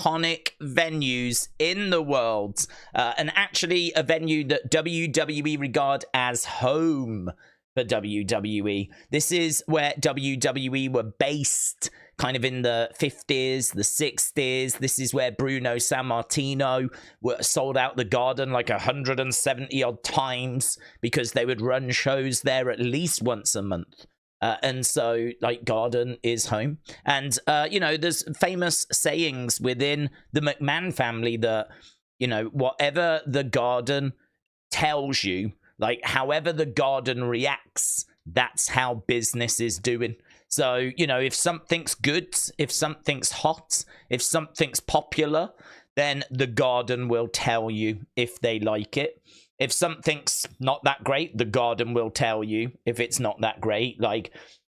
iconic venues in the world, and actually a venue that WWE regard as home for WWE. This is where WWE were based, kind of in the 50s, the 60s. This is where Bruno Sammartino sold out the Garden like 170 odd times because they would run shows there at least once a month. And so, like, Garden is home. And, you know, there's famous sayings within the McMahon family that, you know, whatever the Garden tells you, like, however the Garden reacts, that's how business is doing. So, you know, if something's good, if something's hot, if something's popular, then the Garden will tell you if they like it. If something's not that great, the Garden will tell you if it's not that great. Like,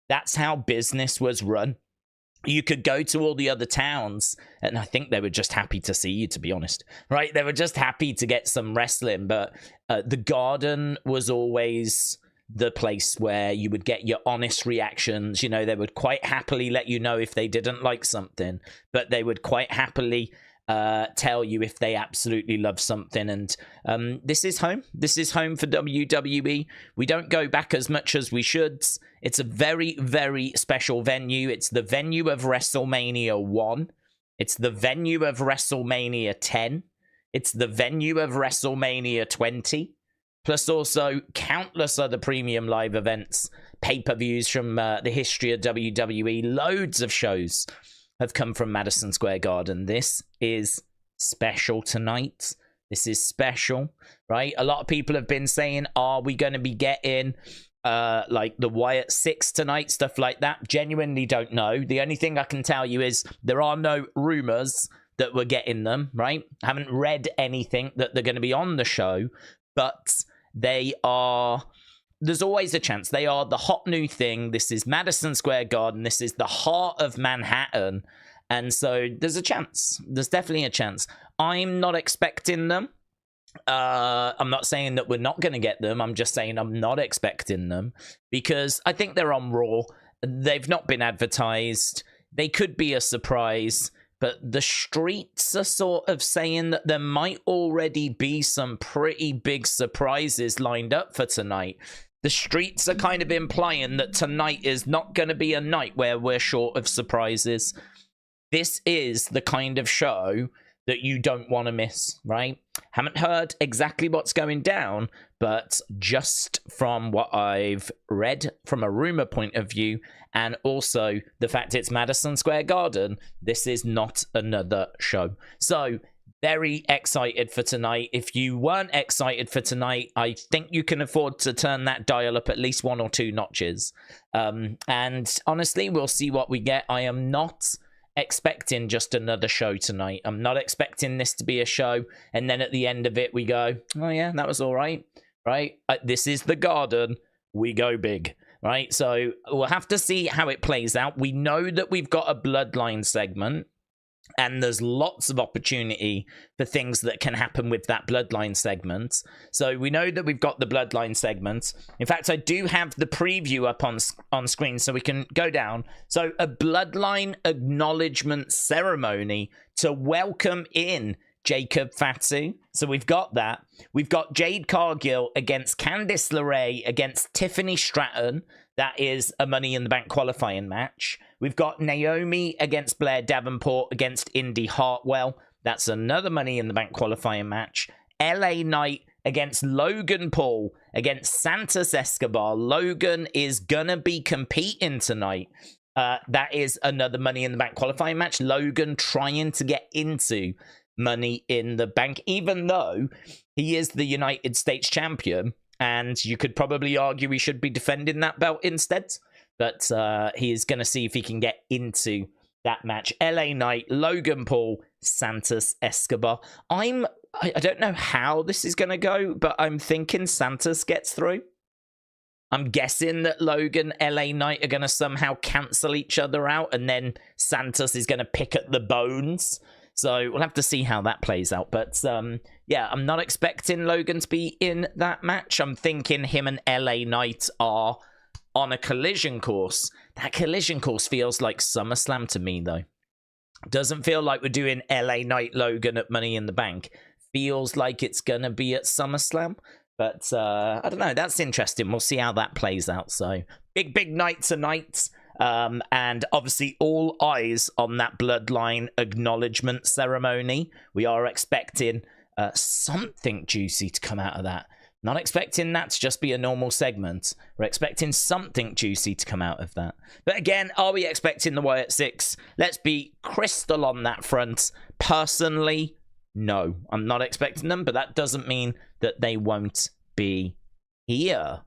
that's how business was run. You could go to all the other towns, and I think they were just happy to see you, to be honest. Right? They were just happy to get some wrestling, but the Garden was always the place where you would get your honest reactions. You know, they would quite happily let you know if they didn't like something, but they would quite happily tell you if they absolutely love something. And this is home. This is home for WWE. We don't go back as much as we should. It's a very, very special venue. It's the venue of WrestleMania 1. It's the venue of WrestleMania 10. It's the venue of WrestleMania 20. Plus also countless other premium live events, pay-per-views from the history of WWE. Loads of shows have come from Madison Square Garden. This is special tonight. This is special, right? A lot of people have been saying, are we going to be getting like the Wyatt 6 tonight, stuff like that? Genuinely don't know. The only thing I can tell you is there are no rumors that we're getting them, right? I haven't read anything that they're going to be on the show, but they are... There's always a chance. They are the hot new thing. This is Madison Square Garden. This is the heart of Manhattan. And so there's a chance. There's definitely a chance. I'm not expecting them. I'm not saying that we're not going to get them. I'm just saying I'm not expecting them because I think they're on Raw. They've not been advertised. They could be a surprise. But the streets are sort of saying that there might already be some pretty big surprises lined up for tonight. The streets are kind of implying that tonight is not going to be a night where we're short of surprises. This is the kind of show that you don't want to miss, right? Haven't heard exactly what's going down, but just from what I've read from a rumor point of view, and also the fact it's Madison Square Garden, this is not another show. So very excited for tonight. If you weren't excited for tonight, I think you can afford to turn that dial up at least 1 or 2 notches. And honestly, we'll see what we get. I am not expecting just another show tonight. I'm not expecting this to be a show and then at the end of it we go, oh yeah, that was all right, right? This is the Garden, we go big, right? So we'll have to see how it plays out. We know that we've got a Bloodline segment, and there's lots of opportunity for things that can happen with that Bloodline segment. So we know that we've got the Bloodline segment. In fact, I do have the preview up on screen so we can go down. So a Bloodline acknowledgement ceremony to welcome in Jacob Fatu. So we've got that. We've got Jade Cargill against Candice LeRae against Tiffany Stratton. That is a Money in the Bank qualifying match. We've got Naomi against Blair Davenport against Indi Hartwell. That's another Money in the Bank qualifying match. LA Knight against Logan Paul against Santos Escobar. Logan is gonna be competing tonight. That is another Money in the Bank qualifying match. Logan trying to get into Money in the Bank, even though he is the United States champion. And you could probably argue he should be defending that belt instead. But he is going to see if he can get into that match. LA Knight, Logan Paul, Santos Escobar. I don't know how this is going to go, but I'm thinking Santos gets through. I'm guessing that Logan, LA Knight are going to somehow cancel each other out. And then Santos is going to pick at the bones. So we'll have to see how that plays out. But yeah, I'm not expecting Logan to be in that match. I'm thinking him and LA Knight are on a collision course. That collision course feels like SummerSlam to me, though. Doesn't feel like we're doing LA Knight Logan at Money in the Bank. Feels like it's going to be at SummerSlam. But I don't know. That's interesting. We'll see how that plays out. So big night tonight. And obviously all eyes on that Bloodline acknowledgement ceremony. We are expecting something juicy to come out of that. Not expecting that to just be a normal segment. We're expecting something juicy to come out of that. But again, are we expecting the Wyatt 6? Let's be crystal on that front. Personally, no. I'm not expecting them, but that doesn't mean that they won't be here.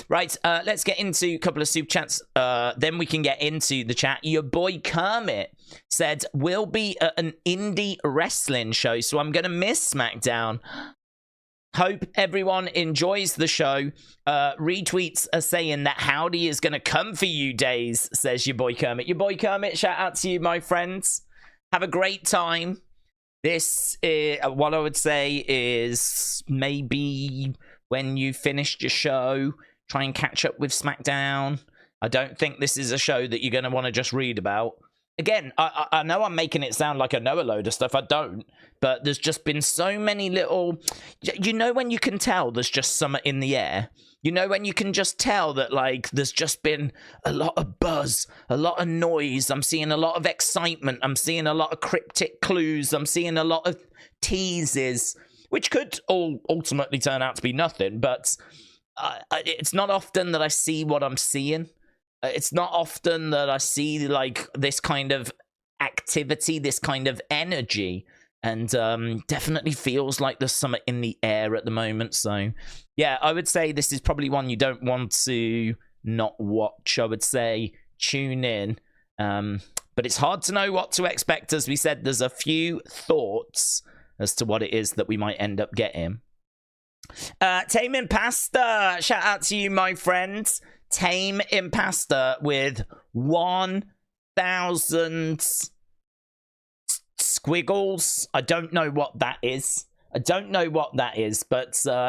Right, let's get into a couple of super chats. Then we can get into the chat. Your boy Kermit said, we'll be at an indie wrestling show, so I'm going to miss SmackDown. Hope everyone enjoys the show. Retweets are saying that Howdy is going to come for you, Daze, says your boy Kermit. Your boy Kermit, shout out to you, my friends. Have a great time. This is what I would say is maybe when you finished your show, try and catch up with SmackDown. I don't think this is a show that you're going to want to just read about. Again, I know I'm making it sound like I know a load of stuff. I don't. But there's just been so many little... You know when you can tell there's just something in the air? You know when you can just tell that, like, there's just been a lot of buzz, a lot of noise. I'm seeing a lot of excitement. I'm seeing a lot of cryptic clues. I'm seeing a lot of teases, which could all ultimately turn out to be nothing. But it's not often that I see what I'm seeing. It's not often that I see, like, this kind of activity, this kind of energy. And definitely feels like there's something in the air at the moment. So, yeah, I would say this is probably one you don't want to not watch. I would say tune in. But it's hard to know what to expect. As we said, there's a few thoughts as to what it is that we might end up getting. Tame Impasta, shout out to you, my friends. Tame Impasta with 1,000 squiggles. I don't know what that is. But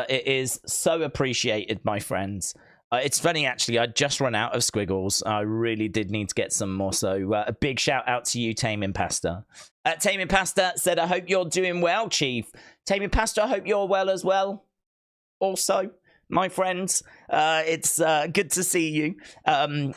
it is so appreciated, my friends. It's funny, actually. I just run out of squiggles. I really did need to get some more. So a big shout out to you, Tame Impasta. Tame Impasta said, I hope you're doing well, Chief. Tame Impasta, I hope you're well as well. Also, my friends, it's good to see you.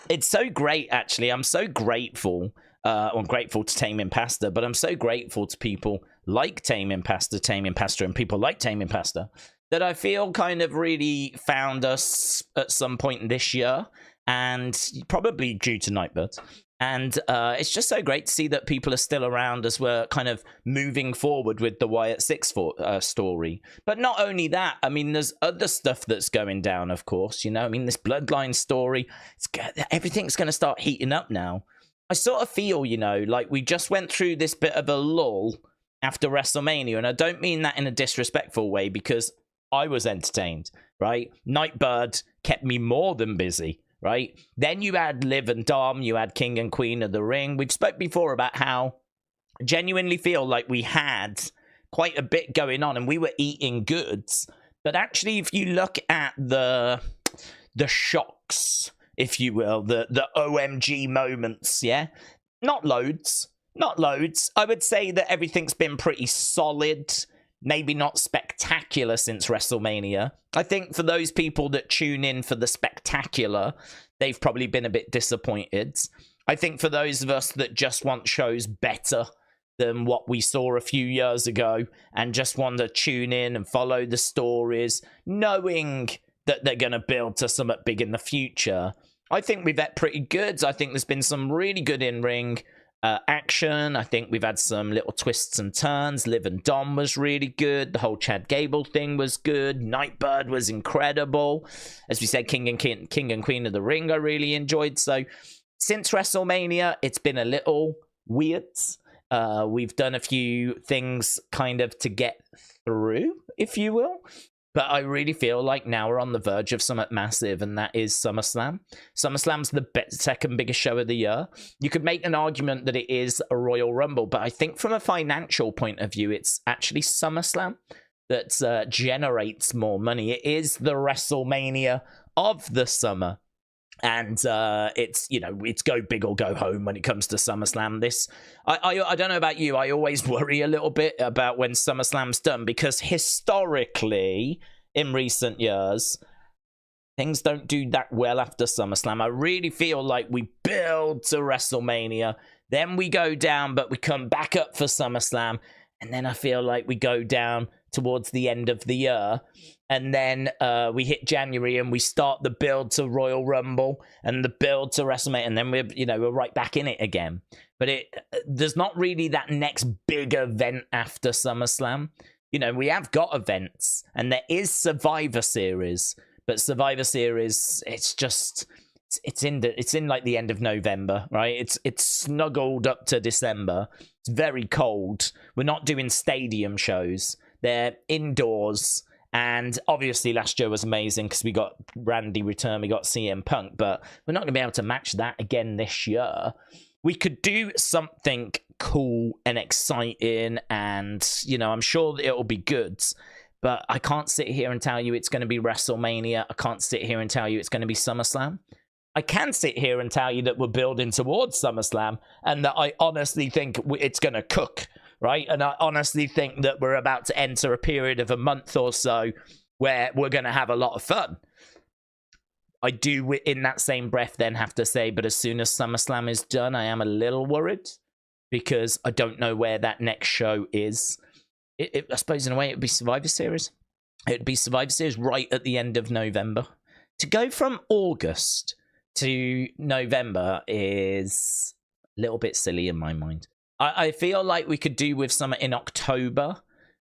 It's so great, actually. I'm so grateful. I'm grateful to Tame Impasta, but I'm so grateful to people like Tame Impasta, and people like Tame Impasta that I feel kind of really found us at some point this year, and probably due to Nightbirds. And it's just so great to see that people are still around as we're kind of moving forward with the Wyatt 6 story. But not only that, I mean, there's other stuff that's going down, of course. You know, I mean, this Bloodline story, everything's going to start heating up now. I sort of feel, you know, like we just went through this bit of a lull after WrestleMania. And I don't mean that in a disrespectful way, because I was entertained, right? Nightbird kept me more than busy. Right? Then you had Liv and Dom, you had King and Queen of the Ring. We've spoke before about how I genuinely feel like we had quite a bit going on and we were eating goods. But actually, if you look at the shocks, if you will, the OMG moments, yeah? Not loads. I would say that everything's been pretty solid. Maybe not spectacular since WrestleMania. I think for those people that tune in for the spectacular, they've probably been a bit disappointed. I think for those of us that just want shows better than what we saw a few years ago and just want to tune in and follow the stories, knowing that they're going to build to something big in the future, I think we've had pretty good. I think there's been some really good in-ring action. I think we've had some little twists and turns. Liv and Dom was really good. The whole Chad Gable thing was good. Nightbird was incredible. As we said, King and Queen of the Ring I really enjoyed. So since WrestleMania, it's been a little weird. We've done a few things kind of to get through, if you will. But I really feel like now we're on the verge of something massive, and that is SummerSlam. SummerSlam's the second biggest show of the year. You could make an argument that it is a Royal Rumble, but I think from a financial point of view, it's actually SummerSlam that generates more money. It is the WrestleMania of the summer. And it's, you know, it's go big or go home when it comes to SummerSlam. I don't know about you, I always worry a little bit about when SummerSlam's done, because historically, in recent years, things don't do that well after SummerSlam. I really feel like we build to WrestleMania, then we go down, but we come back up for SummerSlam, and then I feel like we go down towards the end of the year, and then we hit January and we start the build to Royal Rumble and the build to WrestleMania, and then we're right back in it again. But there's not really that next big event after SummerSlam. You know, we have got events, and there is Survivor Series, but Survivor Series, it's in like the end of November, right? It's snuggled up to December. It's very cold. We're not doing stadium shows. They're indoors. And obviously last year was amazing because we got Randy return, we got CM Punk, but we're not going to be able to match that again this year. We could do something cool and exciting, and, you know, I'm sure that it'll be good, but I can't sit here and tell you it's going to be WrestleMania. I can't sit here and tell you it's going to be SummerSlam. I can sit here and tell you that we're building towards SummerSlam, and that I honestly think it's going to cook, right? And I honestly think that we're about to enter a period of a month or so where we're going to have a lot of fun. I do, in that same breath, then have to say, but as soon as SummerSlam is done, I am a little worried, because I don't know where that next show is. I suppose in a way it would be Survivor Series. It would be Survivor Series right at the end of November. To go from August to November is a little bit silly in my mind. I feel like we could do with something in October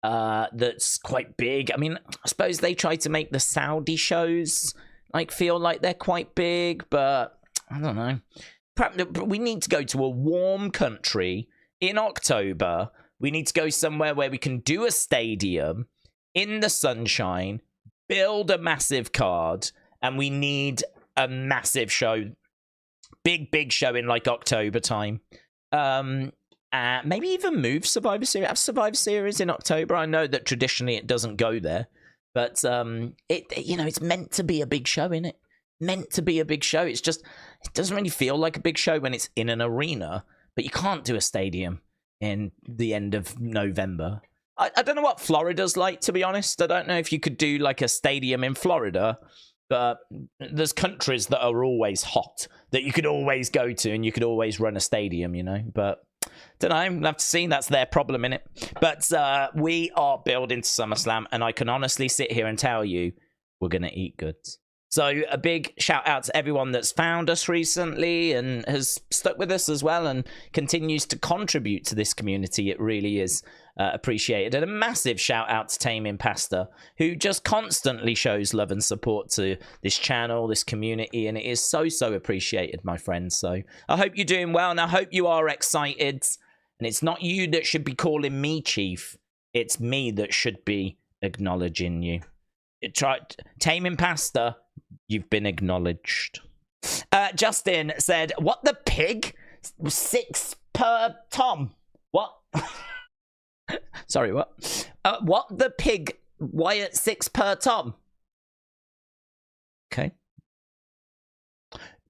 that's quite big. I mean, I suppose they try to make the Saudi shows like feel like they're quite big, but I don't know. Perhaps we need to go to a warm country in October. We need to go somewhere where we can do a stadium in the sunshine, build a massive card, and we need a massive show, big show in like October time. Maybe even move Survivor Series. Have Survivor Series in October. I know that traditionally it doesn't go there, but it's meant to be a big show, isn't it? Meant to be a big show. It's just, it doesn't really feel like a big show when it's in an arena, but you can't do a stadium in the end of November. I don't know what Florida's like, to be honest. I don't know if you could do like a stadium in Florida, but there's countries that are always hot that you could always go to, and you could always run a stadium, you know, but don't know. We'll have to see. That's their problem, innit? But we are building to SummerSlam, and I can honestly sit here and tell you we're going to eat good. So a big shout out to everyone that's found us recently and has stuck with us as well and continues to contribute to this community. It really is appreciated. And a massive shout out to Taming Pasta, who just constantly shows love and support to this channel, this community, and it is so appreciated, my friends. So I hope you're doing well, and I hope you are excited. And it's not you that should be calling me chief. It's me that should be acknowledging you. Taming Pasta, you've been acknowledged. Justin said, what the pig? 6 per Tom. What? Sorry, what? What the pig? Wyatt 6 per Tom. Okay.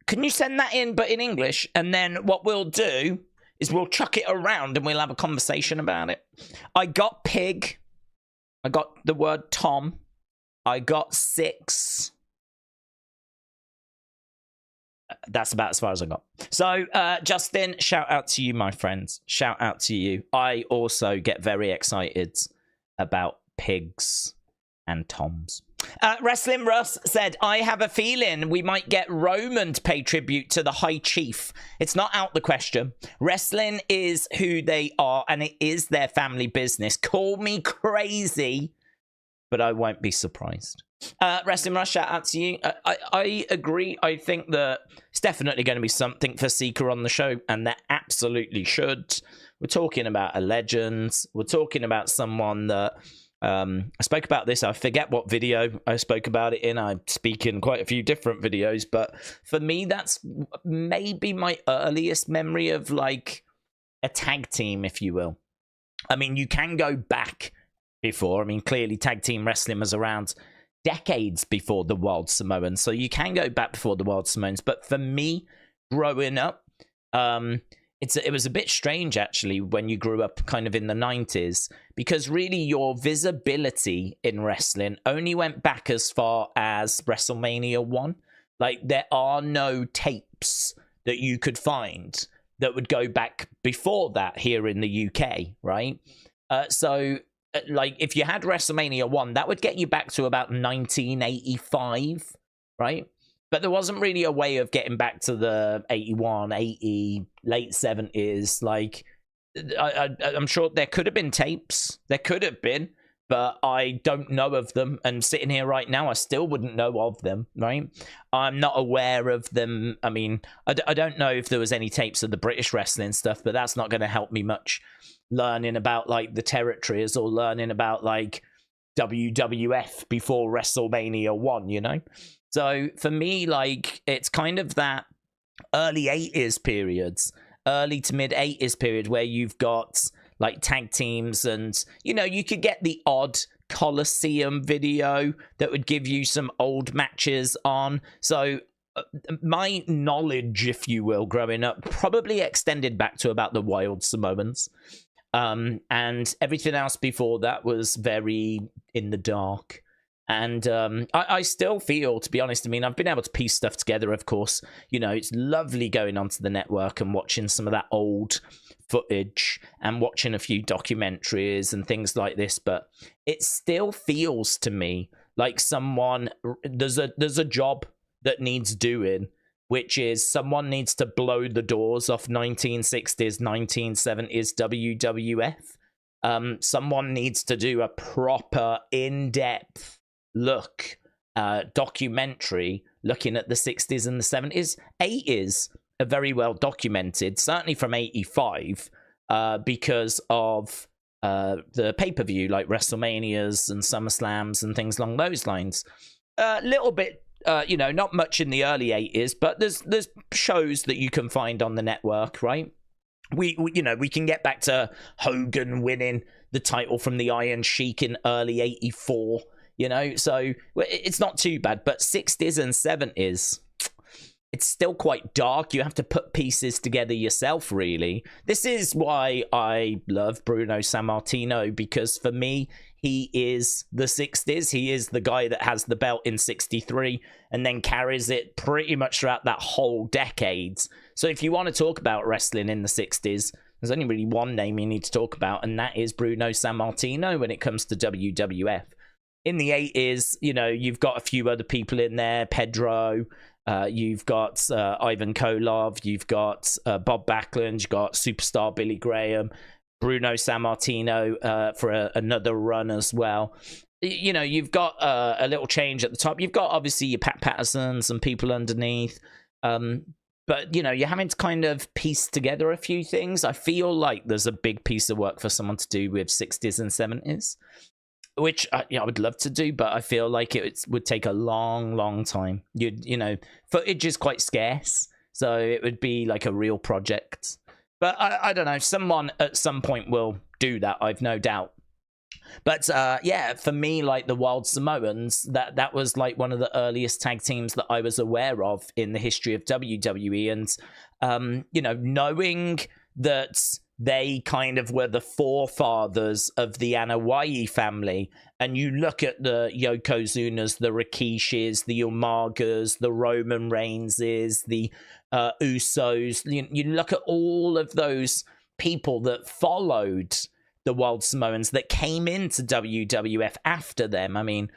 Can you send that in, but in English? And then what we'll do is we'll chuck it around and we'll have a conversation about it. I got pig. I got the word Tom. I got 6. That's about as far as I got. So, Justin, shout out to you, my friends. Shout out to you. I also get very excited about pigs and Toms. Wrestling Russ said, I have a feeling we might get Roman to pay tribute to the High Chief. It's not out the question. Wrestling is who they are, and it is their family business. Call me crazy, but I won't be surprised. Wrestling Rush, shout out to you. I agree. I think that it's definitely going to be something for Sika on the show, and that absolutely should. We're talking about a legend. We're talking about someone that I spoke about this. I forget what video I spoke about it in. I speak in quite a few different videos, but for me, that's maybe my earliest memory of like a tag team, if you will. I mean, you can go back before. I mean, clearly tag team wrestling was around decades before the Wild Samoans. So you can go back before the Wild Samoans. But for me, growing up, it was a bit strange, actually, when you grew up kind of in the 90s, because really your visibility in wrestling only went back as far as WrestleMania 1. Like, there are no tapes that you could find that would go back before that here in the UK, right? So, like, if you had WrestleMania 1, that would get you back to about 1985, right? But there wasn't really a way of getting back to the 81, 80, late 70s. Like, I'm sure there could have been tapes. There could have been, but I don't know of them. And sitting here right now, I still wouldn't know of them, right? I'm not aware of them. I mean, I don't know if there was any tapes of the British wrestling stuff, but that's not going to help me much learning about, like, the territories or learning about, like, WWF before WrestleMania 1, you know? So for me, like, it's kind of that early 80s periods, early to mid 80s period where you've got like tag teams and, you know, you could get the odd Coliseum video that would give you some old matches on. So my knowledge, if you will, growing up probably extended back to about the Wild Samoans. And everything else before that was very in the dark. And I still feel, to be honest, I mean, I've been able to piece stuff together, of course. You know, it's lovely going onto the network and watching some of that old footage and watching a few documentaries and things like this. But it still feels to me like there's a job that needs doing, which is someone needs to blow the doors off 1960s, 1970s WWF. Someone needs to do a proper in-depth look, documentary looking at the 60s and the 70s. 80s are very well documented, certainly from 85, because of the pay-per-view, like WrestleManias and SummerSlams and things along those lines. A little bit, you know, not much in the early 80s, but there's shows that you can find on the network, right? We you know, we can get back to Hogan winning the title from the Iron Sheik in early 84. You know, so it's not too bad, but 60s and 70s, it's still quite dark. You have to put pieces together yourself, really. This is why I love Bruno Sammartino, because for me, he is the 60s. He is the guy that has the belt in 63 and then carries it pretty much throughout that whole decade. So if you want to talk about wrestling in the 60s, there's only really one name you need to talk about, and that is Bruno Sammartino when it comes to WWF. In the 80s, you know, you've got a few other people in there. Pedro, you've got Ivan Koloff, you've got Bob Backlund, you've got Superstar Billy Graham, Bruno Sammartino for another run as well. You know, you've got a little change at the top. You've got, obviously, your Pat Pattersons and people underneath. But, you know, you're having to kind of piece together a few things. I feel like there's a big piece of work for someone to do with 60s and 70s. Which I would love to do, but I feel like it would take a long time. You know, footage is quite scarce, so it would be like a real project. But I don't know, someone at some point will do that, I've no doubt. But yeah, for me, like the Wild Samoans, that was like one of the earliest tag teams that I was aware of in the history of WWE. And, you know, knowing that they kind of were the forefathers of the Anoa'i family. And you look at the Yokozunas, the Rikishis, the Umagas, the Roman Reigns, the Usos. You look at all of those people that followed the Wild Samoans that came into WWF after them. I mean,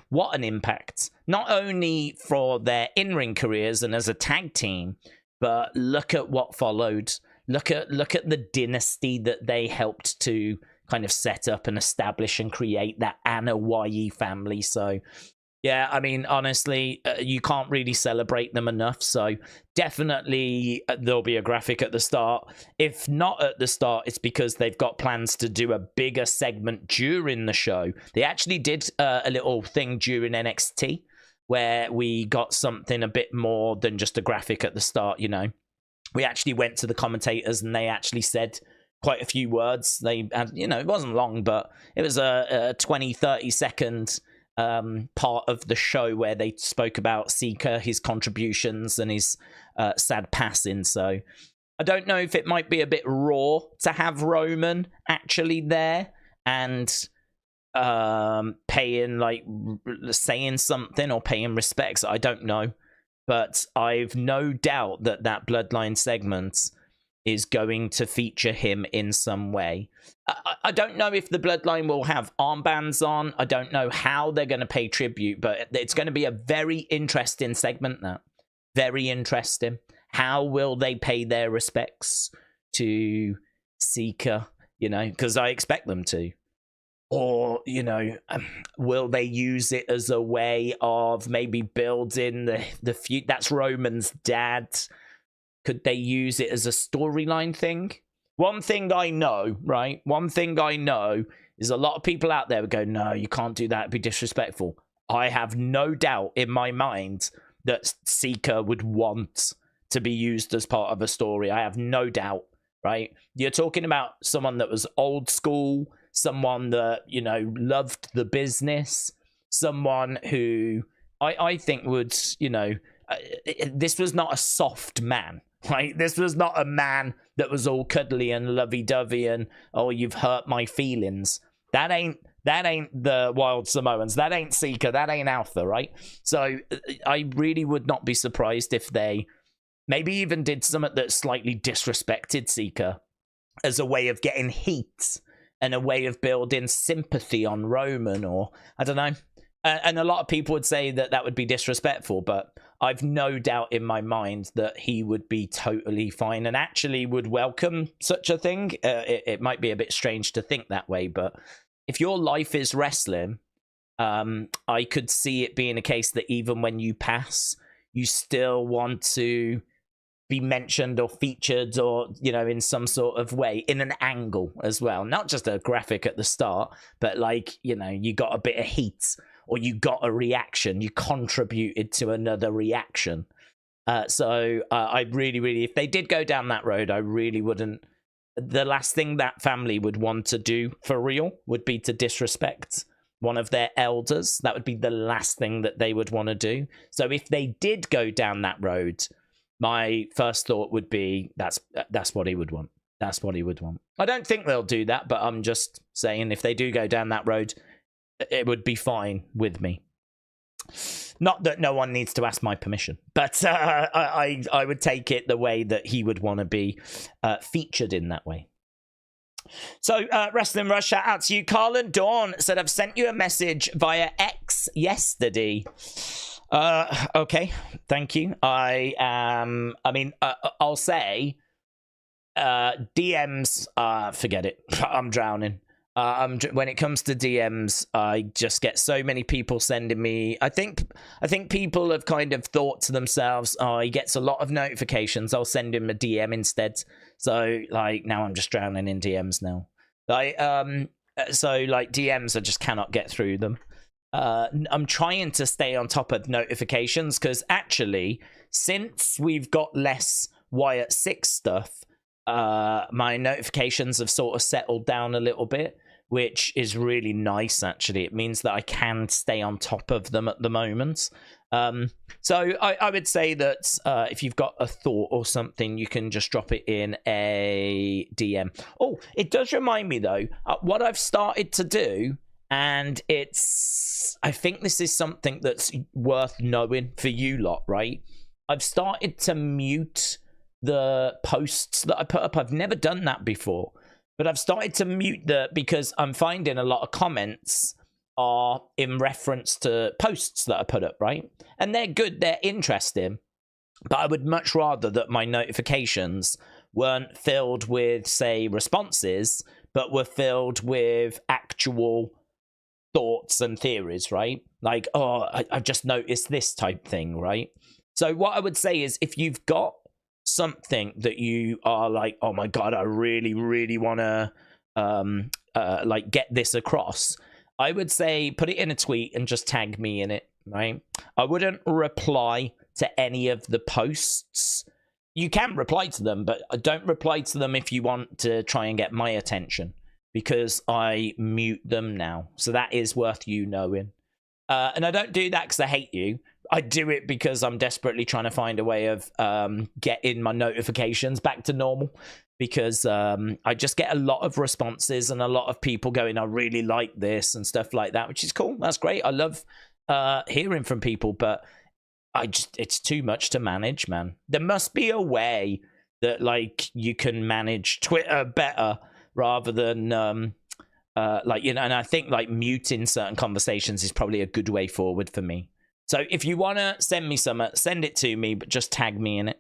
what an impact. Not only for their in-ring careers and as a tag team, but look at what followed. Look at the dynasty that they helped to kind of set up and establish and create, that Anoa'i family. So, yeah, I mean, honestly, you can't really celebrate them enough. So definitely there'll be a graphic at the start. If not at the start, it's because they've got plans to do a bigger segment during the show. They actually did a little thing during NXT where we got something a bit more than just a graphic at the start, you know. We actually went to the commentators and they actually said quite a few words. They had, you know, it wasn't long, but it was a 20, 30 second part of the show where they spoke about Sika, his contributions, and his sad passing. So I don't know if it might be a bit raw to have Roman actually there and paying, like, saying something or paying respects. I don't know, but I've no doubt that that Bloodline segment is going to feature him in some way. I don't know if the Bloodline will have armbands on. I don't know how they're going to pay tribute, but it's going to be a very interesting segment now. Very interesting. How will they pay their respects to Sika, you know, because I expect them to. Or, you know, will they use it as a way of maybe building the feud? That's Roman's dad. Could they use it as a storyline thing? One thing I know, right? One thing I know is a lot of people out there would go, no, you can't do that. It'd be disrespectful. I have no doubt in my mind that Sika would want to be used as part of a story. I have no doubt, right? You're talking about someone that was old school, someone that, you know, loved the business, someone who I think would, you know, this was not a soft man. Right, this was not a man that was all cuddly and lovey-dovey and, oh, you've hurt my feelings. That ain't the Wild Samoans. That ain't Sika. That ain't Alpha, right? So I really would not be surprised if they maybe even did something that slightly disrespected Sika as a way of getting heat and a way of building sympathy on Roman, or I don't know. And a lot of people would say that that would be disrespectful, but I've no doubt in my mind that he would be totally fine and actually would welcome such a thing. It might be a bit strange to think that way, but if your life is wrestling, I could see it being a case that even when you pass, you still want to be mentioned or featured or, you know, in some sort of way, in an angle as well. Not just a graphic at the start, but like, you know, you got a bit of heat, or you got a reaction, you contributed to another reaction. So I really, if they did go down that road, I really wouldn't. The last thing that family would want to do for real would be to disrespect one of their elders. That would be the last thing that they would want to do. So if they did go down that road, my first thought would be that's what he would want. That's what he would want. I don't think they'll do that, but I'm just saying if they do go down that road, it would be fine with me. Not that no one needs to ask my permission, but I would take it the way that he would want to be featured in that way. So, Wrestling Rush, shout out to you. Carlin Dawn said, I've sent you a message via X yesterday. Okay, thank you. I'll say DMs, forget it. I'm drowning. When it comes to DMs, I just get so many people sending me. I think people have kind of thought to themselves, oh, he gets a lot of notifications, I'll send him a DM instead. So like now I'm just drowning in DMs now. So like DMs, I just cannot get through them. I'm trying to stay on top of notifications because actually, since we've got less Wyatt 6 stuff, my notifications have sort of settled down a little bit, which is really nice. Actually, it means that I can stay on top of them at the moment. So I would say that if you've got a thought or something, you can just drop it in a DM. Oh, it does remind me though, what I've started to do, and I think this is something that's worth knowing for you lot, right? I've started to mute the posts that I put up. I've never done that before, but I've started to mute because I'm finding a lot of comments are in reference to posts that I put up, right? And they're good, they're interesting, but I would much rather that my notifications weren't filled with, say, responses, but were filled with actual thoughts and theories, right? Like, oh, I've just noticed this type thing, right? So what I would say is, if you've got something that you are like, oh my god, I really want to like get this across, I would say put it in a tweet and just tag me in it, right? I wouldn't reply to any of the posts. You can reply to them, but don't reply to them if you want to try and get my attention, because I mute them now. So that is worth you knowing. And I don't do that because I hate you. I do it because I'm desperately trying to find a way of getting my notifications back to normal. Because I just get a lot of responses and a lot of people going, I really like this and stuff like that, which is cool. That's great. I love hearing from people, but it's too much to manage, man. There must be a way that like you can manage Twitter better rather than like, you know, and I think like muting certain conversations is probably a good way forward for me. So if you want to send me some, send it to me, but just tag me in it.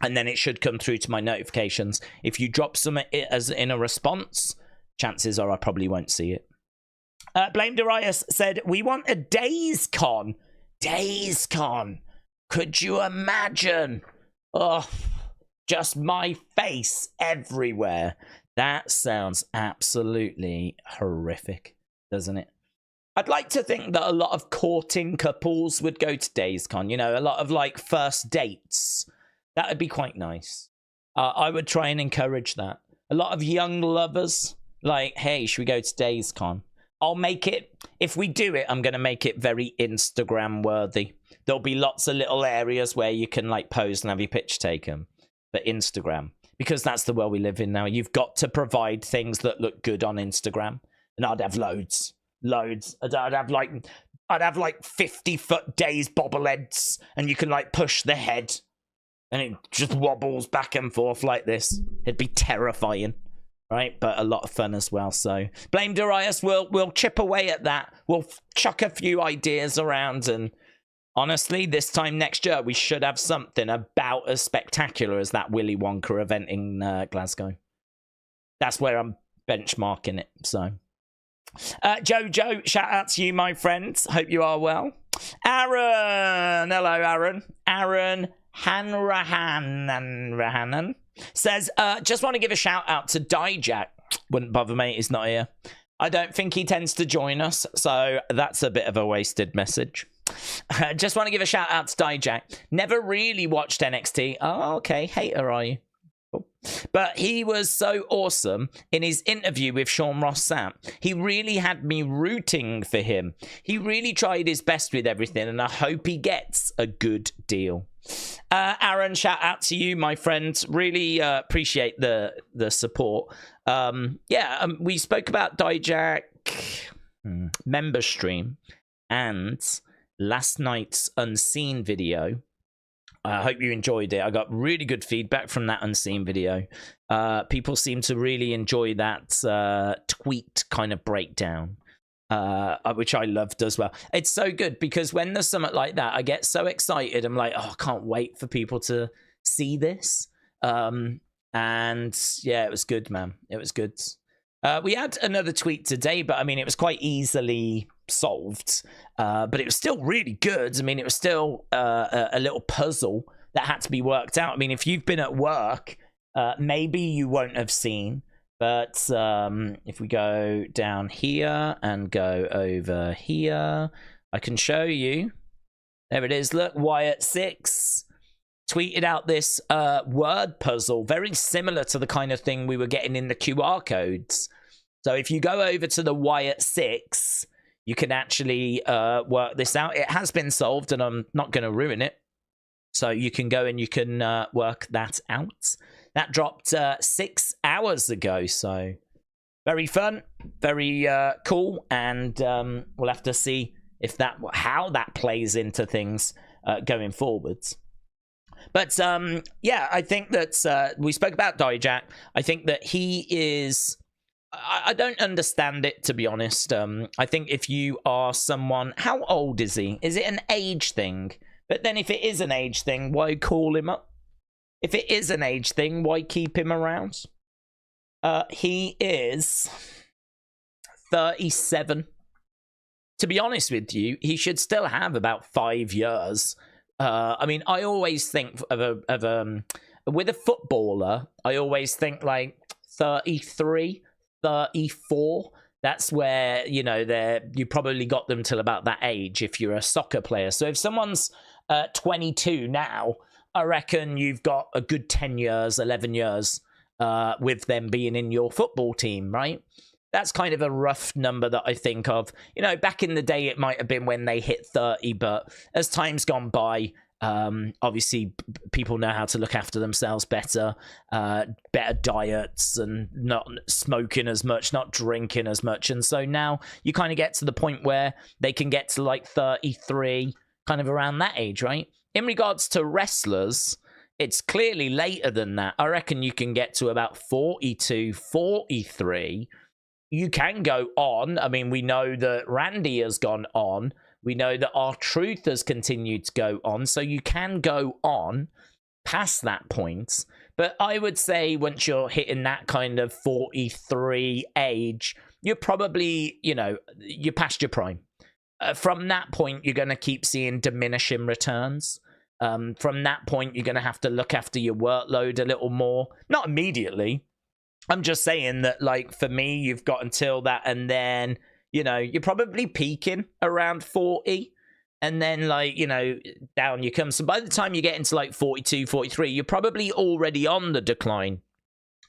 And then it should come through to my notifications. If you drop some as in a response, chances are I probably won't see it. Blame Darius said, we want a DazeCon. DazeCon. Could you imagine? Oh, just my face everywhere. That sounds absolutely horrific, doesn't it? I'd like to think that a lot of courting couples would go to DazeCon. You know, a lot of like first dates. That would be quite nice. I would try and encourage that. A lot of young lovers, like, hey, should we go to DazeCon? I'll make it, if we do it, I'm going to make it very Instagram worthy. There'll be lots of little areas where you can like pose and have your picture taken for Instagram. Because that's the world we live in now. You've got to provide things that look good on Instagram. And I'd have loads. I'd have like 50-foot Daze bobbleheads. And you can like push the head. And it just wobbles back and forth like this. It'd be terrifying, right? But a lot of fun as well. So Blame Darius, we'll chip away at that. We'll chuck a few ideas around. And honestly, this time next year, we should have something about as spectacular as that Willy Wonka event in Glasgow. That's where I'm benchmarking it. So Jojo, shout out to you, my friends. Hope you are well. Aaron. Hello, Aaron. Aaron Hanrahanan says, just want to give a shout out to Dijak. Wouldn't bother me, he's not here. I don't think he tends to join us, so that's a bit of a wasted message. Just want to give a shout out to Dijak. Never really watched NXT. Oh, okay, hater are you? Cool. But he was so awesome in his interview with Sean Ross Sapp. He really had me rooting for him. He really tried his best with everything, and I hope he gets a good deal. Aaron, shout out to you, my friend. Really appreciate the support. We spoke about Dijak member stream and last night's Unseen video. I hope you enjoyed it. I got really good feedback from that Unseen video. People seem to really enjoy that tweet kind of breakdown, which I loved as well. It's so good because when there's something like that, I get so excited. I'm like, oh, I can't wait for people to see this. And yeah, it was good, man. It was good. We had another tweet today, but I mean, it was quite easily solved, but it was still really good. I mean, it was still a little puzzle that had to be worked out. I mean, if you've been at work, maybe you won't have seen, but if we go down here and go over here, I can show you. There it is. Look, Wyatt 6 tweeted out this word puzzle, very similar to the kind of thing we were getting in the QR codes. So if you go over to the Wyatt 6, you can actually work this out. It has been solved, and I'm not going to ruin it. So you can go and you can work that out. That dropped 6 hours ago. So very fun, very cool, and we'll have to see if how that plays into things going forwards. But yeah, I think that we spoke about Dijak. I think that he is. I don't understand it, to be honest. I think if you are someone, how old is he? Is it an age thing? But then if it is an age thing, why call him up? If it is an age thing, why keep him around? He is 37. To be honest with you, he should still have about 5 years. I mean, I always think of with a footballer, I always think like 33, 34. That's where, you know, you probably got them till about that age if you're a soccer player. So if someone's 22 now, I reckon you've got a good 10 years, 11 years with them being in your football team, right? That's kind of a rough number that I think of. You know, back in the day, it might have been when they hit 30, but as time's gone by, obviously people know how to look after themselves better, better diets, and not smoking as much, not drinking as much. And so now you kind of get to the point where they can get to like 33, kind of around that age, right? In regards to wrestlers, it's clearly later than that. I reckon you can get to about 42, 43. You can go on. I mean, we know that Randy has gone on. We know that R-Truth has continued to go on. So you can go on past that point. But I would say once you're hitting that kind of 43 age, you're probably, you know, you're past your prime. From that point, you're going to keep seeing diminishing returns. From that point, you're going to have to look after your workload a little more. Not immediately. I'm just saying that, like, for me, you've got until that, and then, you know, you're probably peaking around 40, and then, like, you know, down you come. So by the time you get into, like, 42, 43, you're probably already on the decline,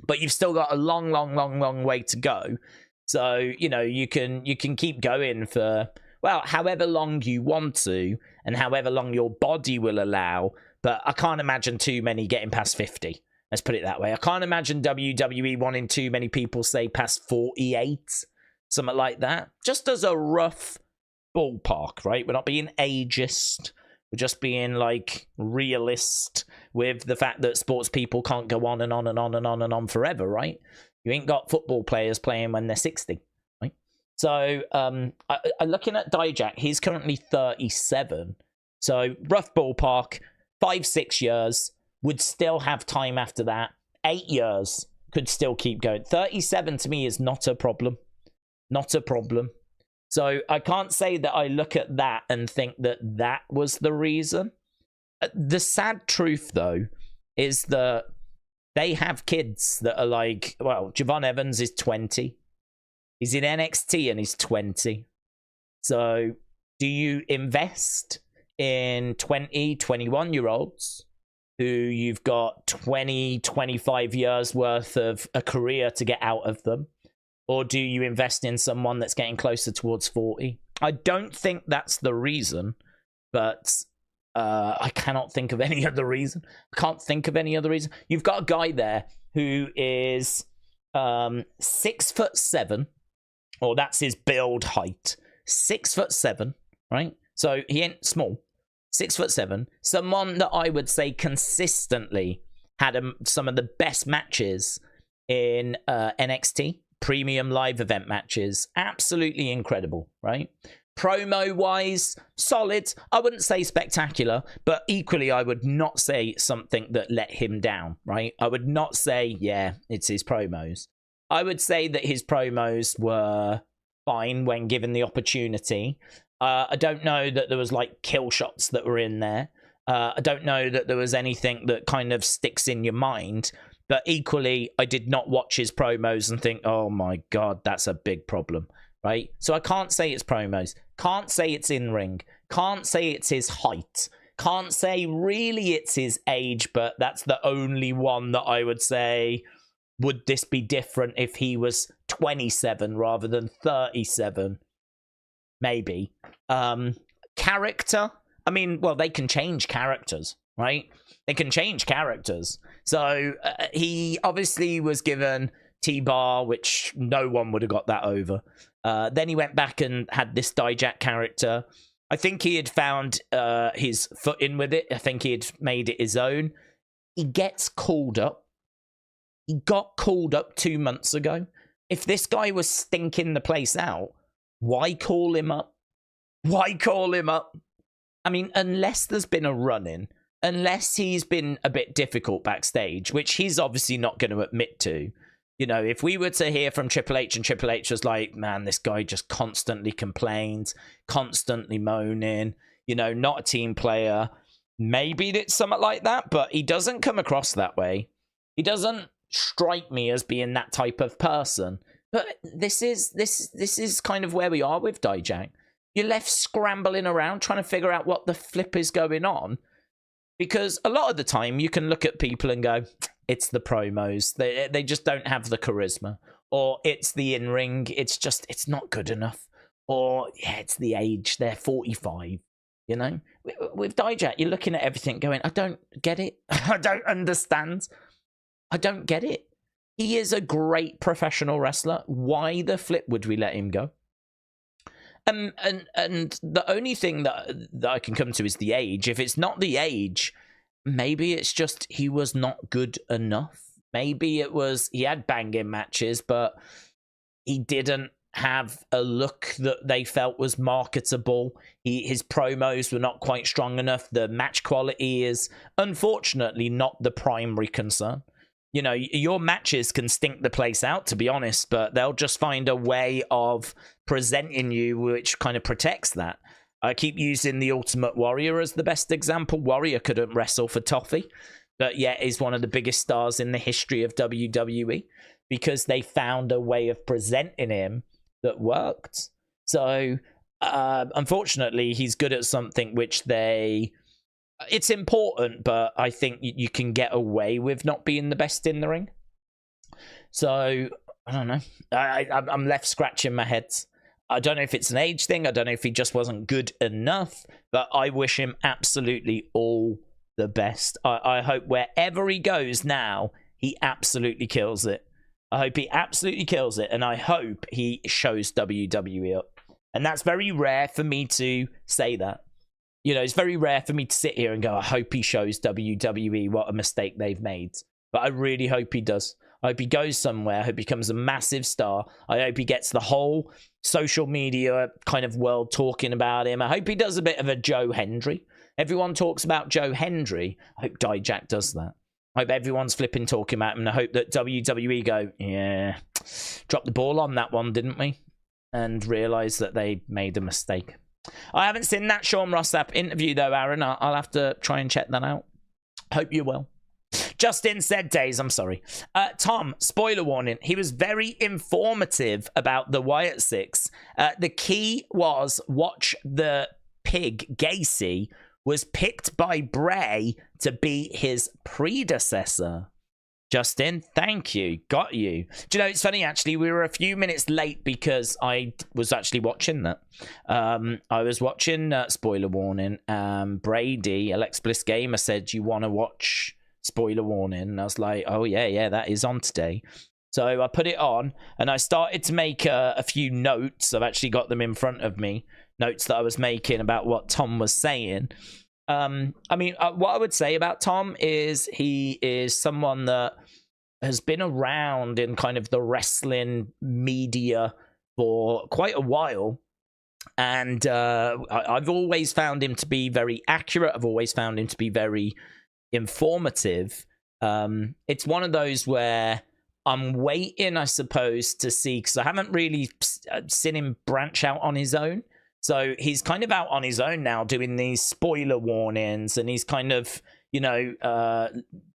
but you've still got a long, long, long, long way to go. So, you know, you can keep going for, well, however long you want to, and however long your body will allow, but I can't imagine too many getting past 50. Let's put it that way. I can't imagine WWE wanting too many people, say, past 48, something like that. Just as a rough ballpark, right? We're not being ageist. We're just being, like, realist with the fact that sports people can't go on and on and on and on and on forever, right? You ain't got football players playing when they're 60, right? So, I'm looking at Dijak. He's currently 37. So, rough ballpark, 5-6 years. Would still have time after that. 8 years could still keep going. 37 to me is not a problem. Not a problem. So I can't say that I look at that and think that that was the reason. The sad truth, though, is that they have kids that are like, well, Javon Evans is 20. He's in NXT and he's 20. So do you invest in 20, 21-year-olds who you've got 20, 25 years worth of a career to get out of them? Or do you invest in someone that's getting closer towards 40? I don't think that's the reason, but I cannot think of any other reason. I can't think of any other reason. You've got a guy there who is 6'7", or that's his build height. 6'7", right? So he ain't small. 6'7", someone that I would say consistently had some of the best matches in NXT, premium live event matches. Absolutely incredible, right? Promo-wise, solid. I wouldn't say spectacular, but equally, I would not say something that let him down, right? I would not say, yeah, it's his promos. I would say that his promos were fine when given the opportunity. I don't know that there was, like, kill shots that were in there. I don't know that there was anything that kind of sticks in your mind. But equally, I did not watch his promos and think, oh, my God, that's a big problem, right? So I can't say it's promos. Can't say it's in-ring. Can't say it's his height. Can't say really it's his age, but that's the only one that I would say, would this be different if he was 27 rather than 37? Maybe. Character? I mean, well, they can change characters, right? They can change characters. So he obviously was given T-Bar, which no one would have got that over. Then he went back and had this Dijak character. I think he had found his footing with it. I think he had made it his own. He gets called up. He got called up 2 months ago. If this guy was stinking the place out, why call him up? Why call him up? I mean, unless there's been a run-in, unless he's been a bit difficult backstage, which he's obviously not going to admit to. You know, if we were to hear from Triple H and Triple H was like, man, this guy just constantly complains, constantly moaning, you know, not a team player, maybe it's something like that, but he doesn't come across that way. He doesn't strike me as being that type of person. But this is kind of where we are with Dijak. You're left scrambling around trying to figure out what the flip is going on. Because a lot of the time you can look at people and go, it's the promos. They just don't have the charisma. or it's the in-ring, it's not good enough, or yeah, it's the age, they're 45, you know? With Dijak, you're looking at everything going, I don't get it. I don't understand. I don't get it. He is a great professional wrestler. Why the flip would we let him go? And the only thing that I can come to is the age. If it's not the age, maybe it's just he was not good enough. Maybe it was he had banging matches, but he didn't have a look that they felt was marketable. His promos were not quite strong enough. The match quality is unfortunately not the primary concern. You know, your matches can stink the place out, to be honest, but they'll just find a way of presenting you which kind of protects that. I keep using the Ultimate Warrior as the best example. Warrior couldn't wrestle for toffee, but yet is one of the biggest stars in the history of WWE because they found a way of presenting him that worked. So, unfortunately, he's good at something which it's important, but I think you can get away with not being the best in the ring. So, I don't know. I'm left scratching my head. I don't know if it's an age thing. I don't know if he just wasn't good enough, but I wish him absolutely all the best. I hope wherever he goes now, he absolutely kills it. I hope he absolutely kills it, and I hope he shows WWE up. And that's very rare for me to say that. You know, it's very rare for me to sit here and go, I hope he shows WWE what a mistake they've made. But I really hope he does. I hope he goes somewhere. I hope he becomes a massive star. I hope he gets the whole social media kind of world talking about him. I hope he does a bit of a Joe Hendry. Everyone talks about Joe Hendry. I hope Dijak does that. I hope everyone's flipping talking about him. And I hope that WWE go, yeah, dropped the ball on that one, didn't we? And realise that they made a mistake. I haven't seen that Sean Ross Sapp interview, though, Aaron. I'll have to try and check that out. Hope you will. Justin said, Daze, I'm sorry. Tom, spoiler warning. He was very informative about the Wyatt 6. The key was watch the pig, Gacy, was picked by Bray to be his predecessor. Justin, thank you. Got you. Do you know, it's funny, actually. We were a few minutes late because I was actually watching that. I was watching Spoiler Warning. Brady, Alex Bliss Gamer, said, you want to watch Spoiler Warning? And I was like, oh, yeah, that is on today. So I put it on, and I started to make a few notes. I've actually got them in front of me. Notes that I was making about what Tom was saying. I mean, what I would say about Tom is he is someone that has been around in kind of the wrestling media for quite a while. And I've always found him to be very accurate. I've always found him to be very informative. It's one of those where I'm waiting, I suppose, to see, because I haven't really seen him branch out on his own. So he's kind of out on his own now doing these spoiler warnings, and he's kind of, you know,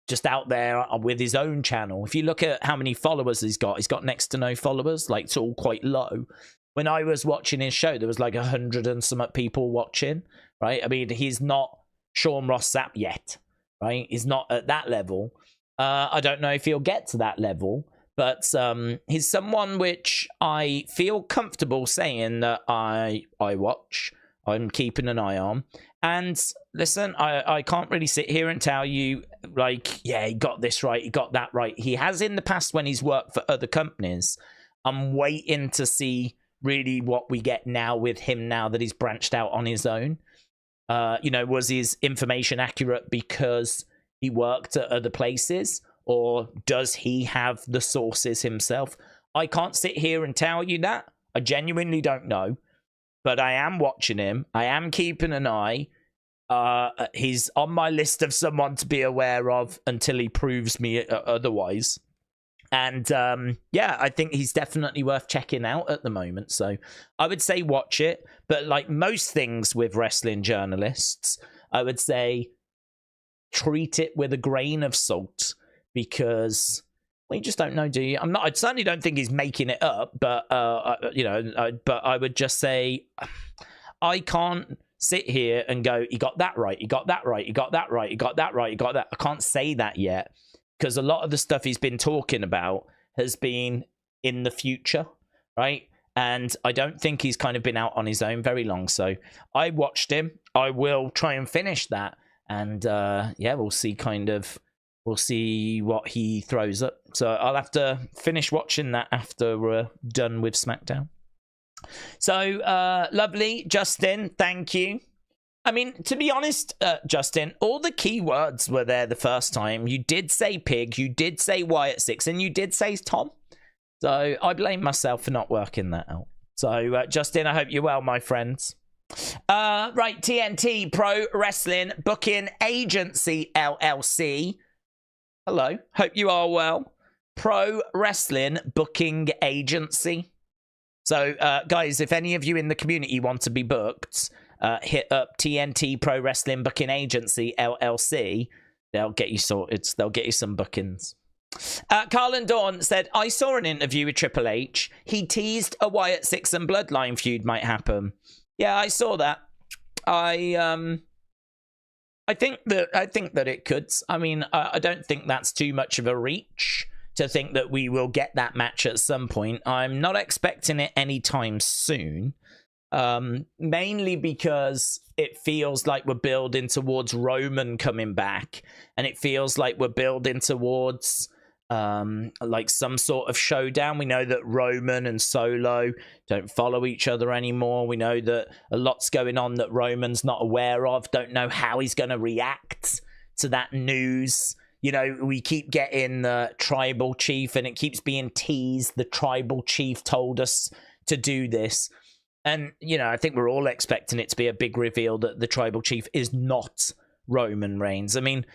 just out there with his own channel. If you look at how many followers he's got next to no followers. Like, it's all quite low. When I was watching his show, there was like 100 and some people watching, right? I mean, he's not Sean Ross Sapp yet, right? He's not at that level. I don't know if he'll get to that level. But he's someone which I feel comfortable saying that I watch, I'm keeping an eye on. And listen, I can't really sit here and tell you, like, yeah, he got this right, he got that right. He has in the past when he's worked for other companies. I'm waiting to see really what we get now with him now that he's branched out on his own. You know, was his information accurate because he worked at other places? Or does he have the sources himself? I can't sit here and tell you that. I genuinely don't know. But I am watching him. I am keeping an eye. He's on my list of someone to be aware of until he proves me otherwise. And yeah, I think he's definitely worth checking out at the moment. So I would say watch it. But like most things with wrestling journalists, I would say treat it with a grain of salt. Because well, you just don't know, do you? I certainly don't think he's making it up, but you know, but I would just say I can't sit here and go, he got that right, he got that right, he got that right, he got that right, he got that. I can't say that yet because a lot of the stuff he's been talking about has been in the future, right? And I don't think he's kind of been out on his own very long. So I watched him. I will try and finish that. And yeah, we'll see what he throws up. So I'll have to finish watching that after we're done with SmackDown. So lovely, Justin. Thank you. I mean, to be honest, Justin, all the keywords were there the first time. You did say pig, you did say Wyatt 6, and you did say Tom. So I blame myself for not working that out. So, Justin, I hope you're well, my friends. Right, TNT Pro Wrestling Booking Agency LLC. Hello, hope you are well. Pro Wrestling Booking Agency. So, guys, if any of you in the community want to be booked, hit up TNT Pro Wrestling Booking Agency LLC. They'll get you sorted. They'll get you some bookings. Carl and Dawn said, I saw an interview with Triple H. He teased a Wyatt 6 and Bloodline feud might happen. Yeah, I saw that. I think that it could. I mean, I don't think that's too much of a reach to think that we will get that match at some point. I'm not expecting it anytime soon. Mainly because it feels like we're building towards Roman coming back, and it feels like we're building towards like some sort of showdown. We know that Roman and Solo don't follow each other anymore. We know that a lot's going on that Roman's not aware of. Don't know how he's going to react to that news. You know, we keep getting the tribal chief, and it keeps being teased. The tribal chief told us to do this. And, you know, I think we're all expecting it to be a big reveal that the tribal chief is not Roman Reigns. I mean,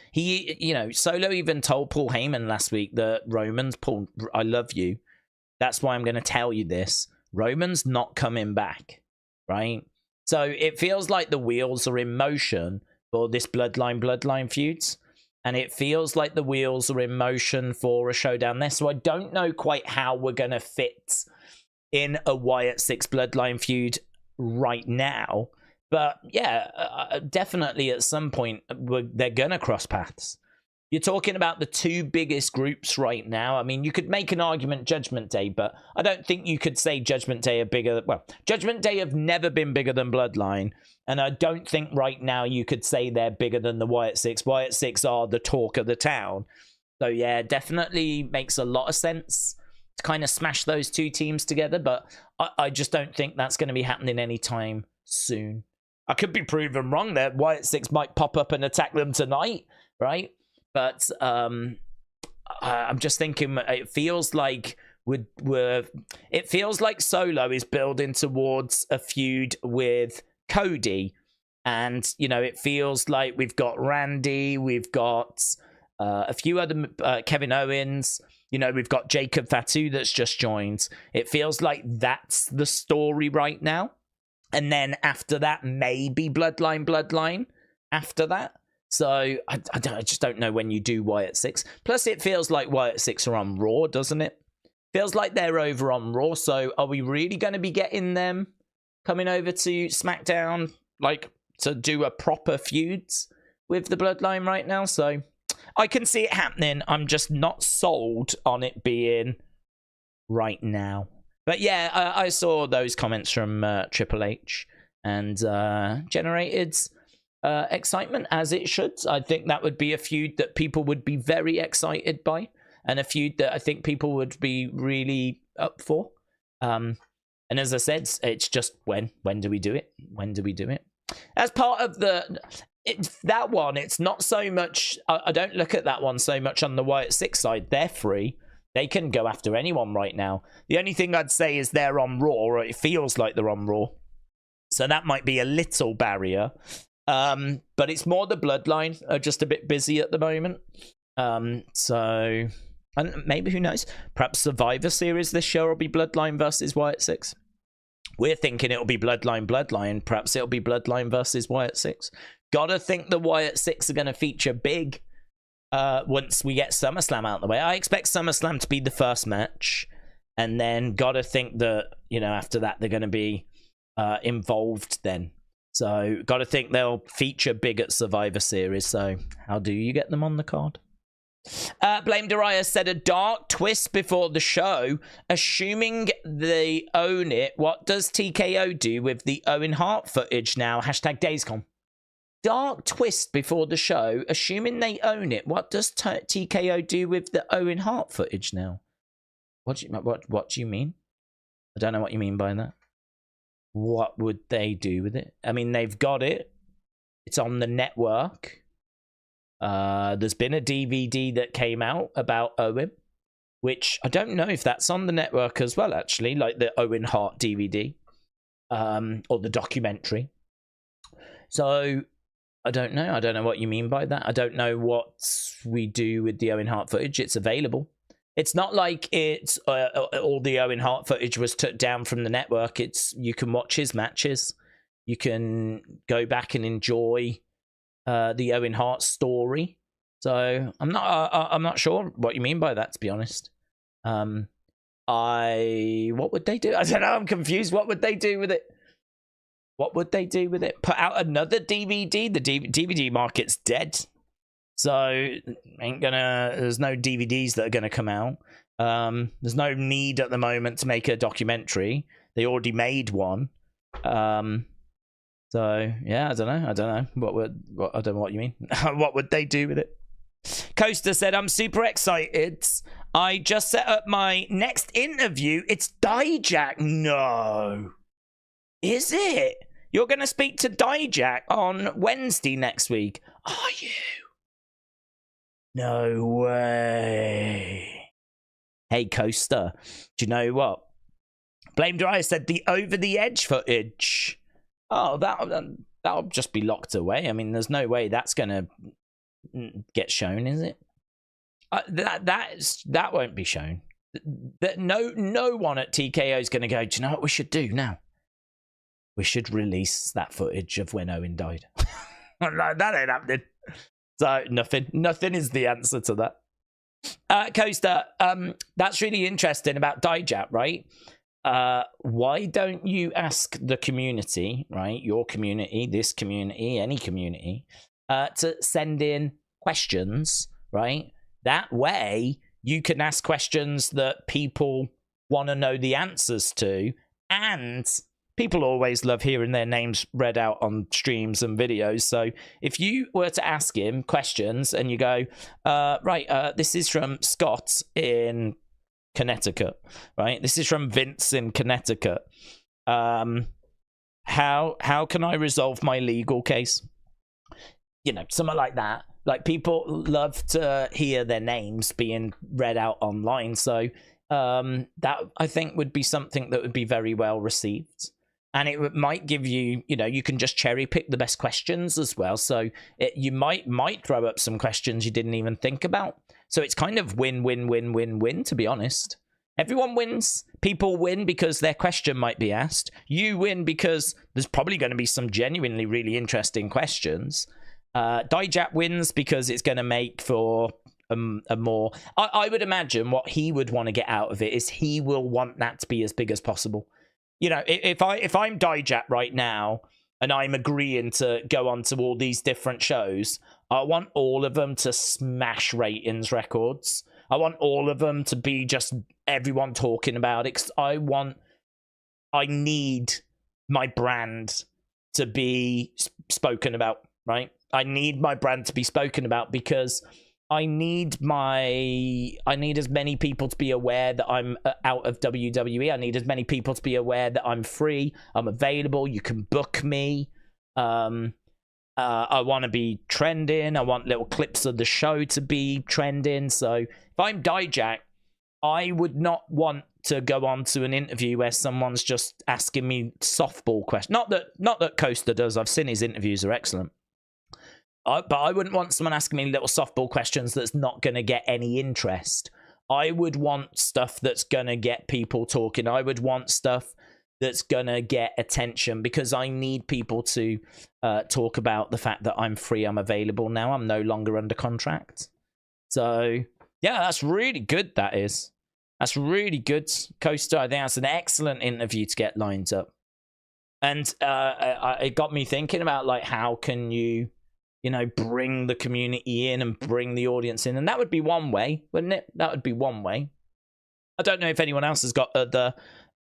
Solo even told Paul Heyman last week that Roman's, Paul, I love you. That's why I'm going to tell you this. Roman's not coming back, right? So it feels like the wheels are in motion for this Bloodline feuds. And it feels like the wheels are in motion for a showdown there. So I don't know quite how we're going to fit in a Wyatt 6 Bloodline feud right now. But yeah, definitely at some point they're going to cross paths. You're talking about the two biggest groups right now. I mean, you could make an argument Judgment Day, but I don't think you could say Judgment Day are bigger. Well, Judgment Day have never been bigger than Bloodline. And I don't think right now you could say they're bigger than the Wyatt 6. Wyatt 6 are the talk of the town. So yeah, definitely makes a lot of sense to kind of smash those two teams together. But I just don't think that's going to be happening anytime soon. I could be proven wrong there. Wyatt 6 might pop up and attack them tonight, right? But I'm just thinking it feels like it feels like Solo is building towards a feud with Cody. And, you know, it feels like we've got Randy, we've got a few other Kevin Owens, you know, we've got Jacob Fatu that's just joined. It feels like that's the story right now. And then after that, maybe Bloodline after that. So I just don't know when you do Wyatt 6. Plus, it feels like Wyatt 6 are on Raw, doesn't it? Feels like they're over on Raw. So are we really going to be getting them coming over to SmackDown, like, to do a proper feuds with the Bloodline right now? So I can see it happening. I'm just not sold on it being right now. But yeah, I saw those comments from Triple H and generated excitement, as it should. I think that would be a feud that people would be very excited by, and a feud that I think people would be really up for. And as I said, it's just when do we do it? When do we do it? As part of that one, it's not so much, I don't look at that one so much on the Wyatt 6 side. They're free. They can go after anyone right now. The only thing I'd say is they're on Raw, or it feels like they're on Raw. So that might be a little barrier. But it's more the Bloodline are just a bit busy at the moment. So, and maybe, who knows? Perhaps Survivor Series this year will be Bloodline versus Wyatt 6. We're thinking it'll be Bloodline. Perhaps it'll be Bloodline versus Wyatt 6. Gotta think the Wyatt 6 are going to feature big once we get SummerSlam out of the way. I expect SummerSlam to be the first match. And then gotta think that, you know, after that, they're going to be involved then. So gotta think they'll feature big at Survivor Series. So how do you get them on the card? Blame Darius said a dark twist before the show. Assuming they own it, what does TKO do with the Owen Hart footage now? Hashtag DazeCon. Dark twist before the show. Assuming they own it, what does TKO do with the Owen Hart footage now? What do you mean? I don't know what you mean by that. What would they do with it? I mean, they've got it. It's on the network. There's been a DVD that came out about Owen, which I don't know if that's on the network as well, actually, like the Owen Hart DVD, or the documentary. So I don't know. I don't know what you mean by that. I don't know what we do with the Owen Hart footage. It's available. It's not like it's all the Owen Hart footage was took down from the network. It's you can watch his matches. You can go back and enjoy the Owen Hart story. So I'm not sure what you mean by that, to be honest. What would they do? I don't know. I'm confused. What would they do with it? What would they do with it? Put out another DVD? The DVD market's dead. So there's no DVDs that are gonna come out. There's no need at the moment to make a documentary. They already made one. So yeah, I don't know. I don't know what you mean. What would they do with it? Coaster said, I'm super excited. I just set up my next interview. It's Dijak. No. Is it? You're gonna speak to Dijak on Wednesday next week. Are you? No way. Hey, Coaster. Do you know what? Blame Dryer said the over the edge footage. Oh, that'll just be locked away. I mean, there's no way that's gonna get shown, is it? That won't be shown. That no one at TKO is gonna go, do you know what we should do now? We should release that footage of when Owen died. No, that ain't happening. So nothing is the answer to that. Coaster, that's really interesting about Dijak, right? Why don't you ask the community, right? Your community, this community, any community, to send in questions, right? That way you can ask questions that people want to know the answers to, and people always love hearing their names read out on streams and videos. So if you were to ask him questions and you go, this is from Scott in Connecticut, right? This is from Vince in Connecticut. How can I resolve my legal case? You know, something like that. Like, people love to hear their names being read out online. So that, I think, would be something that would be very well received. And it might give you, you can just cherry pick the best questions as well. So you might throw up some questions you didn't even think about. So it's kind of win, to be honest. Everyone wins. People win because their question might be asked. You win because there's probably going to be some genuinely really interesting questions. Dijak wins because it's going to make for a more... I would imagine what he would want to get out of it is he will want that to be as big as possible. You know, if I'm Dijak right now and I'm agreeing to go on to all these different shows, I want all of them to smash ratings records. I want all of them to be just everyone talking about it. 'Cause I need my brand to be spoken about, right? I need my brand to be spoken about because I need as many people to be aware that I'm out of WWE. I need as many people to be aware that I'm free, I'm available, you can book me. I want to be trending. I want little clips of the show to be trending. So if I'm Dijak, I would not want to go on to an interview where someone's just asking me softball questions. Not that Coaster does. I've seen his interviews are excellent. But I wouldn't want someone asking me little softball questions that's not going to get any interest. I would want stuff that's going to get people talking. I would want stuff that's going to get attention because I need people to talk about the fact that I'm free, I'm available now. I'm no longer under contract. So, yeah, that's really good, that is. That's really good, Coaster. I think that's an excellent interview to get lined up. And it got me thinking about, like, how can you... you know, bring the community in and bring the audience in. And that would be one way, wouldn't it? That would be one way. I don't know if anyone else has got other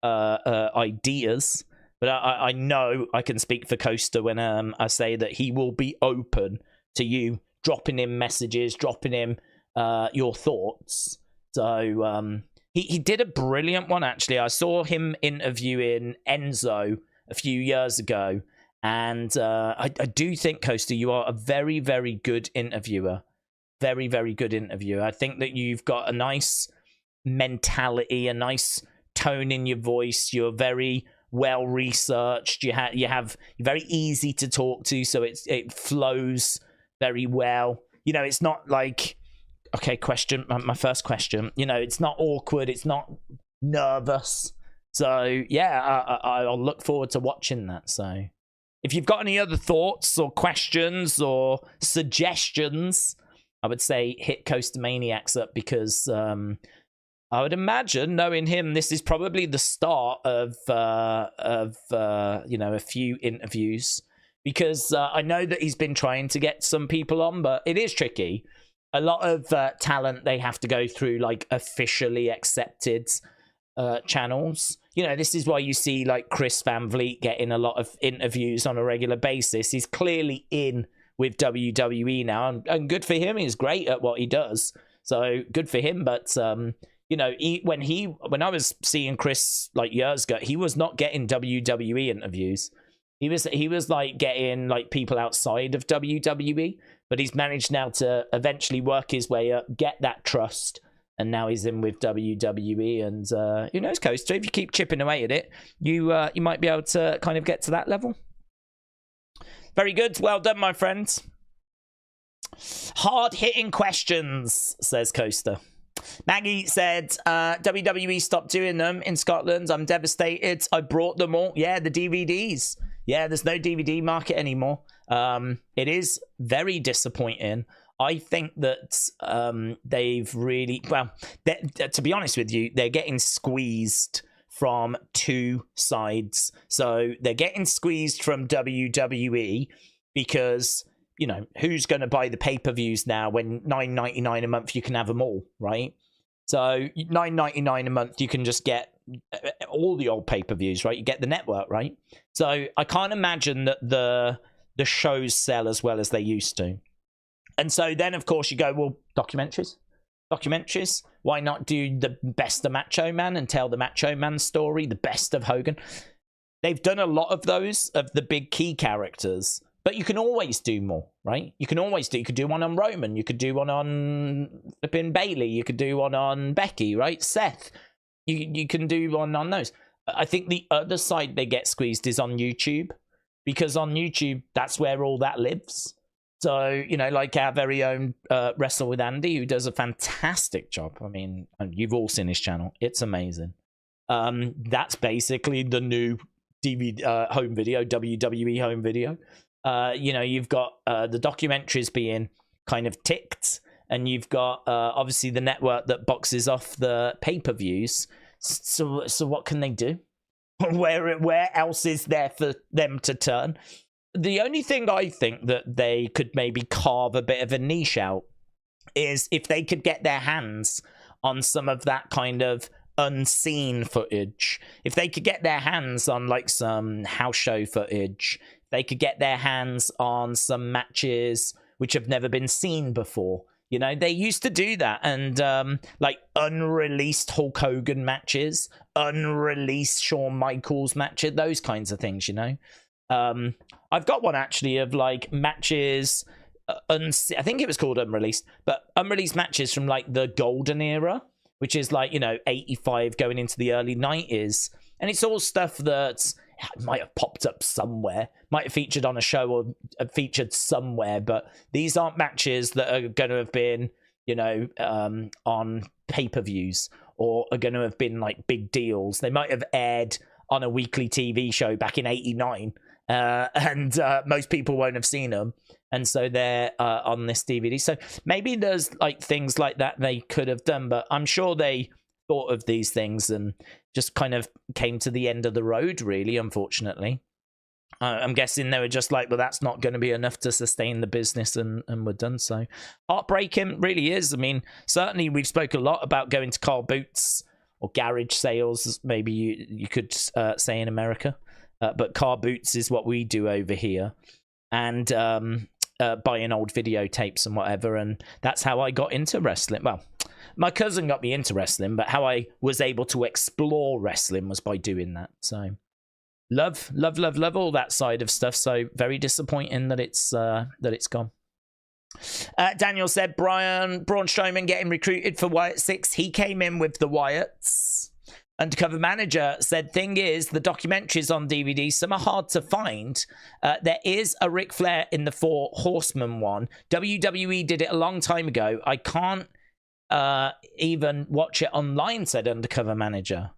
ideas, but I know I can speak for Coaster when I say that he will be open to you dropping him messages, dropping him your thoughts. So he did a brilliant one, actually. I saw him interviewing Enzo a few years ago, and I do think, Coaster, you are a very, very good interviewer. Very, very good interviewer. I think that you've got a nice mentality, a nice tone in your voice. You're very well researched. You're very easy to talk to, so it flows very well. You know, it's not like, okay, my first question. You know, it's not awkward. It's not nervous. So yeah, I'll look forward to watching that. So if you've got any other thoughts or questions or suggestions, I would say hit Coaster Maniacs up, because I would imagine, knowing him, this is probably the start of you know, a few interviews, because I know that he's been trying to get some people on, but it is tricky. A lot of talent, they have to go through like officially accepted channels. You know, this is why you see like Chris Van Vliet getting a lot of interviews on a regular basis. He's clearly in with WWE now, and good for him. He's great at what he does, so good for him. But you know, when I was seeing Chris like years ago, he was not getting WWE interviews. He was like getting like people outside of WWE, but he's managed now to eventually work his way up, get that trust, and now he's in with WWE. And who knows, Coaster, if you keep chipping away at it, you might be able to kind of get to that level. Very good. Well done, my friends. Hard-hitting questions, says Coaster. Maggie said, WWE stopped doing them in Scotland. I'm devastated. I brought them all. Yeah, the DVDs. Yeah, there's no DVD market anymore. It is very disappointing. I think that they've really... Well, to be honest with you, they're getting squeezed from two sides. So they're getting squeezed from WWE because, you know, who's going to buy the pay-per-views now when $9.99 a month you can have them all, right? So $9.99 a month you can just get all the old pay-per-views, right? You get the network, right? So I can't imagine that the shows sell as well as they used to. And so then, of course, you go, well, documentaries. Why not do the best of Macho Man and tell the Macho Man story, the best of Hogan? They've done a lot of those, of the big key characters, but you can always do more, right? You could do one on Roman, you could do one on flipping Bailey, you could do one on Becky, right? Seth, you can do one on those. I think the other side they get squeezed is on YouTube, because on YouTube, that's where all that lives. So, you know, like our very own Wrestle with Andy, who does a fantastic job. I mean, you've all seen his channel. It's amazing. That's basically the new DVD home video, WWE home video. You know, you've got the documentaries being kind of ticked, and you've got obviously the network that boxes off the pay-per-views. So what can they do? Where else is there for them to turn? The only thing I think that they could maybe carve a bit of a niche out is if they could get their hands on some of that kind of unseen footage. If they could get their hands on like some house show footage, they could get their hands on some matches which have never been seen before. You know, they used to do that, and like unreleased Hulk Hogan matches, unreleased Shawn Michaels matches, those kinds of things, you know. I've got one actually of like matches, I think it was called unreleased, but unreleased matches from like the golden era, which is like, you know, 85 going into the early 90s. And it's all stuff that might have popped up somewhere, might have featured on a show or featured somewhere, but these aren't matches that are going to have been, you know, on pay-per-views or are going to have been like big deals. They might have aired on a weekly TV show back in 89. And most people won't have seen them, and so they're on this DVD. So maybe there's like things like that they could have done, but I'm sure they thought of these things and just kind of came to the end of the road, really, unfortunately. I'm guessing they were just like, well, that's not going to be enough to sustain the business, and we're done. So heartbreaking, really is. I mean, certainly we've spoke a lot about going to car boots or garage sales, maybe you could say in America. But car boots is what we do over here. And buying old videotapes and whatever. And that's how I got into wrestling. Well, my cousin got me into wrestling, but how I was able to explore wrestling was by doing that. So love all that side of stuff. So very disappointing that it's gone. Daniel said Braun Strowman getting recruited for Wyatt 6. He came in with the Wyatts. Undercover Manager said, thing is, the documentaries on DVD, some are hard to find. There is a Ric Flair in the 4 Horsemen one. WWE did it a long time ago. I can't even watch it online, said Undercover Manager.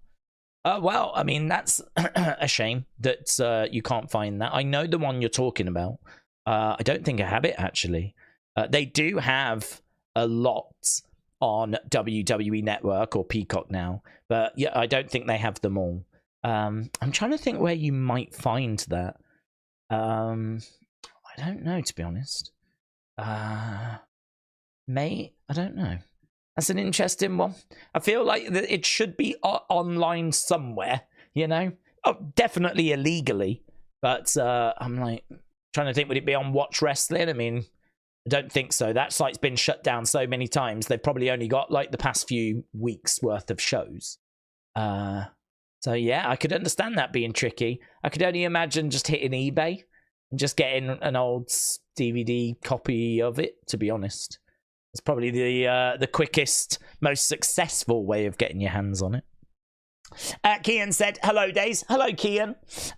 Well, I mean, that's a shame that you can't find that. I know the one you're talking about. I don't think I have it, actually. They do have a lot on WWE Network or Peacock now, but yeah, I don't think they have them all. I'm trying to think where you might find that. I don't know, to be honest. I don't know. That's an interesting one. I feel like it should be online somewhere, you know? Oh, definitely illegally, but I'm like trying to think, would it be on Watch Wrestling? I mean, I don't think so. That site's been shut down so many times. They've probably only got like the past few weeks worth of shows. So yeah, I could understand that being tricky. I could only imagine just hitting eBay and just getting an old DVD copy of it, to be honest. It's probably the quickest, most successful way of getting your hands on it. Kian said, hello, Daze. Hello, Kian.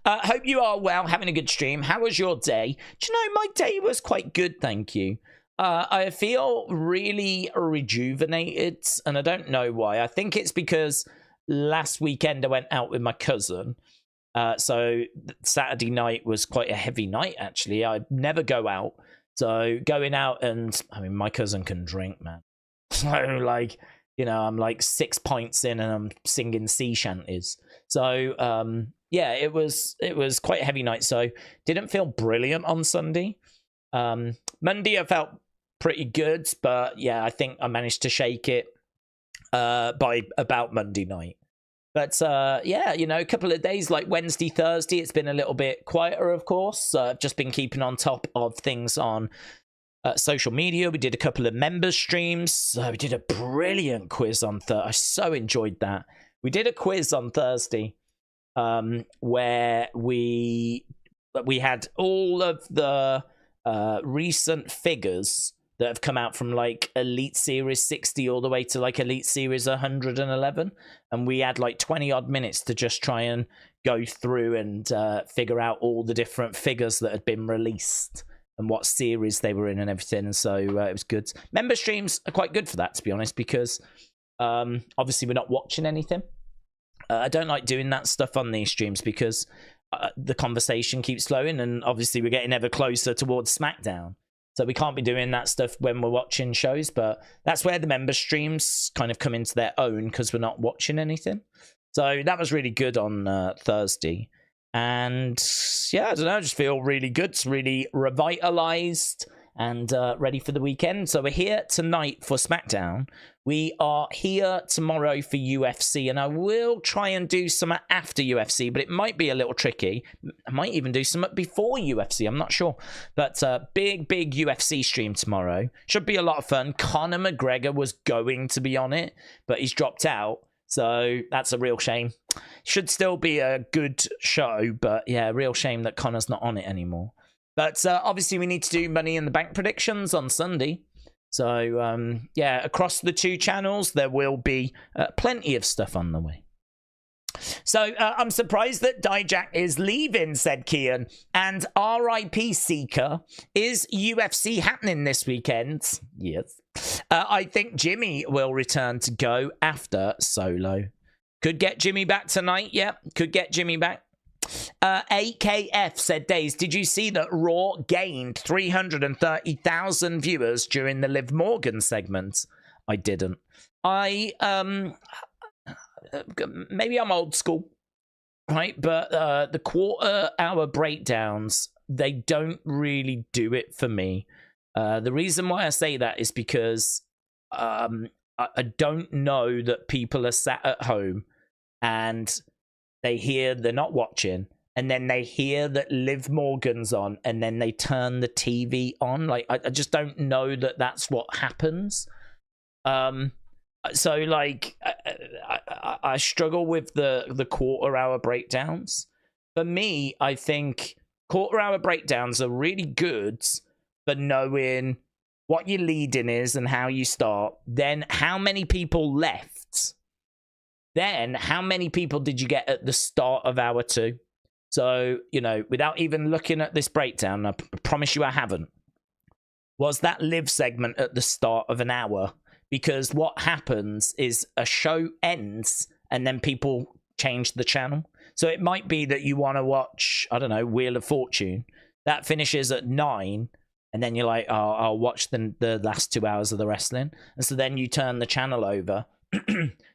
Hope you are well, having a good stream. How was your day? Do you know, my day was quite good, thank you. I feel really rejuvenated, and I don't know why. I think it's because last weekend I went out with my cousin. So Saturday night was quite a heavy night, actually. I never go out. So going out, and I mean, my cousin can drink, man. So like, you know, I'm like 6 pints in and I'm singing sea shanties. So yeah, it was quite a heavy night. So didn't feel brilliant on Sunday. Monday I felt pretty good, but yeah, I think I managed to shake it by about Monday night. But yeah, you know, a couple of days like Wednesday, Thursday, it's been a little bit quieter, of course. I've just been keeping on top of things on social media. We did a couple of member streams. We did a brilliant quiz on Thursday. I so enjoyed that. We did a quiz on Thursday where we had all of the recent figures that have come out from like Elite Series 60 all the way to like Elite Series 111. And we had like 20 odd minutes to just try and go through and figure out all the different figures that had been released and what series they were in and everything. And so it was good. Member streams are quite good for that, to be honest, because obviously we're not watching anything. I don't like doing that stuff on these streams because the conversation keeps flowing, and obviously we're getting ever closer towards SmackDown. So we can't be doing that stuff when we're watching shows, but that's where the member streams kind of come into their own because we're not watching anything. So that was really good on Thursday. And yeah, I don't know, I just feel really good. It's really revitalized and ready for the weekend. So we're here tonight for SmackDown. We are here tomorrow for UFC, and I will try and do some after UFC, but it might be a little tricky. I might even do some before UFC, I'm not sure. But big UFC stream tomorrow. Should be a lot of fun. Conor McGregor was going to be on it, but he's dropped out. So that's a real shame. Should still be a good show, but yeah, real shame that Conor's not on it anymore. But obviously we need to do Money in the Bank predictions on Sunday. So yeah, across the two channels, there will be plenty of stuff on the way. So I'm surprised that Dijak is leaving, said Kian. And RIP Sika. Is UFC happening this weekend? Yes. I think Jimmy will return to go after Solo. Could get Jimmy back tonight. Yeah, could get Jimmy back. AKF said, Daze, did you see that Raw gained 330,000 viewers during the Liv Morgan segment? I didn't. Maybe I'm old school. right? But the quarter-hour breakdowns, they don't really do it for me. The reason why I say that is because I don't know that people are sat at home and they hear they're not watching, and then they hear that Liv Morgan's on, and then they turn the TV on. Like, I just don't know that that's what happens. So, like, I struggle with the quarter-hour breakdowns. For me, I think quarter-hour breakdowns are really good for knowing what your lead-in is and how you start. Then, how many people left? Then, how many people did you get at the start of hour 2? So, you know, without even looking at this breakdown, I promise you I haven't. Was that Liv segment at the start of an hour? Because what happens is a show ends and then people change the channel. So it might be that you want to watch, I don't know, Wheel of Fortune. That finishes at 9. And then you're like, oh, I'll watch the last 2 hours of the wrestling. And so then you turn the channel over.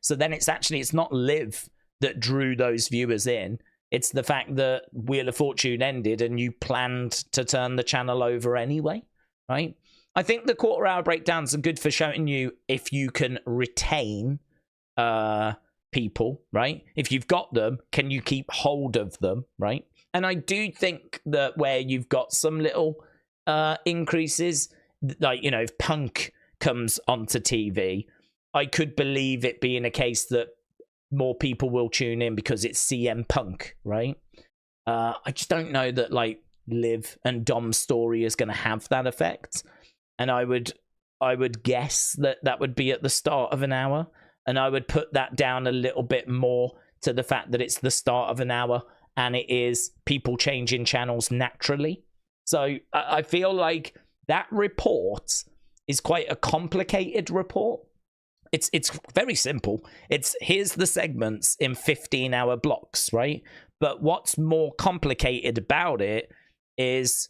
So then it's not Liv that drew those viewers in. It's the fact that Wheel of Fortune ended and you planned to turn the channel over anyway, right? I think the quarter-hour breakdowns are good for showing you if you can retain people, right? If you've got them, can you keep hold of them, right? And I do think that where you've got some little increases, like, you know, if Punk comes onto TV, I could believe it being a case that more people will tune in because it's CM Punk, right? I just don't know that, like, Liv and Dom's story is going to have that effect. And I would guess that would be at the start of an hour. And I would put that down a little bit more to the fact that it's the start of an hour and it is people changing channels naturally. So I feel like that report is quite a complicated report. It's very simple. Here's the segments in 15-hour blocks, right? But what's more complicated about it is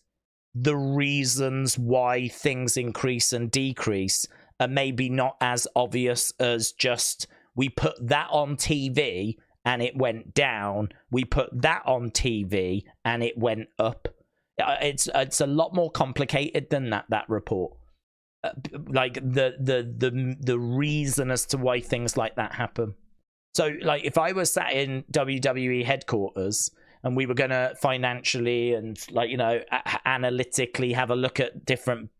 the reasons why things increase and decrease are maybe not as obvious as just we put that on TV and it went down. We put that on TV and it went up. It's a lot more complicated than that report. Like the reason as to why things like that happen. So, like, if I was sat in WWE headquarters and we were going to financially and, like, you know, analytically have a look at different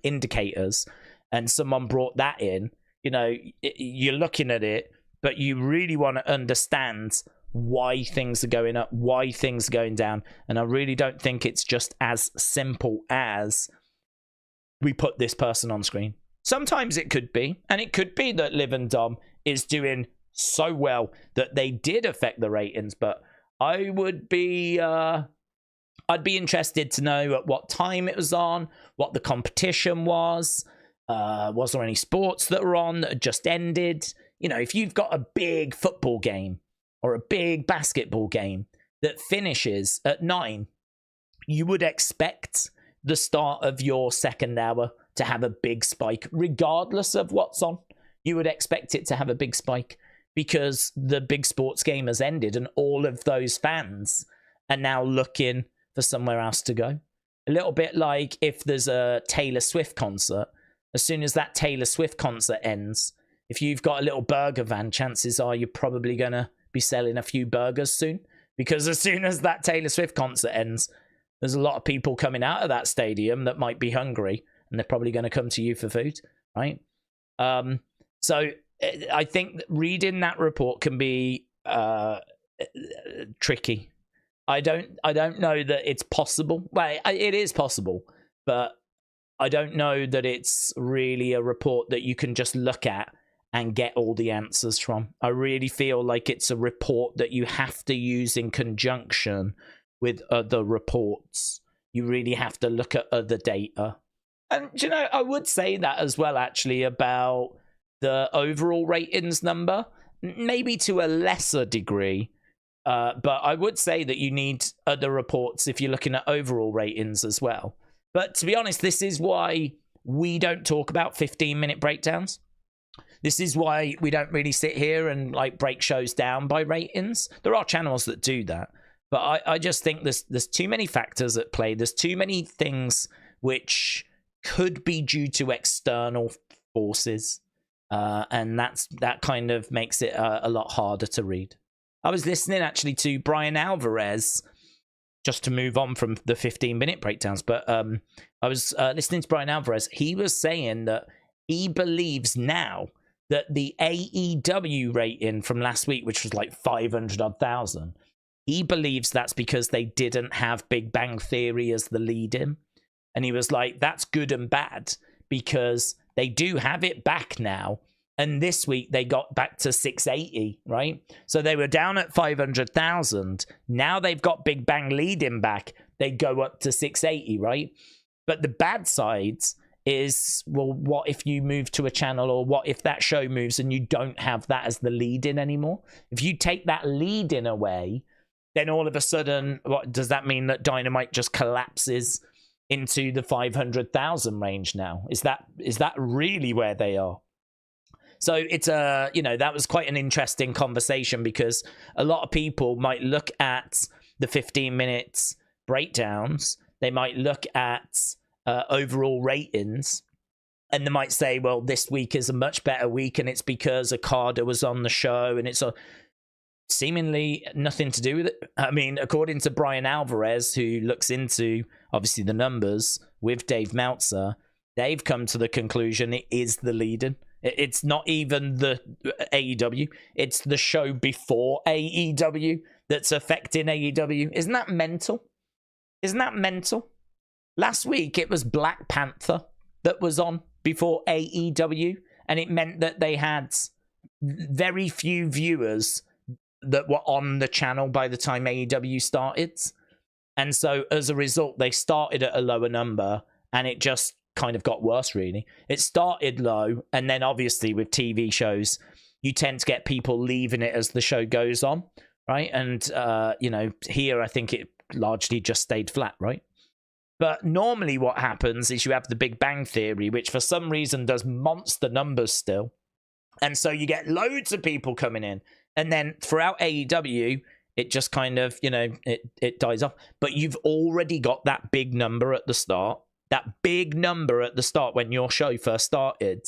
indicators, and someone brought that in, you know, you're looking at it, but you really want to understand why things are going up, why things are going down. And I really don't think it's just as simple as we put this person on screen. Sometimes it could be, and it could be that Liv and Dom is doing so well that they did affect the ratings, but I would be I'd be interested to know at what time it was on, what the competition was there any sports that were on that had just ended. You know, if you've got a big football game or a big basketball game that finishes at 9, you would expect the start of your second hour to have a big spike, regardless of what's on. You would expect it to have a big spike because the big sports game has ended and all of those fans are now looking for somewhere else to go. A little bit like if there's a Taylor Swift concert, as soon as that Taylor Swift concert ends, if you've got a little burger van, chances are you're probably going to be selling a few burgers soon, because as soon as that Taylor Swift concert ends, there's a lot of people coming out of that stadium that might be hungry, and they're probably going to come to you for food, right? So I think reading that report can be tricky. I don't know that it's possible. Well, it is possible, but I don't know that it's really a report that you can just look at and get all the answers from. I really feel like it's a report that you have to use in conjunction with other reports. You really have to look at other data. And, you know, I would say that as well, actually, about the overall ratings number, maybe to a lesser degree. But I would say that you need other reports if you're looking at overall ratings as well. But to be honest, this is why we don't talk about 15-minute breakdowns. This is why we don't really sit here and like break shows down by ratings. There are channels that do that, but I just think there's too many factors at play. There's too many things which could be due to external forces, and that kind of makes it a lot harder to read. I was listening actually to Brian Alvarez, just to move on from the 15-minute breakdowns, but I was listening to Brian Alvarez. He was saying that he believes now that the AEW rating from last week, which was like 500,000, he believes that's because they didn't have Big Bang Theory as the lead-in. And he was like, that's good and bad, because they do have it back now. And this week they got back to 680, right? So they were down at 500,000. Now they've got Big Bang leading back. They go up to 680, right? But the bad sides is, well, what if you move to a channel, or what if that show moves and you don't have that as the lead-in anymore? If you take that lead-in away, then all of a sudden, what does that mean? That Dynamite just collapses into the 500,000 range now? Is that really where they are? So it's that was quite an interesting conversation, because a lot of people might look at the 15 minutes breakdowns, they might look at overall ratings, and they might say, well, this week is a much better week, and it's because Okada was on the show, and it's seemingly nothing to do with it. I mean, according to Brian Alvarez, who looks into obviously the numbers with Dave Meltzer, they've come to the conclusion it is the lead-in. It's not even the AEW, it's the show before AEW that's affecting AEW. Isn't that mental? Last week it was Black Panther that was on before AEW, and it meant that they had very few viewers that were on the channel by the time AEW started. And so as a result, they started at a lower number, and it just kind of got worse, really. It started low, and then obviously with TV shows, you tend to get people leaving it as the show goes on, right? And, here I think it largely just stayed flat, right? But normally what happens is you have the Big Bang Theory, which for some reason does monster numbers still. And so you get loads of people coming in. And then throughout AEW, it just kind of, it dies off. But you've already got that big number at the start. That big number at the start when your show first started.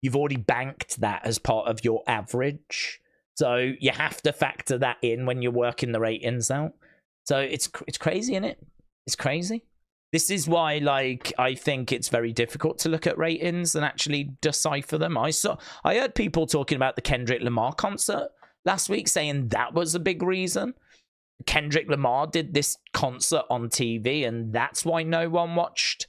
You've already banked that as part of your average. So you have to factor that in when you're working the ratings out. So it's crazy, isn't it? It's crazy. This is why, I think it's very difficult to look at ratings and actually decipher them. I heard people talking about the Kendrick Lamar concert last week, saying that was a big reason. Kendrick Lamar did this concert on TV, and that's why no one watched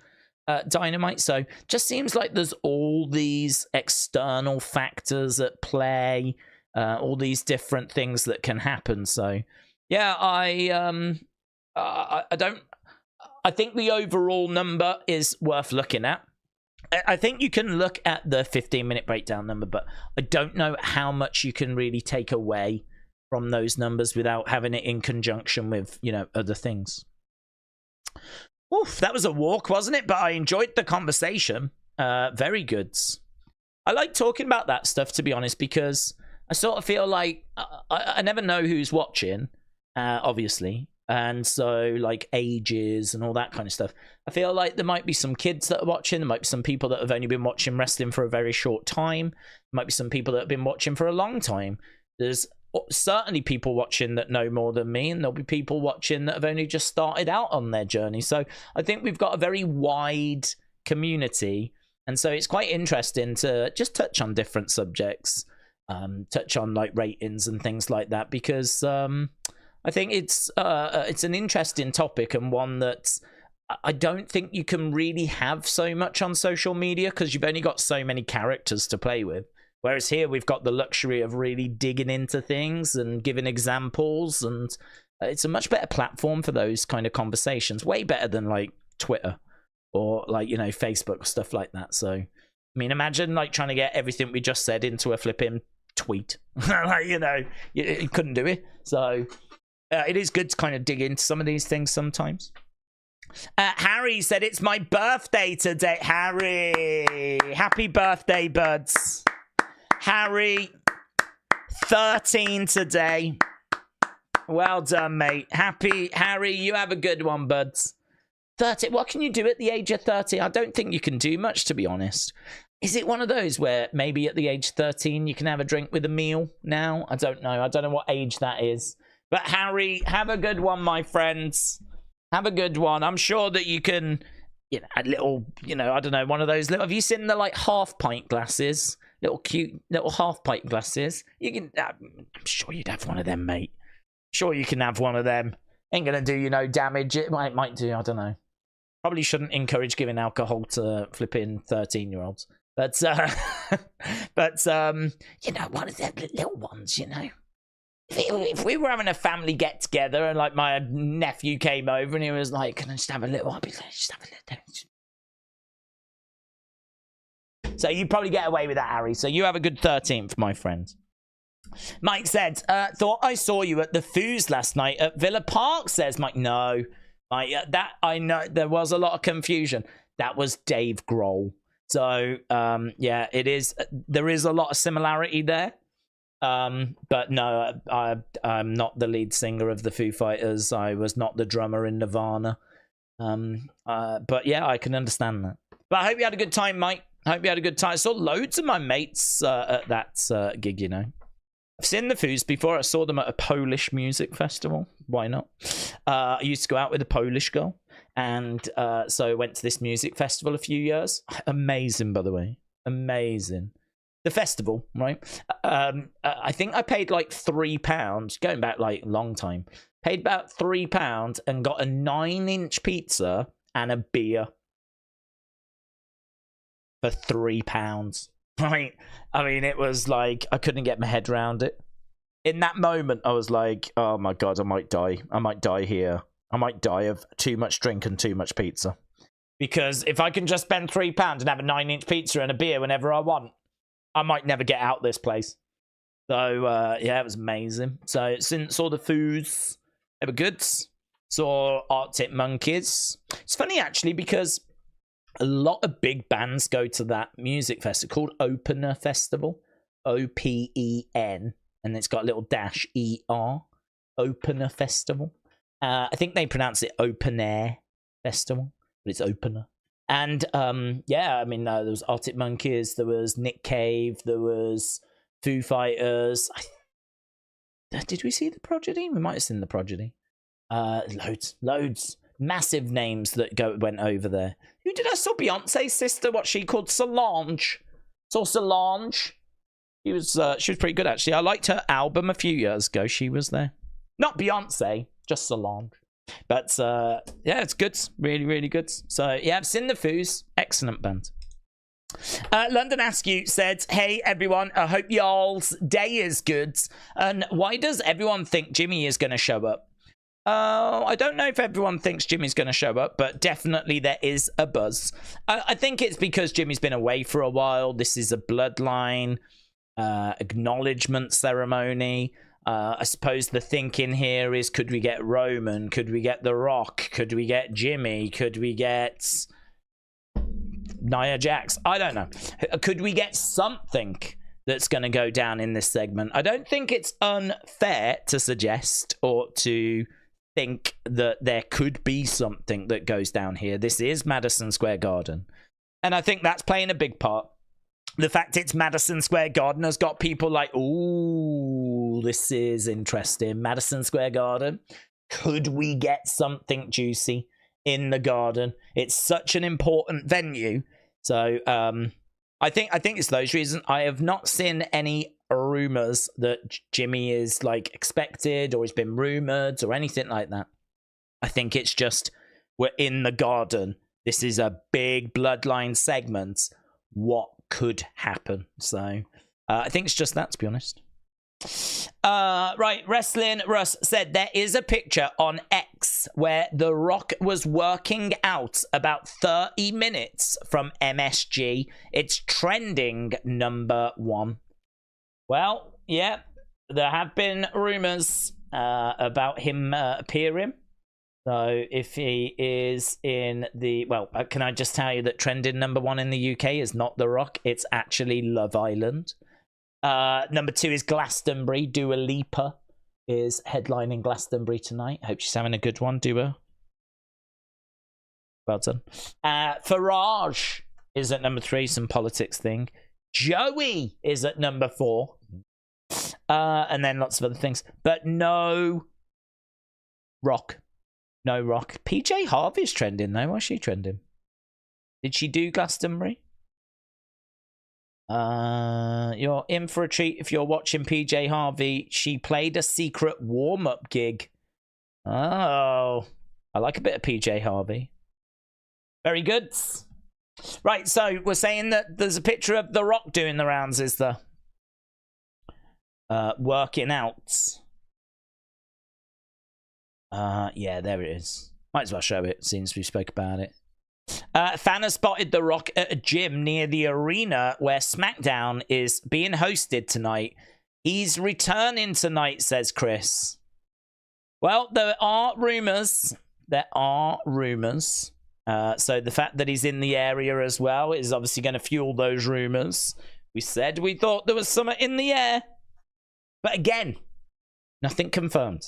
Dynamite. So just seems like there's all these external factors at play, all these different things that can happen. So yeah, I think the overall number is worth looking at. I think you can look at the 15-minute breakdown number, but I don't know how much you can really take away from those numbers without having it in conjunction with, other things. Oof, that was a walk, wasn't it? But I enjoyed the conversation. Very good. I like talking about that stuff, to be honest, because I sort of feel like I never know who's watching, obviously. And so, ages and all that kind of stuff. I feel like there might be some kids that are watching. There might be some people that have only been watching wrestling for a very short time. There might be some people that have been watching for a long time. There's certainly people watching that know more than me, and there'll be people watching that have only just started out on their journey. So I think we've got a very wide community. And so it's quite interesting to just touch on different subjects, touch on ratings and things like that, because I think it's an interesting topic, and one that I don't think you can really have so much on social media, because you've only got so many characters to play with. Whereas here we've got the luxury of really digging into things and giving examples, and it's a much better platform for those kind of conversations. Way better than Twitter or Facebook or stuff like that. So, I mean, imagine trying to get everything we just said into a flipping tweet. You couldn't do it. So it is good to kind of dig into some of these things sometimes. Harry said, it's my birthday today. Harry, happy birthday, buds. Harry, 13 today. Well done, mate. Happy, Harry, you have a good one, buds. 30, what can you do at the age of 30? I don't think you can do much, to be honest. Is it one of those where maybe at the age of 13 you can have a drink with a meal now? I don't know. I don't know what age that is. But Harry, have a good one, my friends. Have a good one. I'm sure that you can, you know, a little, you know, I don't know, one of those little, have you seen the like half pint glasses? Little cute little half pint glasses. You can, I'm sure you'd have one of them, mate. Sure you can have one of them. Ain't gonna do you no damage. It might do, I don't know. Probably shouldn't encourage giving alcohol to flipping 13-year-olds. But you know, one of the little ones, you know. If we were having a family get together and like my nephew came over and he was like, "Can I just have a little?" I'd be like, "Just have a little." So you probably get away with that, Harry. So you have a good 13th, my friend. Mike said, "Thought I saw you at the Foos last night at Villa Park." Says Mike. No, Mike, that I know there was a lot of confusion. That was Dave Grohl. So yeah, it is. There is a lot of similarity there. But no, I'm not the lead singer of the Foo Fighters. I was not the drummer in Nirvana. But yeah, I can understand that. But I hope you had a good time, Mike. I hope you had a good time. I saw loads of my mates at that gig, you know. I've seen the Foos before. I saw them at a Polish music festival. Why not? I used to go out with a Polish girl. And so I went to this music festival a few years. Amazing, by the way. Amazing. The festival, right? I think I paid like £3, going back like a long time. Paid about £3 and got a 9-inch pizza and a beer for £3. Right? I mean, it was like, I couldn't get my head around it. In that moment, I was like, oh my God, I might die. I might die here. I might die of too much drink and too much pizza. Because if I can just spend £3 and have a 9-inch pizza and a beer whenever I want, I might never get out this place. So, yeah, it was amazing. So, since all the Foos, they were good. Saw Arctic Monkeys. It's funny, actually, because a lot of big bands go to that music festival called Opener Festival. O-P-E-N. And it's got a little dash E-R. Opener Festival. I think they pronounce it Open Air Festival, but it's Opener. And yeah, I mean, there was Arctic Monkeys, there was Nick Cave, there was Foo Fighters. Did we see the Prodigy? We might have seen the Prodigy. Loads, massive names that went over there. Who did I saw? Beyonce's sister, what she called Solange. Saw Solange. She was pretty good, actually. I liked her album a few years ago. She was there. Not Beyonce, just Solange. But yeah, it's good. Really, really good. So yeah, I've seen the Foos. Excellent band. London Askew said, "Hey everyone, I hope y'all's day is good. And why does everyone think Jimmy is going to show up?" I don't know if everyone thinks Jimmy's going to show up, but definitely there is a buzz. I think it's because Jimmy's been away for a while. This is a Bloodline acknowledgement ceremony. I suppose the thinking here is, could we get Roman? Could we get The Rock? Could we get Jimmy? Could we get Nia Jax? I don't know. Could we get something that's going to go down in this segment? I don't think it's unfair to suggest or to think that there could be something that goes down here. This is Madison Square Garden. And I think that's playing a big part. The fact it's Madison Square Garden has got people like, ooh, this is interesting. Madison Square Garden. Could we get something juicy in the Garden? It's such an important venue. So I think it's those reasons. I have not seen any rumors that Jimmy is like expected or has been rumored or anything like that. I think it's just, we're in the Garden. This is a big Bloodline segment. What could happen? So I think it's just that, to be honest. Right, Wrestling Russ said there is a picture on X where The Rock was working out about 30 minutes from MSG. It's trending #1. Well, yeah, there have been rumors about him appearing. So if he is in the, well, can I just tell you that trending #1 in the UK is not The Rock, it's actually Love Island. Number 2 is Glastonbury. Dua Lipa is headlining Glastonbury tonight. Hope she's having a good one, Dua. Well done. Farage is at number 3, some politics thing. Joey is at number 4. And then lots of other things. But no Rock. No Rock. PJ Harvey's trending, though. Why's she trending? Did she do Glastonbury? You're in for a treat if you're watching PJ Harvey. She played a secret warm-up gig. Oh, I like a bit of PJ Harvey. Very good. Right, so we're saying that there's a picture of The Rock doing the rounds, is there? Working out. Yeah, there it is. Might as well show it since we spoke about it. Fan has spotted The Rock at a gym near the arena where SmackDown is being hosted tonight. He's returning tonight, says Chris. Well, there are rumors. There are rumors. So the fact that he's in the area as well is obviously going to fuel those rumors. We said we thought there was something in the air. But again, nothing confirmed.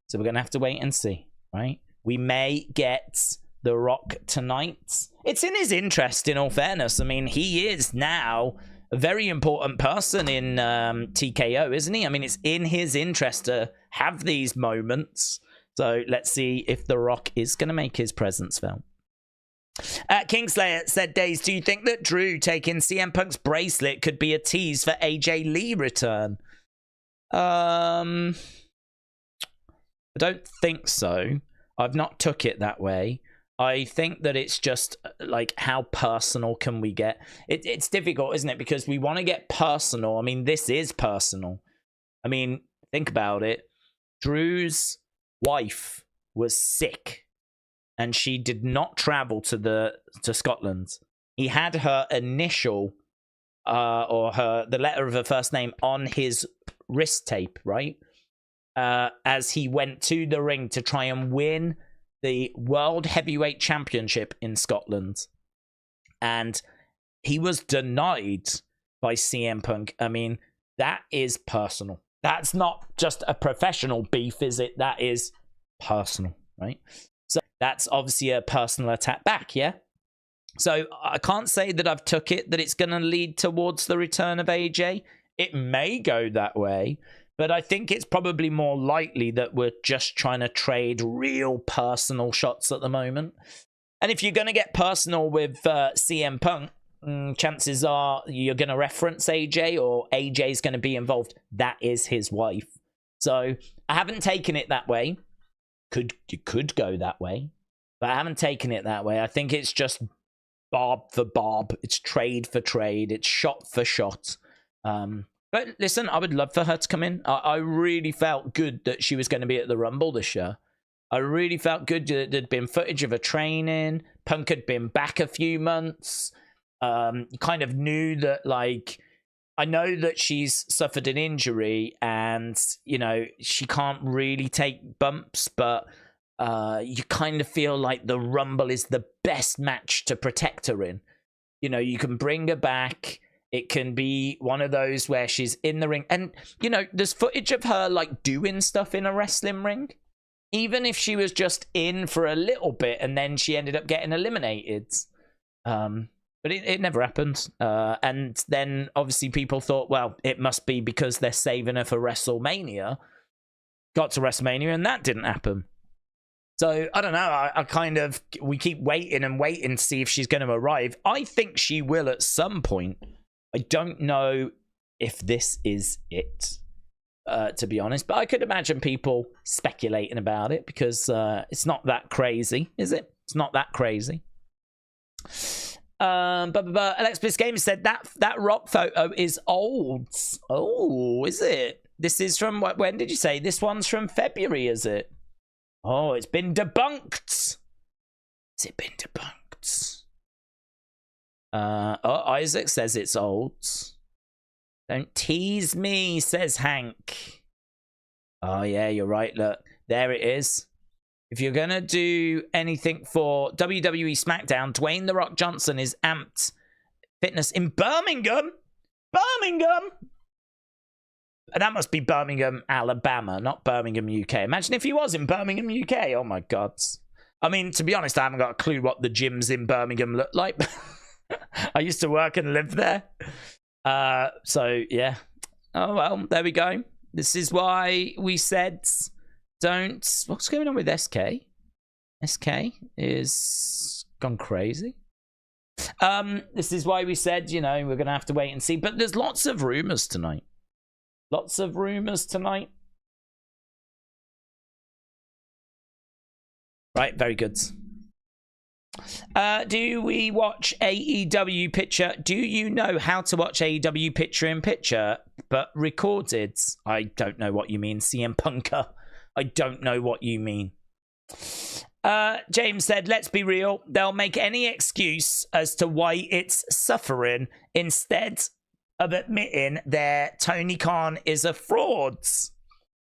So we're going to have to wait and see, right? We may get The Rock tonight. It's in his interest, in all fairness. I mean, he is now a very important person in TKO, isn't he? I mean, it's in his interest to have these moments. So let's see if The Rock is going to make his presence felt. Kingslayer said, Daze, do you think that Drew taking CM Punk's bracelet could be a tease for AJ Lee return? I don't think so. I've not took it that way. I think that it's just like, how personal can we get? It's difficult, isn't it? Because we want to get personal. I mean, this is personal. I mean, think about it. Drew's wife was sick and she did not travel to Scotland. He had her initial the letter of her first name on his wrist tape, right? As he went to the ring to try and win the World Heavyweight Championship in Scotland. And he was denied by CM Punk. I mean, that is personal. That's not just a professional beef, is it? That is personal, right? So that's obviously a personal attack back, yeah? So I can't say that I've took it, that it's going to lead towards the return of AJ. It may go that way, but I think it's probably more likely that we're just trying to trade real personal shots at the moment. And if you're going to get personal with CM Punk, chances are you're going to reference AJ, or AJ's going to be involved. That is his wife. So I haven't taken it that way. It could go that way, but I haven't taken it that way. I think it's just barb for barb. It's trade for trade. It's shot for shot. But listen, I would love for her to come in. I really felt good that she was going to be at the Rumble this year. I really felt good that there'd been footage of her training. Punk had been back a few months. You kind of knew that, like, I know that she's suffered an injury and, you know, she can't really take bumps, but you kind of feel like the Rumble is the best match to protect her in. You know, you can bring her back. It can be one of those where she's in the ring. And, you know, there's footage of her, like, doing stuff in a wrestling ring. Even if she was just in for a little bit and then she ended up getting eliminated. But it never happened. And then, obviously, people thought, well, it must be because they're saving her for WrestleMania. Got to WrestleMania and that didn't happen. So, I don't know. We keep waiting and waiting to see if she's going to arrive. I think she will at some point. I don't know if this is it, to be honest. But I could imagine people speculating about it because it's not that crazy, is it? It's not that crazy. Alex Bliss Gamer said that Rock photo is old. Oh, is it? This is from, when did you say? This one's from February, is it? Oh, it's been debunked. Has it been debunked? Isaac says it's old. Don't tease me, says Hank. Oh, yeah, you're right. Look, there it is. If you're going to do anything for WWE Smackdown, Dwayne The Rock Johnson is amped fitness in Birmingham. Birmingham! that must be Birmingham, Alabama, not Birmingham, UK. Imagine if he was in Birmingham, UK. Oh my God. I mean, to be honest, I haven't got a clue what the gyms in Birmingham look like. I used to work and live there. So, yeah. Oh, well, there we go. This is why we said don't... What's going on with SK? SK is gone crazy. This is why we said, you know, we're going to have to wait and see. But there's lots of rumors tonight. Lots of rumors tonight. Right, very good. Do we watch AEW Picture? Do you know how to watch AEW Picture in Picture, but recorded? I don't know what you mean, CM Punker. I don't know what you mean. James said, let's be real. They'll make any excuse as to why it's suffering instead of admitting their Tony Khan is a fraud.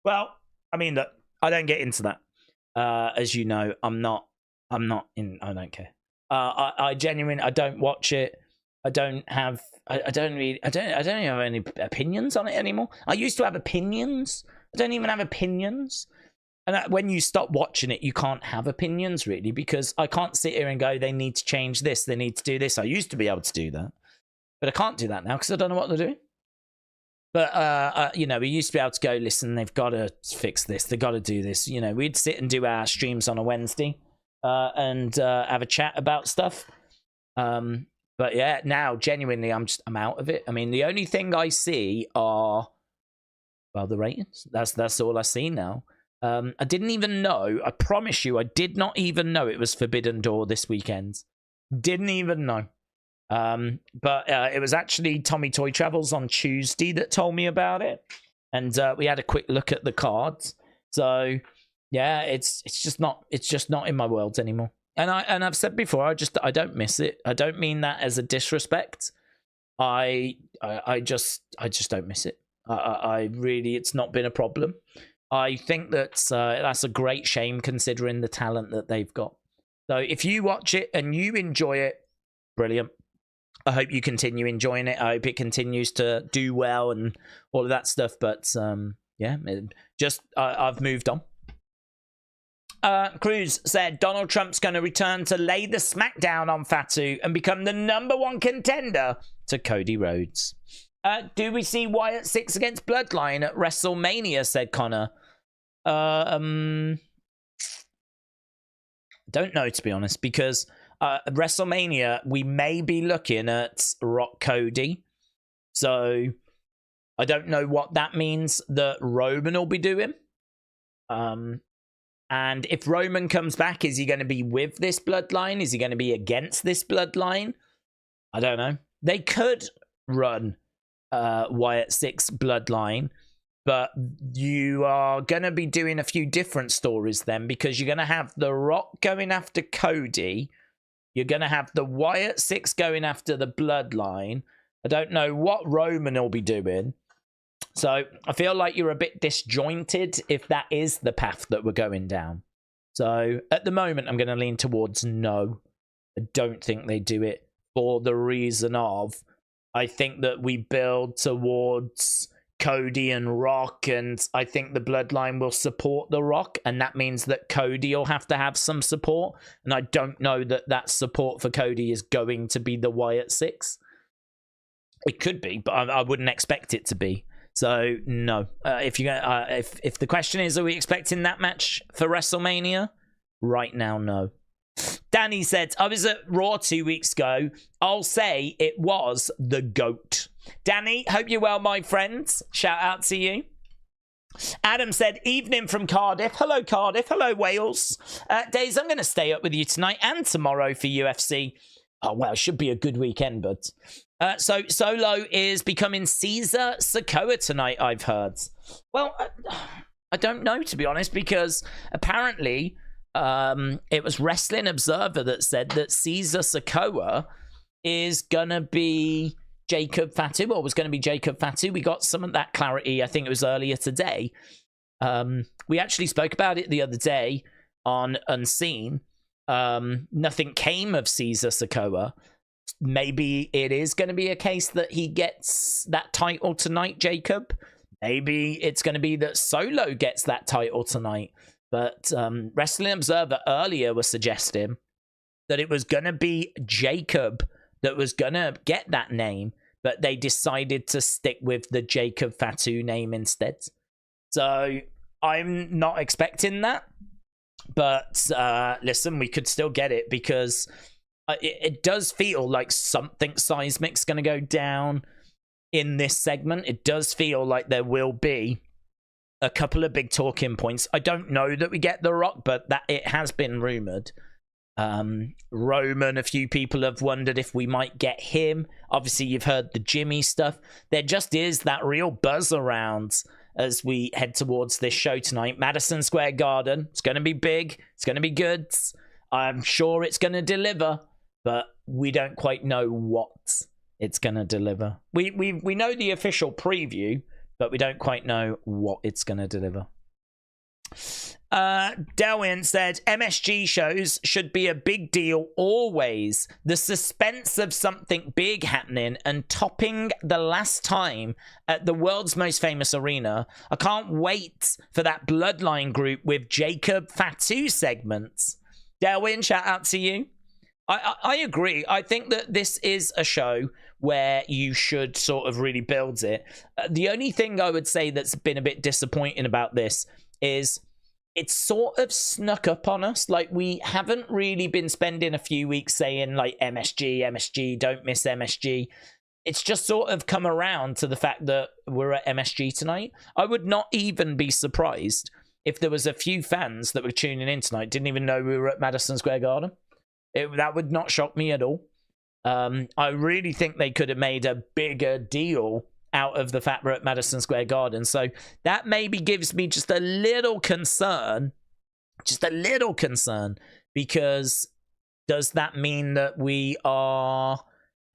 Well, I mean, look, I don't get into that. As you know, I don't care. I genuinely, I don't watch it. I don't have any opinions on it anymore. I used to have opinions. I don't even have opinions. And when you stop watching it, you can't have opinions, really, because I can't sit here and go, they need to change this, they need to do this. I used to be able to do that, but I can't do that now because I don't know what they're doing. But, you know, we used to be able to go, listen, they've got to fix this, they've got to do this. You know, we'd sit and do our streams on a Wednesday and have a chat about stuff. But, yeah, now, genuinely, I'm out of it. I mean, the only thing I see are, well, the ratings. That's all I see now. I didn't even know, I promise you, I did not even know it was Forbidden Door this weekend. Didn't even know. But it was actually Tommy Toy Travels on Tuesday that told me about it. And we had a quick look at the cards. So, yeah, it's just not in my world anymore. And I've said before, I don't miss it. I don't mean that as a disrespect. I just don't miss it. I really, it's not been a problem. I think that's a great shame considering the talent that they've got. So if you watch it and you enjoy it, brilliant. I hope you continue enjoying it. I hope it continues to do well and all of that stuff. But yeah, I've moved on. Cruz said Donald Trump's going to return to lay the smackdown on Fatu and become the #1 contender to Cody Rhodes. Do we see Wyatt 6 against Bloodline at WrestleMania, said Connor. Don't know, to be honest, because at WrestleMania we may be looking at Rock Cody. So I don't know what that means that Roman will be doing. And if Roman comes back, is he going to be with this bloodline? Is he going to be against this bloodline? I don't know. They could run Wyatt 6 bloodline, but you are going to be doing a few different stories then, because you're going to have The Rock going after Cody. You're going to have the Wyatt 6 going after the bloodline. I don't know what Roman will be doing. So I feel like you're a bit disjointed if that is the path that we're going down. So at the moment, I'm going to lean towards no. I don't think they do it for the reason of, I think that we build towards Cody and Rock, and I think the bloodline will support the Rock, and that means that Cody will have to have some support, and I don't know that that support for Cody is going to be the Wyatt 6. It could be, but I wouldn't expect it to be. So no. If the question is, are we expecting that match for WrestleMania? Right now, no. Danny said, I was at Raw 2 weeks ago. I'll say it was the GOAT. Danny, hope you're well, my friends. Shout out to you. Adam said, evening from Cardiff. Hello, Cardiff. Hello, Wales. Daze, I'm going to stay up with you tonight and tomorrow for UFC. Oh, well, it should be a good weekend, but... So Solo is becoming Caesar Sikoa tonight, I've heard. Well, I don't know, to be honest, because apparently it was Wrestling Observer that said that Caesar Sikoa is going to be Jacob Fatu, or was going to be Jacob Fatu. We got some of that clarity, I think it was earlier today. We actually spoke about it the other day on Unseen. Nothing came of Caesar Sikoa. Maybe it is going to be a case that he gets that title tonight, Jacob. maybe it's going to be that Solo gets that title tonight. But Wrestling Observer earlier was suggesting that it was going to be Jacob that was going to get that name, but they decided to stick with the Jacob Fatu name instead. So I'm not expecting that. But listen, we could still get it because it does feel like something seismic's going to go down in this segment. It does feel like there will be a couple of big talking points. I don't know that we get The Rock, but that it has been rumored. Roman, a few people have wondered if we might get him. Obviously, you've heard the Jimmy stuff. There just is that real buzz around as we head towards this show tonight. Madison Square Garden. It's going to be big. It's going to be good. I'm sure it's going to deliver, but we don't quite know what it's going to deliver. We know the official preview, but we don't quite know what it's going to deliver. Delwyn said, MSG shows should be a big deal always. The suspense of something big happening and topping the last time at the world's most famous arena. I can't wait for that Bloodline group with Jacob Fatu segments. Delwyn, shout out to you. I agree. I think that this is a show where you should sort of really build it. The only thing I would say that's been a bit disappointing about this is it's sort of snuck up on us. Like, we haven't really been spending a few weeks saying, like, MSG, don't miss MSG. It's just sort of come around to the fact that we're at MSG tonight. I would not even be surprised if there was a few fans that were tuning in tonight, didn't even know we were at Madison Square Garden. That would not shock me at all. I really think they could have made a bigger deal out of the fact we're at Madison Square Garden. So that maybe gives me just a little concern, because does that mean that we are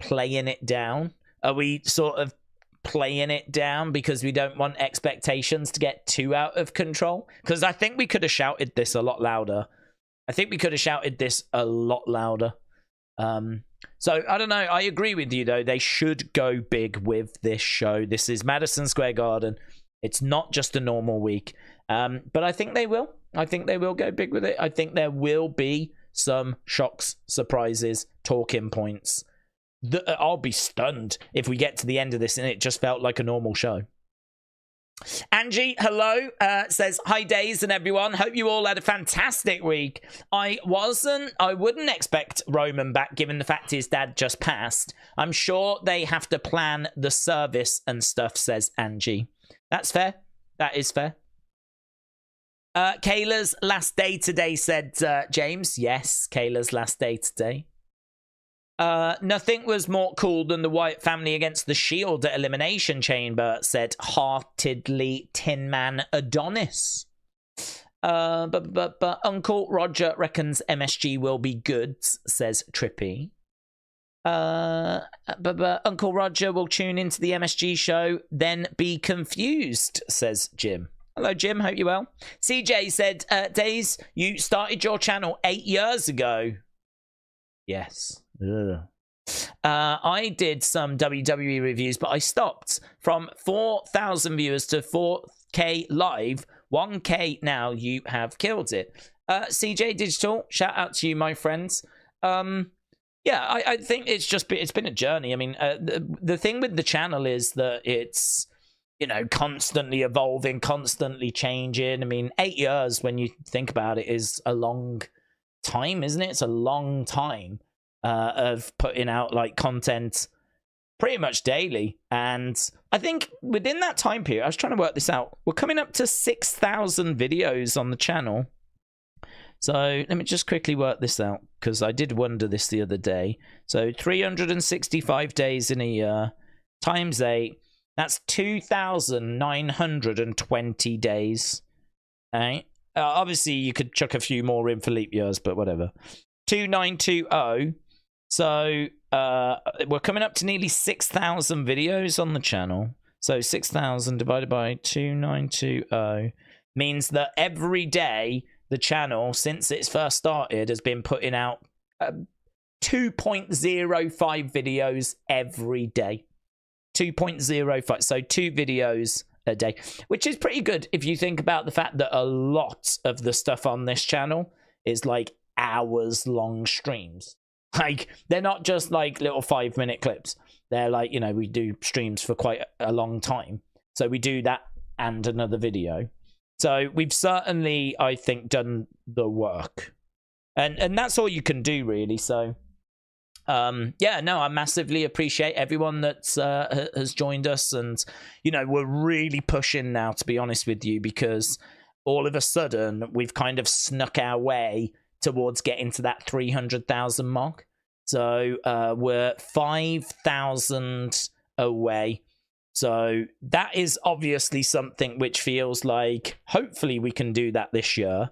playing it down? Are we sort of playing it down because we don't want expectations to get too out of control? Because I think we could have shouted this a lot louder. So I don't know. I agree with you, though. They should go big with this show. This is Madison Square Garden. It's not just a normal week. But I think they will. I think they will go big with it. I think there will be some shocks, surprises, talking points. I'll be stunned if we get to the end of this and it just felt like a normal show. Angie, hello, says, hi Daze and everyone. Hope you all had a fantastic week. I wouldn't expect Roman back given the fact his dad just passed. I'm sure they have to plan the service and stuff, says Angie. That's fair. That is fair. Kayla's last day today, said James. Yes, Kayla's last day today. Nothing was more cool than the Wyatt family against the Shield at Elimination Chamber, said Heartedly Tin Man Adonis. But Uncle Roger reckons MSG will be good, says Trippy. But Uncle Roger will tune into the MSG show, then be confused, says Jim. Hello, Jim. Hope you're well. CJ said, Daze, you started your channel 8 years ago. Yes. I did some WWE reviews, but I stopped from 4,000 viewers to 4K live. 1K now. You have killed it. CJ Digital, shout out to you, my friends. Yeah, I think it's been a journey. I mean, the thing with the channel is that it's, you know, constantly evolving, constantly changing. I mean, 8 years, when you think about it, is a long time, isn't it? It's a long time. Of putting out like content pretty much daily, and I think within that time period, I was trying to work this out, we're coming up to 6,000 videos on the channel. So let me just quickly work this out, because I did wonder this the other day. So 365 days in a year times 8, that's 2,920 days. Right? Obviously you could chuck a few more in for leap years, but whatever. 2920. So we're coming up to nearly 6,000 videos on the channel. So 6,000 divided by 2920 means that every day the channel, since it's first started, has been putting out 2.05 videos every day. 2.05. So 2 videos a day, which is pretty good if you think about the fact that a lot of the stuff on this channel is like hours long streams. Like, they're not just like little 5-minute clips. They're like, you know, we do streams for quite a long time. So we do that and another video. So we've certainly, I think, done the work. And that's all you can do, really. So yeah, no, I massively appreciate everyone that has joined us, and you know, we're really pushing now, to be honest with you, because all of a sudden we've kind of snuck our way towards getting to that 300,000 mark. So we're 5,000 away. So that is obviously something which feels like hopefully we can do that this year.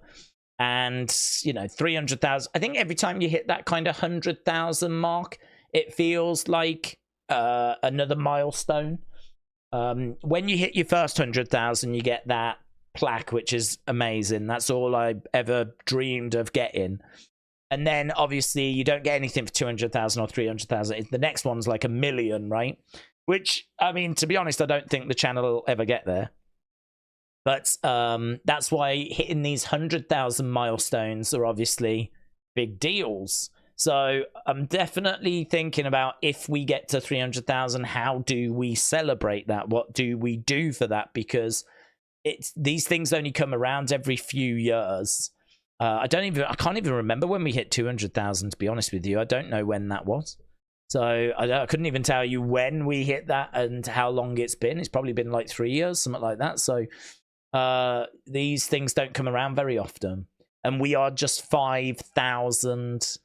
And, you know, 300,000, I think every time you hit that kind of 100,000 mark, it feels like another milestone. When you hit your first 100,000, you get that plaque, which is amazing. That's all I ever dreamed of getting. And then obviously you don't get anything for 200,000 or 300,000. The next one's like 1 million, right? Which, I mean, to be honest, I don't think the channel will ever get there. But that's why hitting these 100,000 milestones are obviously big deals. So I'm definitely thinking about, if we get to 300,000, how do we celebrate that? What do we do for that? Because these things only come around every few years. I can't even remember when we hit 200,000, to be honest with you. I don't know when that was. So I couldn't even tell you when we hit that and how long it's been. It's probably been like 3 years, something like that. So these things don't come around very often, and we are just 5,000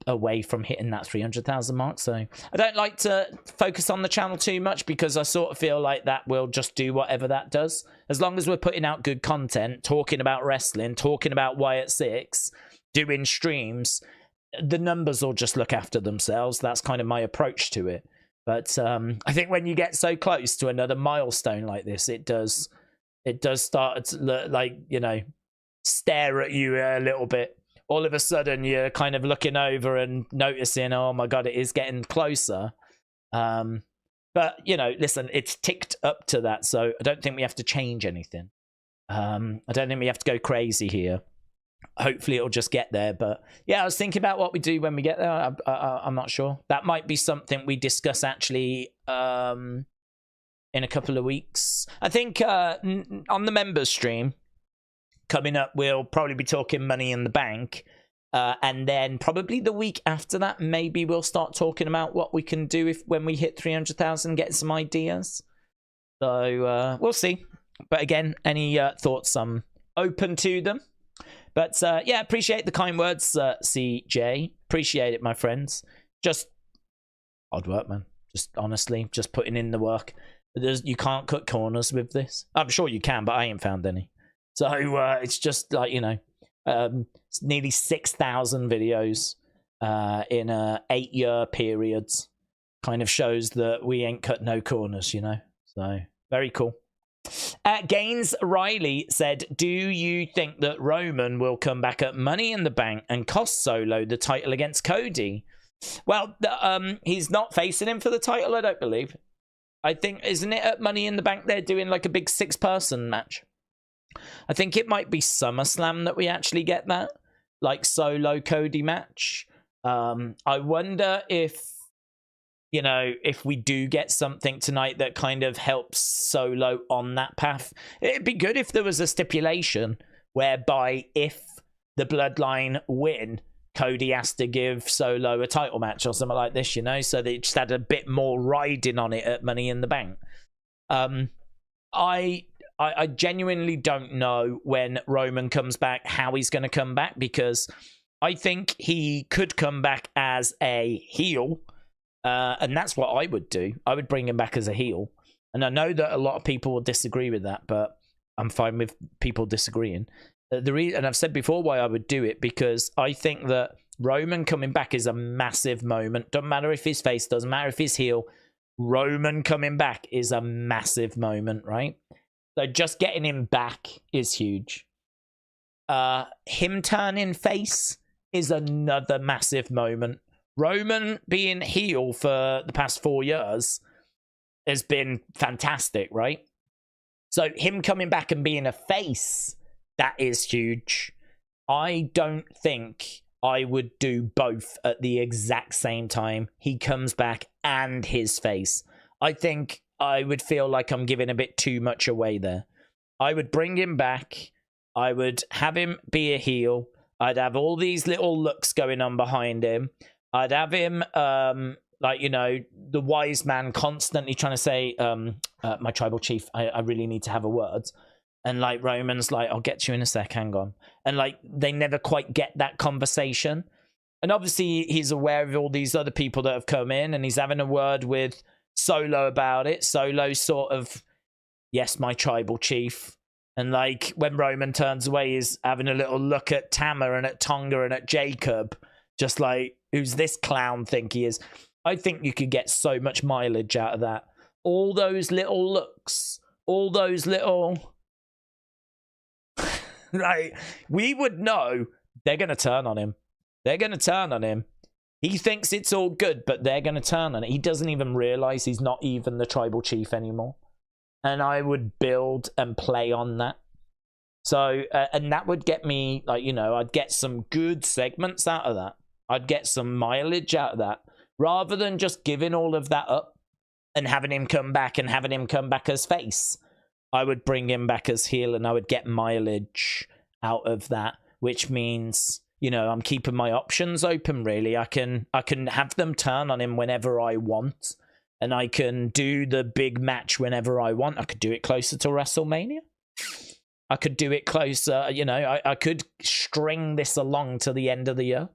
away from hitting that 300,000 mark. So I don't like to focus on the channel too much, because I sort of feel like that will just do whatever that does. As long as we're putting out good content, talking about wrestling, talking about Wyatt 6, doing streams, the numbers will just look after themselves. That's kind of my approach to it. But I think when you get so close to another milestone like this, it does start to look like, you know, stare at you a little bit. All of a sudden you're kind of looking over and noticing, oh my god, it is getting closer. But you know, listen, it's ticked up to that, so I don't think we have to change anything. I don't think we have to go crazy here. Hopefully it'll just get there. But yeah, I was thinking about what we do when we get there. I'm not sure. That might be something we discuss actually in a couple of weeks. I think on the members stream coming up, we'll probably be talking Money in the Bank. And then probably the week after that, maybe we'll start talking about what we can do when we hit 300,000, get some ideas. So we'll see. But again, any thoughts, I'm open to them. But yeah, appreciate the kind words, CJ. Appreciate it, my friends. Just hard work, man. Just honestly, just putting in the work. You can't cut corners with this. I'm sure you can, but I ain't found any. So it's just like, you know, it's nearly 6,000 videos in a 8-year period. Kind of shows that we ain't cut no corners, you know. So very cool. Gaines Riley said, do you think that Roman will come back at Money in the Bank and cost Solo the title against Cody? Well, he's not facing him for the title, I don't believe. I think, isn't it at Money in the Bank they're doing like a big 6-person match? I think it might be SummerSlam that we actually get that, like Solo Cody match. I wonder if, you know, if we do get something tonight that kind of helps Solo on that path. It'd be good if there was a stipulation whereby if the Bloodline win, Cody has to give Solo a title match or something like this, you know, so they just had a bit more riding on it at Money in the Bank. I genuinely don't know when Roman comes back, how he's going to come back, because I think he could come back as a heel. And that's what I would do. I would bring him back as a heel. And I know that a lot of people will disagree with that, but I'm fine with people disagreeing. And I've said before why I would do it, because I think that Roman coming back is a massive moment. Doesn't matter if he's face, doesn't matter if he's heel. Roman coming back is a massive moment, right? So just getting him back is huge. Him turning face is another massive moment. Roman being heel for the past 4 years has been fantastic, right? So him coming back and being a face, that is huge. I don't think I would do both at the exact same time. He comes back and his face. I think I would feel like I'm giving a bit too much away there. I would bring him back. I would have him be a heel. I'd have all these little looks going on behind him. I'd have him, like, you know, the wise man constantly trying to say, my tribal chief, I really need to have a word. And, like, Roman's like, I'll get to you in a sec, hang on. And, like, they never quite get that conversation. And obviously he's aware of all these other people that have come in, and he's having a word with Solo about it. Solo's sort of, yes, my tribal chief. And, like, when Roman turns away, he's having a little look at Tama and at Tonga and at Jacob. Just like, who's this clown think he is? I think you could get so much mileage out of that. All those little looks. All those little... like, we would know they're going to turn on him. They're going to turn on him. He thinks it's all good, but they're going to turn on it. He doesn't even realize he's not even the tribal chief anymore. And I would build and play on that. So, and that would get me, like, you know, I'd get some good segments out of that. I'd get some mileage out of that. Rather than just giving all of that up and having him come back and having him come back as face, I would bring him back as heel and I would get mileage out of that, which means, you know, I'm keeping my options open, really. I can have them turn on him whenever I want. And I can do the big match whenever I want. I could do it closer to WrestleMania. I could do it closer, you know, I could string this along to the end of the year.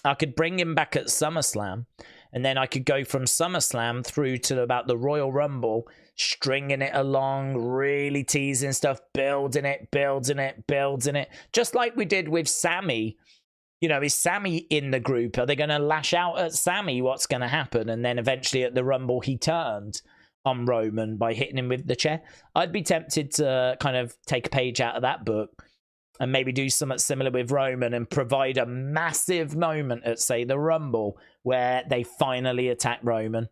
I could bring him back at SummerSlam. And then I could go from SummerSlam through to about the Royal Rumble, stringing it along, really teasing stuff, building it. Just like we did with Sammy. You know, is Sammy in the group? Are they going to lash out at Sammy? What's going to happen? And then eventually at the Rumble, he turned on Roman by hitting him with the chair. I'd be tempted to kind of take a page out of that book and maybe do something similar with Roman and provide a massive moment at, say, the Rumble where they finally attack Roman.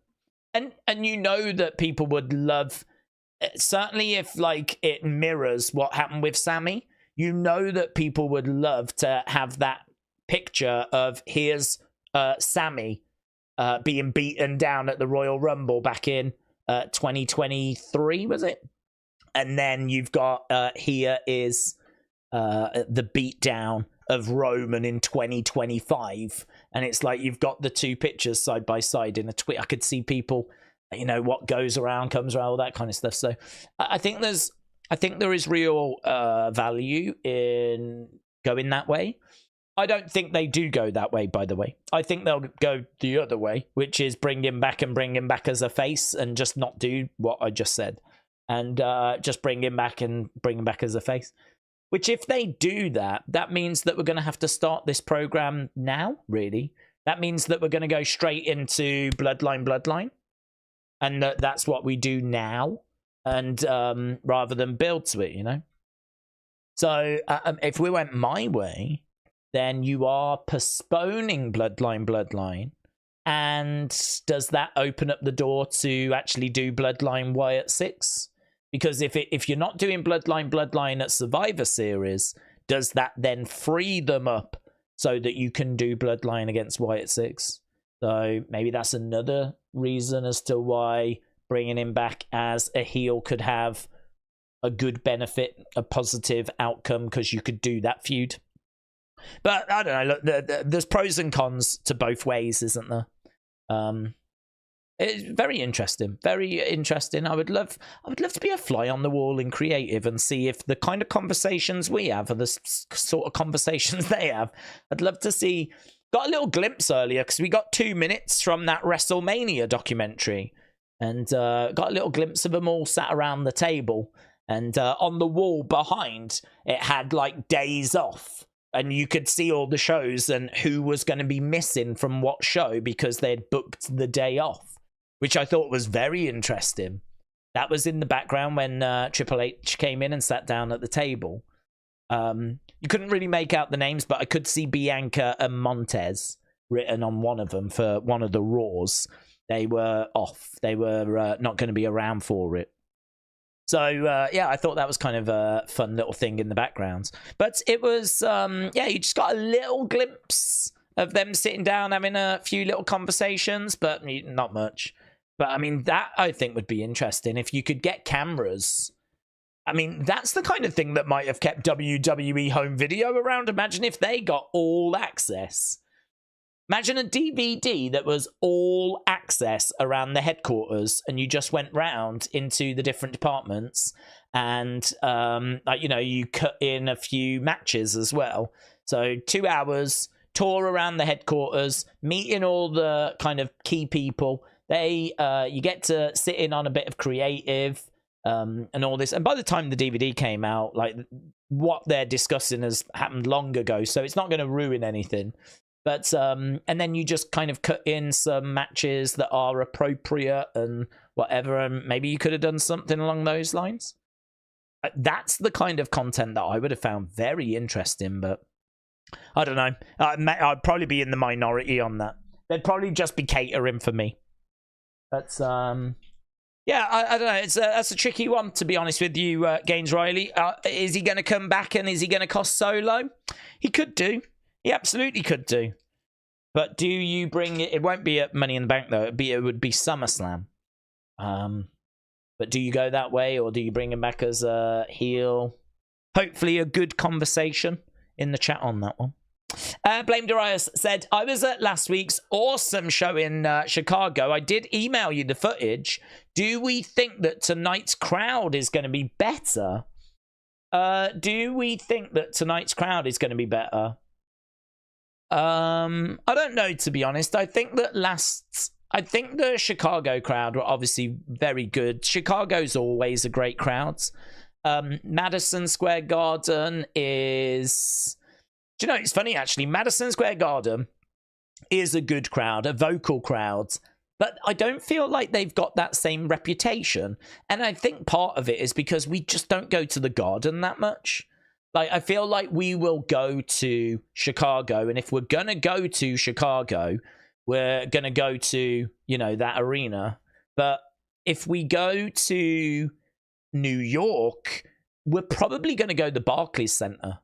And you know that people would love, certainly if, like, it mirrors what happened with Sammy, you know that people would love to have that picture of here's Sammy being beaten down at the Royal Rumble back in 2023, was it? And then you've got here is the beatdown of Roman in 2025, and it's like you've got the two pictures side by side in a tweet. I could see people, you know, what goes around comes around, all that kind of stuff. So I think there is real value in going that way. I don't think they do go that way, by the way. I think they'll go the other way, which is bring him back as a face and just not do what I just said. And just bring him back as a face. Which, if they do that, that means that we're going to have to start this program now, really. That means that we're going to go straight into Bloodline. And that's what we do now. And rather than build to it, you know. So if we went my way, then you are postponing Bloodline. And does that open up the door to actually do Bloodline Wyatt 6? Because if you're not doing Bloodline at Survivor Series, does that then free them up so that you can do Bloodline against Wyatt 6? So maybe that's another reason as to why bringing him back as a heel could have a good benefit, a positive outcome, because you could do that feud. But I don't know. Look, there's pros and cons to both ways, isn't there? It's very interesting. Very interesting. I would love to be a fly on the wall in creative and see if the kind of conversations we have are the sort of conversations they have. I'd love to see. Got a little glimpse earlier because we got 2 minutes from that WrestleMania documentary, and got a little glimpse of them all sat around the table. And on the wall behind, it had like days off. And you could see all the shows and who was going to be missing from what show because they'd booked the day off, which I thought was very interesting. That was in the background when Triple H came in and sat down at the table. You couldn't really make out the names, but I could see Bianca and Montez written on one of them for one of the Raws. They were off. They were not going to be around for it. So, yeah, I thought that was kind of a fun little thing in the background. But it was, yeah, you just got a little glimpse of them sitting down, having a few little conversations, but not much. But, I mean, that, I think, would be interesting. If you could get cameras, I mean, that's the kind of thing that might have kept WWE Home Video around. Imagine if they got all access. Imagine a DVD that was all access around the headquarters, and you just went round into the different departments, and like, you know, you cut in a few matches as well. So 2 hours tour around the headquarters, meeting all the kind of key people. They you get to sit in on a bit of creative and all this. And by the time the DVD came out, like, what they're discussing has happened long ago, so it's not going to ruin anything. But and then you just kind of cut in some matches that are appropriate and whatever, and maybe you could have done something along those lines. That's the kind of content that I would have found very interesting, but I don't know. I'd probably be in the minority on that. They'd probably just be catering for me. But yeah, I don't know. That's a tricky one, to be honest with you, Gaines Riley. Is he going to come back, and is he going to cost Solo? He could do. He absolutely could do. But do you bring it? It won't be at Money in the Bank, though. It would be SummerSlam. But do you go that way, or do you bring him back as a heel? Hopefully a good conversation in the chat on that one. Blame Darius said, I was at last week's awesome show in Chicago. I did email you the footage. Do we think that tonight's crowd is going to be better? Do we think that tonight's crowd is going to be better? I don't know, to be honest. I think the Chicago crowd were obviously very good. Chicago's always a great crowd. Madison Square Garden is... Do you know, it's funny, actually. Madison Square Garden is a good crowd, a vocal crowd. But I don't feel like they've got that same reputation. And I think part of it is because we just don't go to the Garden that much. Like, I feel like we will go to Chicago, and if we're going to go to Chicago, we're going to go to, you know, that arena. But if we go to New York, we're probably going to go to the Barclays Center,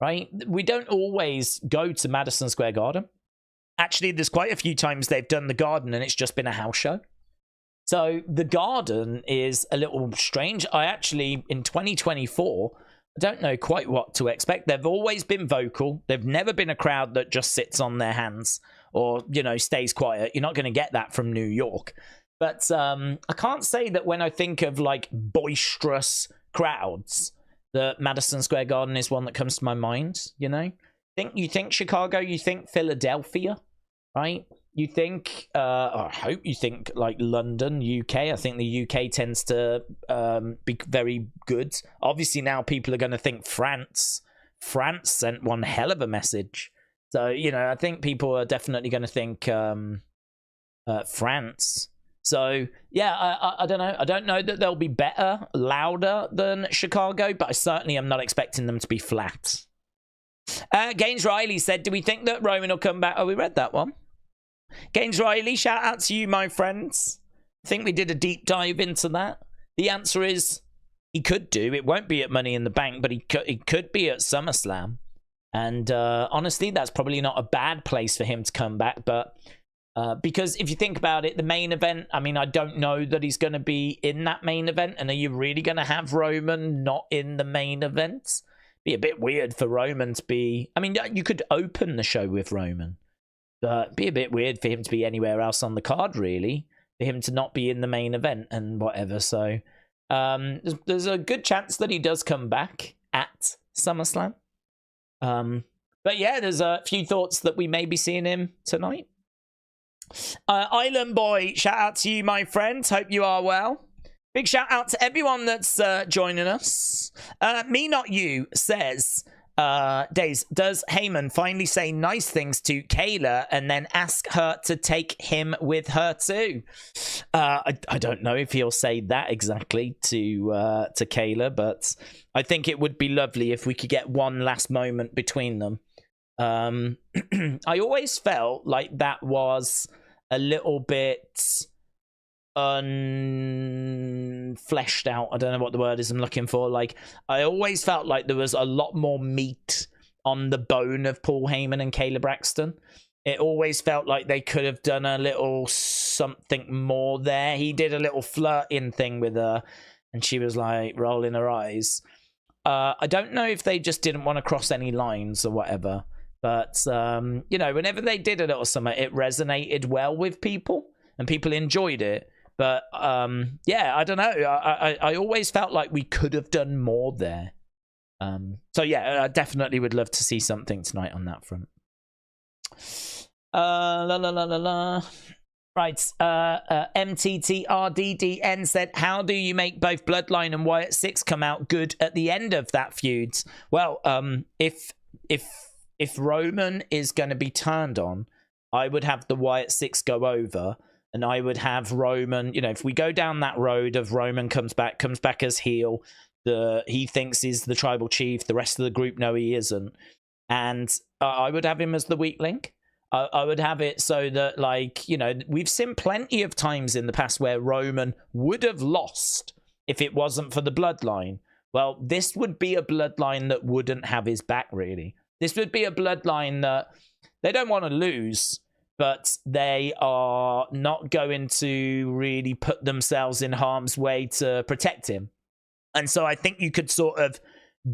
right? We don't always go to Madison Square Garden. Actually, there's quite a few times they've done the Garden, and it's just been a house show. So the Garden is a little strange. I actually, in 2024... I don't know quite what to expect. They've always been vocal. They've never been a crowd that just sits on their hands or, you know, stays quiet. You're not going to get that from New York. But I can't say that when I think of, like, boisterous crowds, that Madison Square Garden is one that comes to my mind, you know? You think Chicago, you think Philadelphia, right? You think, I hope you think, like, London, UK. I think the UK tends to be very good. Obviously, now people are going to think France. France sent one hell of a message. So, you know, I think people are definitely going to think France. So, yeah, I don't know. I don't know that they'll be better, louder than Chicago, but I certainly am not expecting them to be flat. Gaines Riley said, do we think that Roman will come back? Oh, we read that one. Gaines Riley, shout out to you, my friends. I think we did a deep dive into that. The answer is he could do. It won't be at Money in the Bank, but he could be at SummerSlam. And honestly, that's probably not a bad place for him to come back. But because if you think about it, the main event, I mean, I don't know that he's going to be in that main event. And are you really going to have Roman not in the main event? Be a bit weird for Roman to be... I mean, you could open the show with Roman. Be a bit weird for him to be anywhere else on the card, really. For him to not be in the main event and whatever. So there's a good chance that he does come back at SummerSlam. But yeah, there's a few thoughts that we may be seeing him tonight. Island Boy, shout out to you, my friend. Hope you are well. Big shout out to everyone that's joining us. Me Not You says... Daze, does Heyman finally say nice things to Kayla and then ask her to take him with her too? I don't know if he'll say that exactly to Kayla, but I think it would be lovely if we could get one last moment between them. I always felt like that was a little bit unfleshed out. I don't know what the word is I'm looking for. Like, I always felt like there was a lot more meat on the bone of Paul Heyman and Kayla Braxton. It always felt like they could have done a little something more there. He did a little flirting thing with her, and she was like rolling her eyes. I don't know if they just didn't want to cross any lines or whatever, but you know, whenever they did a little something, it resonated well with people and people enjoyed it. But yeah, I don't know. I always felt like we could have done more there. So yeah, I definitely would love to see something tonight on that front. Right, MTTRDDN said, how do you make both Bloodline and Wyatt 6 come out good at the end of that feud? Well, if Roman is going to be turned on, I would have the Wyatt 6 go over, and I would have Roman, you know, if we go down that road of Roman comes back as heel, he thinks he's the tribal chief, the rest of the group know he isn't, and I would have him as the weak link. I would have it so that, like, you know, we've seen plenty of times in the past where Roman would have lost if it wasn't for the Bloodline. Well, this would be a Bloodline that wouldn't have his back, really. This would be a Bloodline that they don't want to lose, but they are not going to really put themselves in harm's way to protect him. And so I think you could sort of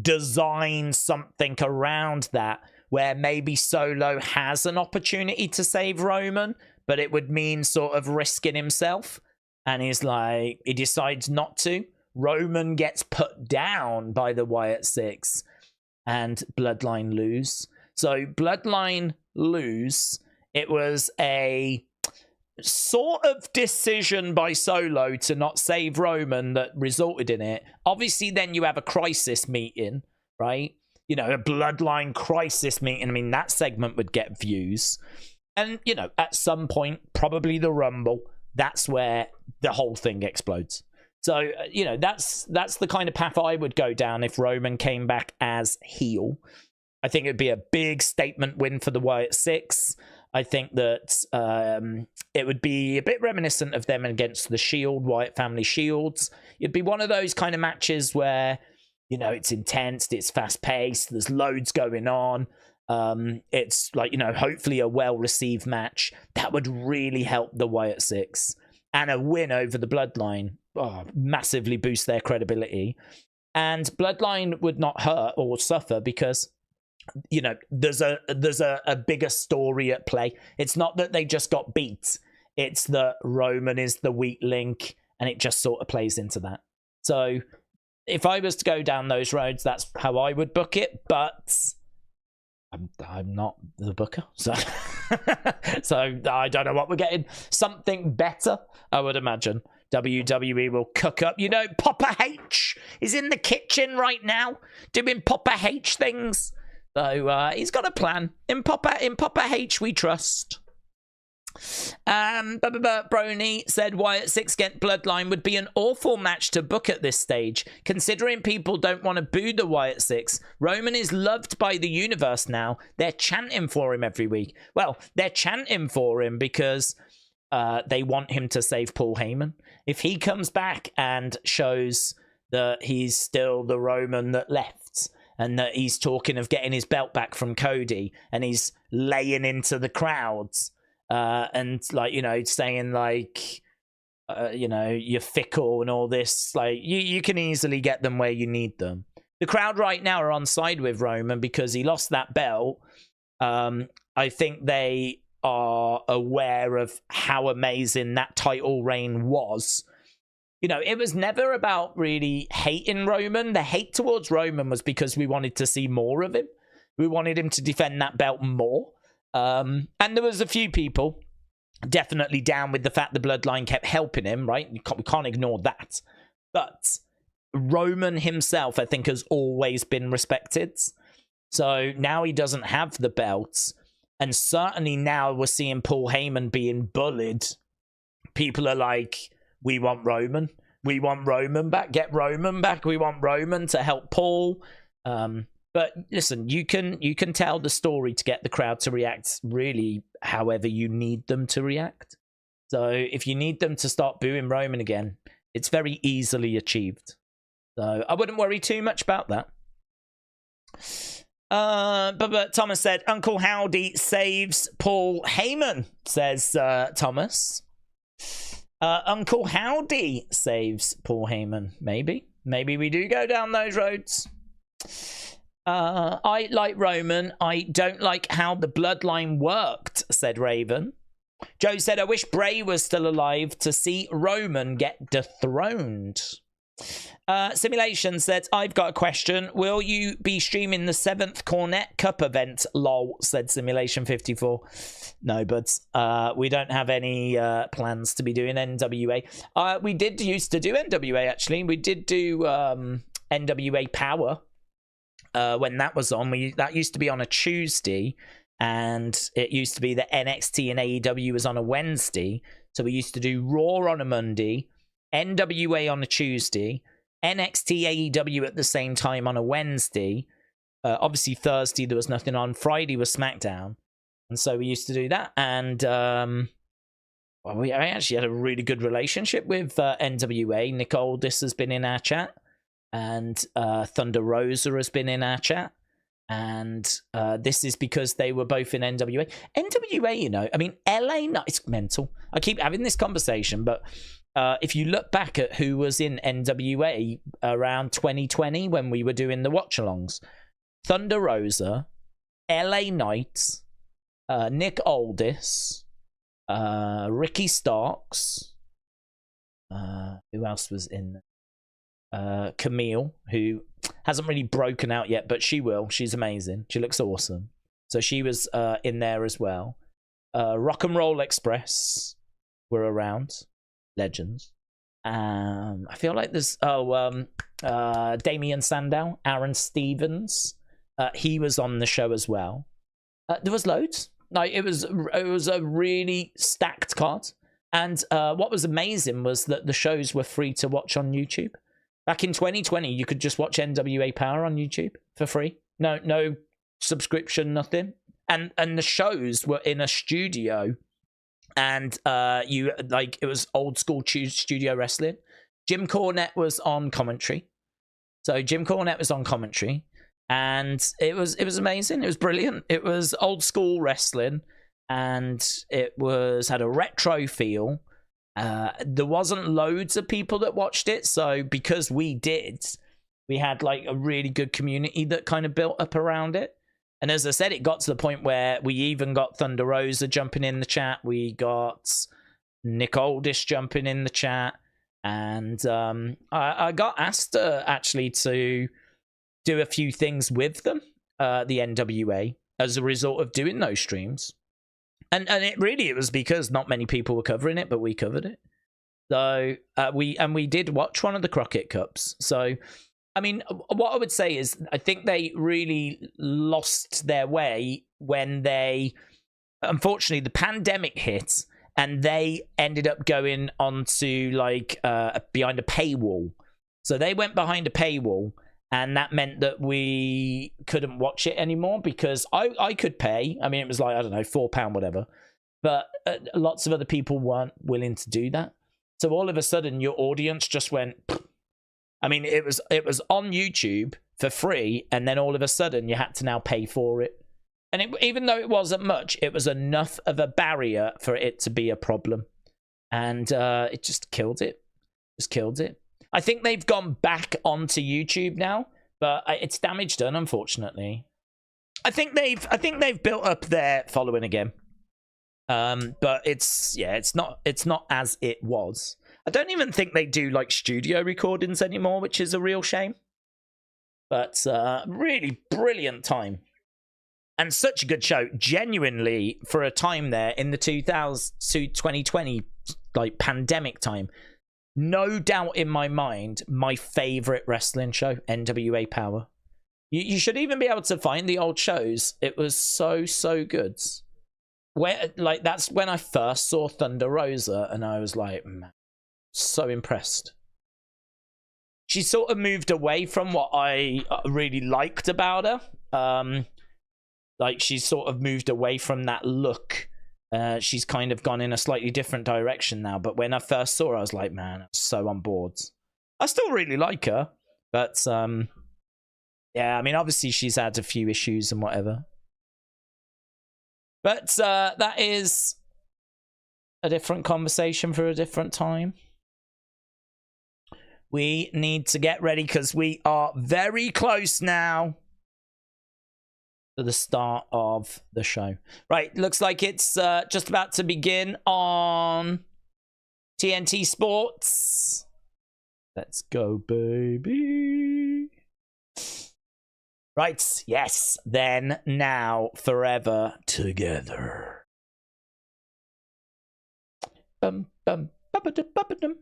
design something around that where maybe Solo has an opportunity to save Roman, but it would mean sort of risking himself. And he's like, he decides not to. Roman gets put down by the Wyatt 6 and Bloodline lose. So Bloodline lose. It was a sort of decision by Solo to not save Roman that resulted in it. Obviously, then you have a crisis meeting, right? You know, a Bloodline crisis meeting. I mean, that segment would get views. And, you know, at some point, probably the Rumble, that's where the whole thing explodes. So, you know, that's the kind of path I would go down if Roman came back as heel. I think it'd be a big statement win for the Wyatt 6. I think that it would be a bit reminiscent of them against the Shield, Wyatt family Shields. It'd be one of those kind of matches where, you know, it's intense, it's fast-paced, there's loads going on. It's like, you know, hopefully a well-received match. That would really help the Wyatt 6. And a win over the Bloodline massively boost their credibility. And Bloodline would not hurt or suffer because, you know, there's a bigger story at play. It's not that they just got beat. It's that Roman is the weak link, and it just sort of plays into that. So if I was to go down those roads, that's how I would book it. But I'm not the booker, so so I don't know what we're getting. Something better, I would imagine. WWE will cook up. You know, Papa H is in the kitchen right now doing Papa H things. So he's got a plan. In Papa H we trust. Brony said Wyatt 6 against Bloodline would be an awful match to book at this stage, considering people don't want to boo the Wyatt 6. Roman is loved by the universe now. They're chanting for him every week. Well, they're chanting for him because they want him to save Paul Heyman. If he comes back and shows that he's still the Roman that left, and that he's talking of getting his belt back from Cody, and he's laying into the crowds, and, like, you know, saying, like, you know, you're fickle and all this, like, you can easily get them where you need them. The crowd right now are on side with Roman because he lost that belt. I think they are aware of how amazing that title reign was. You know, it was never about really hating Roman. The hate towards Roman was because we wanted to see more of him. We wanted him to defend that belt more. And there was a few people definitely down with the fact the Bloodline kept helping him, right? We can't ignore that. But Roman himself, I think, has always been respected. So now he doesn't have the belts. And certainly now we're seeing Paul Heyman being bullied. People are like, we want Roman. We want Roman back. Get Roman back. We want Roman to help Paul. But listen, you can tell the story to get the crowd to react really however you need them to react. So if you need them to start booing Roman again, it's very easily achieved. So I wouldn't worry too much about that. But Thomas said, Uncle Howdy saves Paul Heyman, says Thomas. Uncle Howdy saves Paul Heyman. Maybe we do go down those roads. I like Roman. I don't like how the bloodline worked, said Raven. Joe said, I wish Bray was still alive to see Roman get dethroned. Simulation said, I've got a question. Will you be streaming the 7th Cornet Cup event? Lol, said Simulation 54. No, but we don't have any plans to be doing NWA. We did used to do NWA, actually. We did do NWA Power when that was on. That used to be on a Tuesday, and it used to be that NXT and AEW was on a Wednesday. So we used to do Raw on a Monday, NWA on a Tuesday, NXT AEW at the same time on a Wednesday. Obviously Thursday there was nothing on. Friday was SmackDown, and so we used to do that. And I actually had a really good relationship with NWA. Nick Aldis has been in our chat, and Thunder Rosa has been in our chat. And this is because they were both in NWA. NWA, you know, I mean, LA, it's mental. I keep having this conversation, but if you look back at who was in NWA around 2020 when we were doing the watch-alongs, Thunder Rosa, LA Knight, Nick Aldis, Ricky Starks, who else was in there? Camille, who hasn't really broken out yet, but she will. She's amazing. She looks awesome. So she was in there as well. Rock and Roll Express were around. Legends. I feel like there's Damian Sandow, Aaron Stevens. He was on the show as well. There was loads. Like it was a really stacked card. And what was amazing was that the shows were free to watch on YouTube. Back in 2020, you could just watch NWA Power on YouTube for free. No subscription, nothing. And the shows were in a studio, and it was old school studio wrestling. Jim Cornette was on commentary. So Jim Cornette was on commentary, and it was amazing. It was brilliant. It was old school wrestling, and it had a retro feel. There wasn't loads of people that watched it, so because we did, we had like a really good community that kind of built up around it. And as I said, it got to the point where we even got Thunder Rosa jumping in the chat. We got Nick Aldis jumping in the chat. And I got asked actually to do a few things with them, the NWA, as a result of doing those streams. And it was because not many people were covering it, but we covered it. So we did watch one of the Crockett Cups. So, I mean, what I would say is I think they really lost their way when unfortunately, the pandemic hit and they ended up going onto like behind a paywall. So they went behind a paywall. And that meant that we couldn't watch it anymore because I could pay. I mean, it was like, I don't know, £4, whatever. But lots of other people weren't willing to do that. So all of a sudden, your audience just went... I mean, it was on YouTube for free. And then all of a sudden, you had to now pay for it. And even though it wasn't much, it was enough of a barrier for it to be a problem. And it just killed it. Just killed it. I think they've gone back onto YouTube now, but it's damage done, unfortunately. I think they've built up their following again, but it's not as it was. I don't even think they do like studio recordings anymore, which is a real shame. But really brilliant time, and such a good show. Genuinely, for a time there in the 2020 like pandemic time. No doubt in my mind, my favorite wrestling show, NWA Power. You should even be able to find the old shows. It was so good. That's when I first saw Thunder Rosa, and I was like, man, so impressed. She sort of moved away from what I really liked about her. Like she sort of moved away from that look She's kind of gone in a slightly different direction now. But when I first saw her, I was like, man, I'm so on board. I still really like her. But, yeah, I mean, obviously she's had a few issues and whatever. But that is a different conversation for a different time. We need to get ready because we are very close now to the start of the show. Right, looks like it's just about to begin on TNT Sports. Let's go, baby. Right, yes, then, now, forever, together. Bum, bum, ba-ba-dum, ba-ba-dum.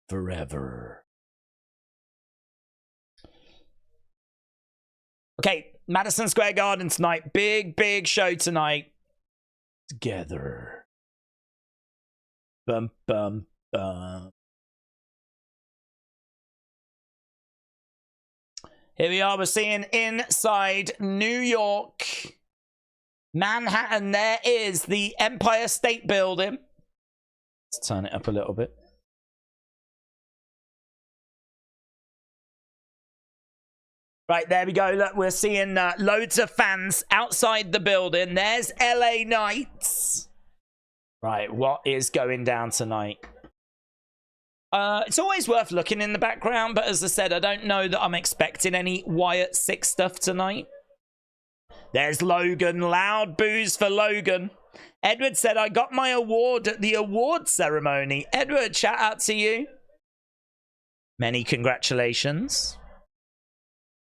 Forever. Okay, Madison Square Garden tonight. Big, big show tonight. Together. Bum, bum, bum. Here we are. We're seeing inside New York. Manhattan. There is the Empire State Building. Let's turn it up a little bit. Right, there we go. Look, we're seeing loads of fans outside the building. There's LA Knights. Right, what is going down tonight? It's always worth looking in the background, but as I said, I don't know that I'm expecting any Wyatt 6 stuff tonight. There's Logan. Loud boos for Logan. Edward said, I got my award at the award ceremony. Edward, shout out to you. Many congratulations.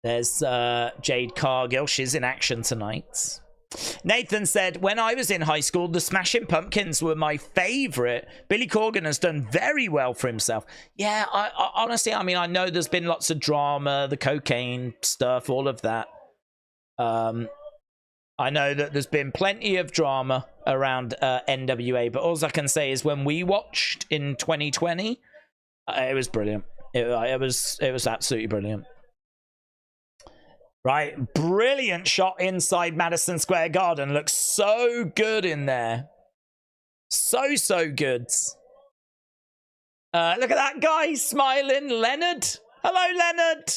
There's Jade Cargill. She's in action tonight. Nathan said, when I was in high school, the Smashing Pumpkins were my favorite. Billy Corgan has done very well for himself. Yeah, I honestly, I mean, I know there's been lots of drama, the cocaine stuff, all of that. I know that there's been plenty of drama around NWA, but all I can say is when we watched in 2020, it was brilliant. It was absolutely brilliant. Right, brilliant shot inside Madison Square Garden. Looks so good in there. So good. Look at that guy smiling. Leonard. Hello, Leonard.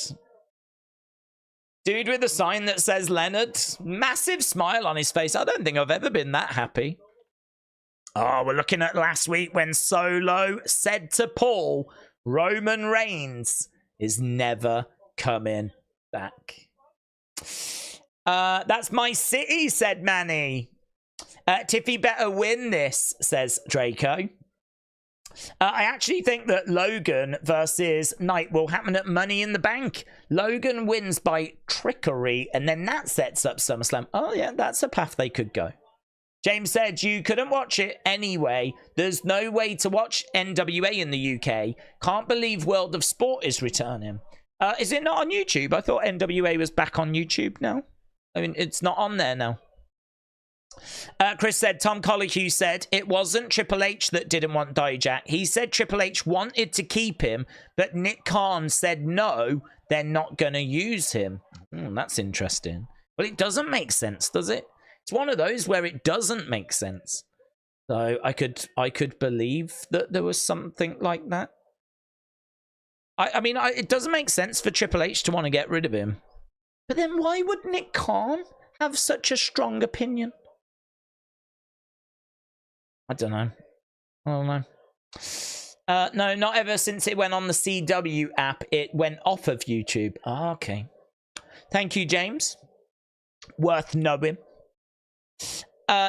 Dude with a sign that says Leonard. Massive smile on his face. I don't think I've ever been that happy. Oh, we're looking at last week when Solo said to Paul, Roman Reigns is never coming back. That's my city, said Manny. Tiffy better win this, says Draco. I actually think that Logan versus Knight will happen at Money in the Bank. Logan wins by trickery, and then that sets up SummerSlam. Oh, yeah, that's a path they could go. James said, you couldn't watch it anyway. There's no way to watch NWA in the UK. Can't believe World of Sport is returning. Is it not on YouTube? I thought NWA was back on YouTube now. I mean, it's not on there now. Chris said, Tom Collique said, it wasn't Triple H that didn't want Dijak. He said Triple H wanted to keep him, but Nick Khan said no, they're not going to use him. That's interesting. Well, it doesn't make sense, does it? It's one of those where it doesn't make sense. So I could believe that there was something like that. I mean, it doesn't make sense for Triple H to want to get rid of him. But then why would Nick Khan have such a strong opinion? I don't know. I don't know. No, not ever since it went on the CW app. It went off of YouTube. Oh, okay. Thank you, James. Worth knowing.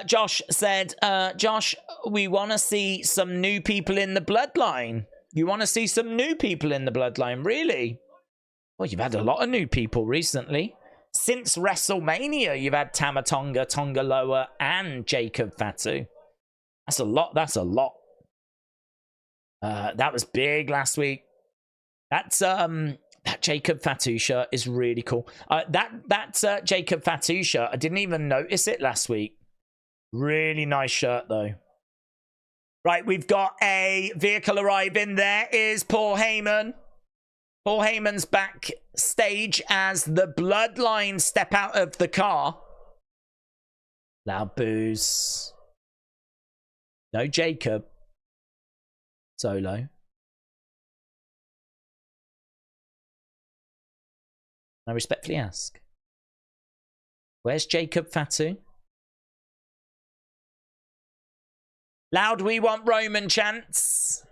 Josh said, Josh, we want to see some new people in the Bloodline. You want to see some new people in the Bloodline? Really? Well, you've had a lot of new people recently. Since WrestleMania, you've had Tama Tonga, Tonga Loa, and Jacob Fatu. That's a lot. That's a lot. That was big last week. That's that Jacob Fatu shirt is really cool. That Jacob Fatu shirt, I didn't even notice it last week. Really nice shirt though. Right, we've got a vehicle arriving. There is Paul Heyman. Paul Heyman's backstage as the Bloodline step out of the car. Loud boos. No Jacob. Solo. I respectfully ask, where's Jacob Fatu? Loud we want Roman chants.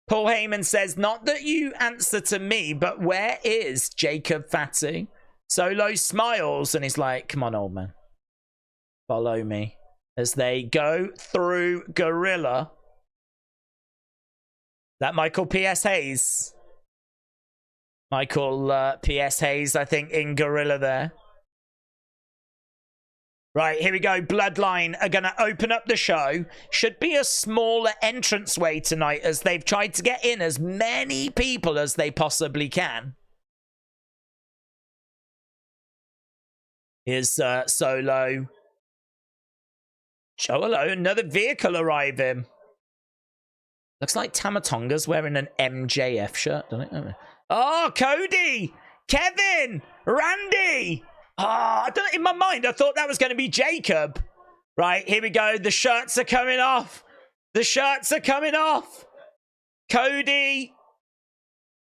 Paul Heyman says, not that you answer to me, but where is Jacob Fatu? Solo smiles and he's like, come on, old man. Follow me. As they go through Gorilla. That Michael P.S. Hayes. Michael P.S. Hayes, I think, in Gorilla there. Right, here we go. Bloodline are going to open up the show. Should be a smaller entranceway tonight as they've tried to get in as many people as they possibly can. Here's Solo. Hello, another vehicle arriving. Looks like Tamatonga's wearing an MJF shirt, doesn't it? Oh, Cody! Kevin! Randy! Oh, I don't, in my mind, I thought that was going to be Jacob. Right, here we go. The shirts are coming off. The shirts are coming off. Cody.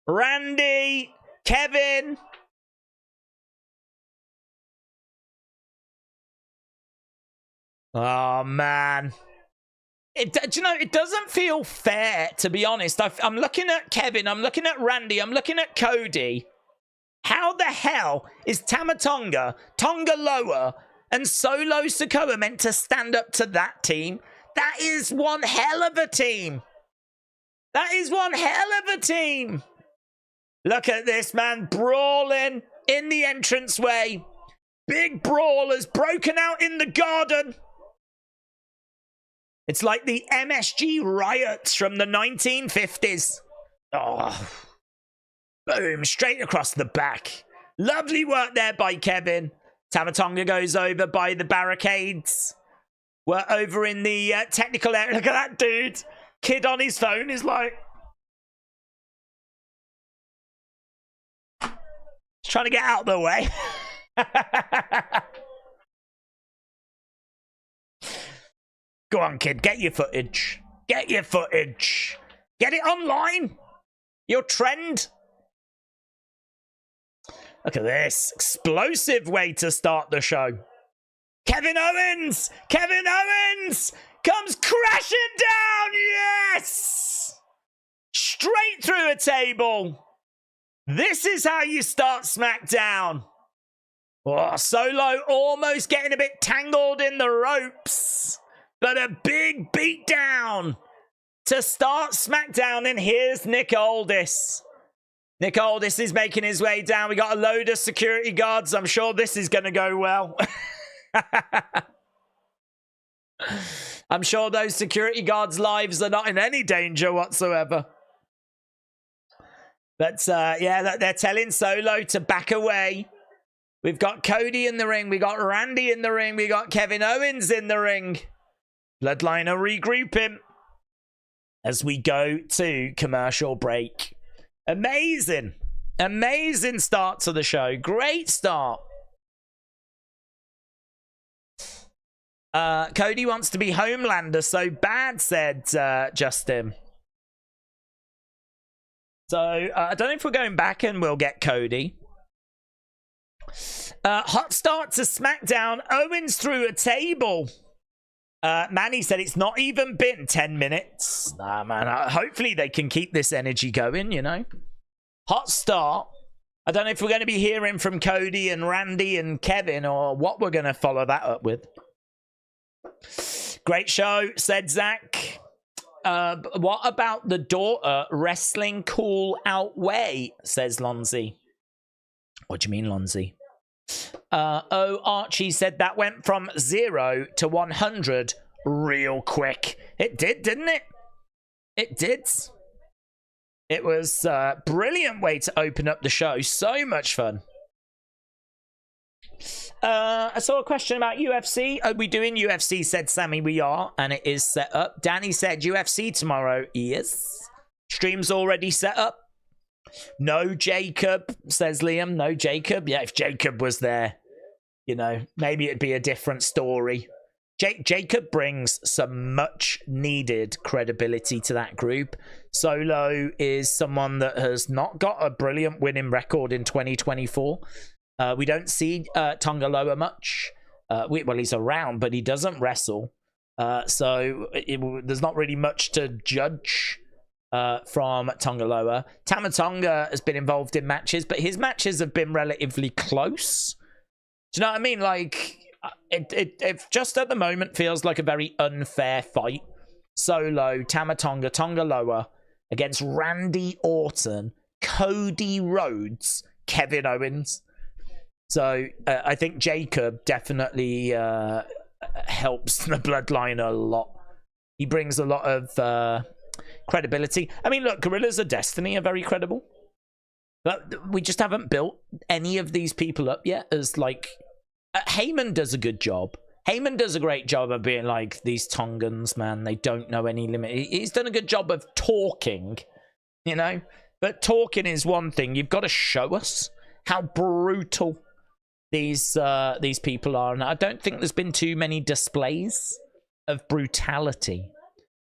Randy. Kevin. Oh, man. Do you know, it doesn't feel fair, to be honest. I'm looking at Kevin. I'm looking at Randy. I'm looking at Cody. How the hell is Tamatonga, Tonga Loa, and Solo Sikoa meant to stand up to that team? That is one hell of a team. That is one hell of a team. Look at this, man. Brawling in the entranceway. Big brawlers broken out in the garden. It's like the MSG riots from the 1950s. Oh. Boom, straight across the back. Lovely work there by Kevin. Tamatonga goes over by the barricades. We're over in the technical area. Look at that dude. Kid on his phone is like... He's trying to get out of the way. Go on, kid. Get your footage. Get your footage. Get it online. Your trend. Look at this. Explosive way to start the show. Kevin Owens! Kevin Owens! Comes crashing down! Yes! Straight through a table. This is how you start SmackDown. Oh, Solo almost getting a bit tangled in the ropes. But a big beatdown to start SmackDown. And here's Nick Aldis. Nick Aldis is making his way down. We got a load of security guards. I'm sure this is going to go well. I'm sure those security guards' lives are not in any danger whatsoever. But, yeah, they're telling Solo to back away. We've got Cody in the ring. We got Randy in the ring. We got Kevin Owens in the ring. Bloodline are regrouping as we go to commercial break. Amazing. Amazing start to the show. Great start. Cody wants to be Homelander so bad, said Justin. So, I don't know if we're going back and we'll get Cody. Hot start to SmackDown. Owens through a table. Manny said it's not even been 10 minutes. Nah, man. Hopefully they can keep this energy going, you know. Hot start. I don't know if we're going to be hearing from Cody and Randy and Kevin or what we're going to follow that up with. Great show, said Zach. What about the daughter wrestling cool outweigh, says Lonzy. What do you mean, Lonzy? Oh, Archie said that went from 0 to 100 real quick. It did, didn't it? It did. It was a brilliant way to open up the show. So much fun. I saw a question about UFC. Are we doing UFC, said Sammy. We are, and it is set up. Danny said UFC tomorrow. Yes. Stream's already set up. No Jacob, says Liam. No Jacob. Yeah, if Jacob was there, you know, maybe it'd be a different story. Jacob brings some much needed credibility to that group. Solo is someone that has not got a brilliant winning record in 2024. We don't see Tonga Loa much. Well, he's around, but he doesn't wrestle. So there's not really much to judge from Tonga Loa. Tama Tonga has been involved in matches, but his matches have been relatively close. Do you know what I mean? Like, it just at the moment feels like a very unfair fight. Solo, Tama Tonga, Tonga Loa against Randy Orton, Cody Rhodes, Kevin Owens. So I think Jacob definitely helps the bloodline a lot. He brings a lot of credibility. I mean, look, Gorillas of Destiny are very credible. But we just haven't built any of these people up yet as, like... Heyman does a good job. Heyman does a great job of being like, these Tongans, man, they don't know any limit. He's done a good job of talking, you know? But talking is one thing. You've got to show us how brutal these people are. And I don't think there's been too many displays of brutality.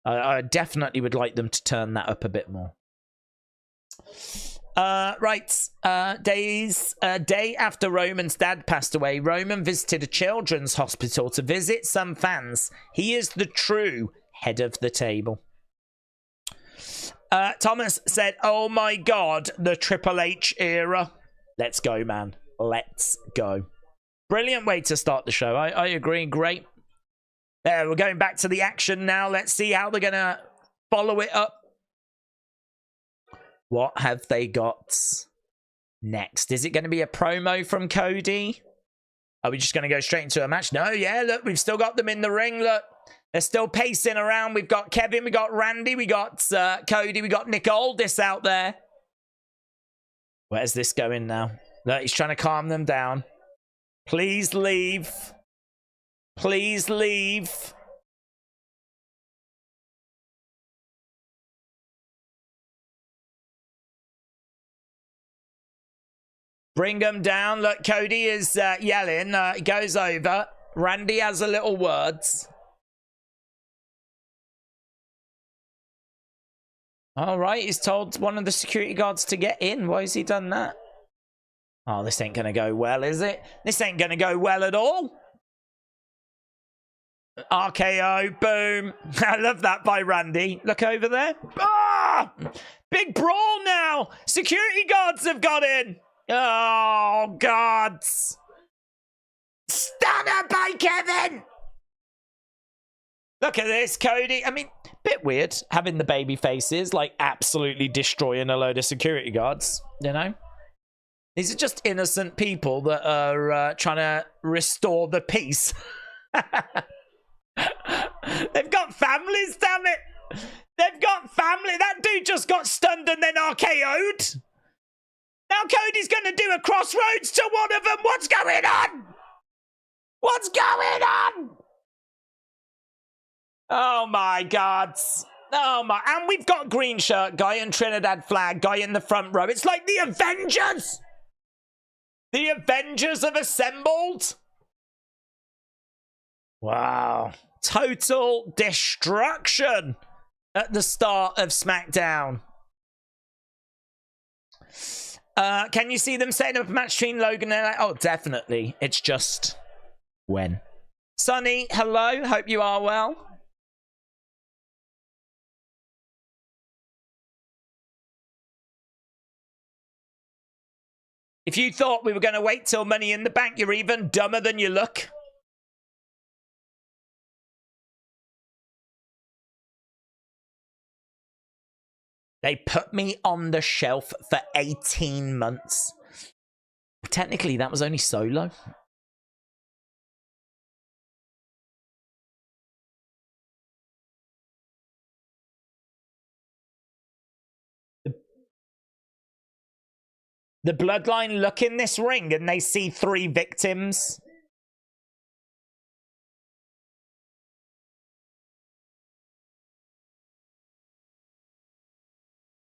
I definitely would like them to turn that up a bit more. Right. Day after Roman's dad passed away, Roman visited a children's hospital to visit some fans. He is the true head of the table. Thomas said, oh my God, the Triple H era. Let's go, man. Let's go. Brilliant way to start the show. I agree. Great. There, we're going back to the action now. Let's see how they're going to follow it up. What have they got next? Is it going to be a promo from Cody? Are we just going to go straight into a match? No, yeah, look, we've still got them in the ring. Look, they're still pacing around. We've got Kevin, we got Randy, we got Cody, we got Nick Aldis out there. Where's this going now? Look, he's trying to calm them down. Please leave. Please leave. Bring them down. Look, Cody is yelling. He goes over. Randy has a little words. All right, he's told one of the security guards to get in. Why has he done that? Oh, this ain't going to go well, is it? This ain't going to go well at all. RKO, boom. I love that by Randy. Look over there. Ah! Big brawl now. Security guards have got in. Oh, God. Stunner by Kevin. Look at this, Cody. I mean, bit weird having the baby faces, like, absolutely destroying a load of security guards, you know? These are just innocent people that are trying to restore the peace. They've got families, damn it. They've got family. That dude just got stunned and then RKO'd. Now Cody's going to do a crossroads to one of them. What's going on? What's going on? Oh, my God. Oh, my. And we've got green shirt guy and Trinidad flag guy in the front row. It's like the Avengers. The Avengers have assembled. Wow. Total destruction at the start of SmackDown. Can you see them setting up a match between Logan and... Oh, definitely. It's just... when? Sonny, hello. Hope you are well. If you thought we were going to wait till Money in the Bank, you're even dumber than you look. They put me on the shelf for 18 months. Technically, that was only Solo. The Bloodline look in this ring and they see 3 victims.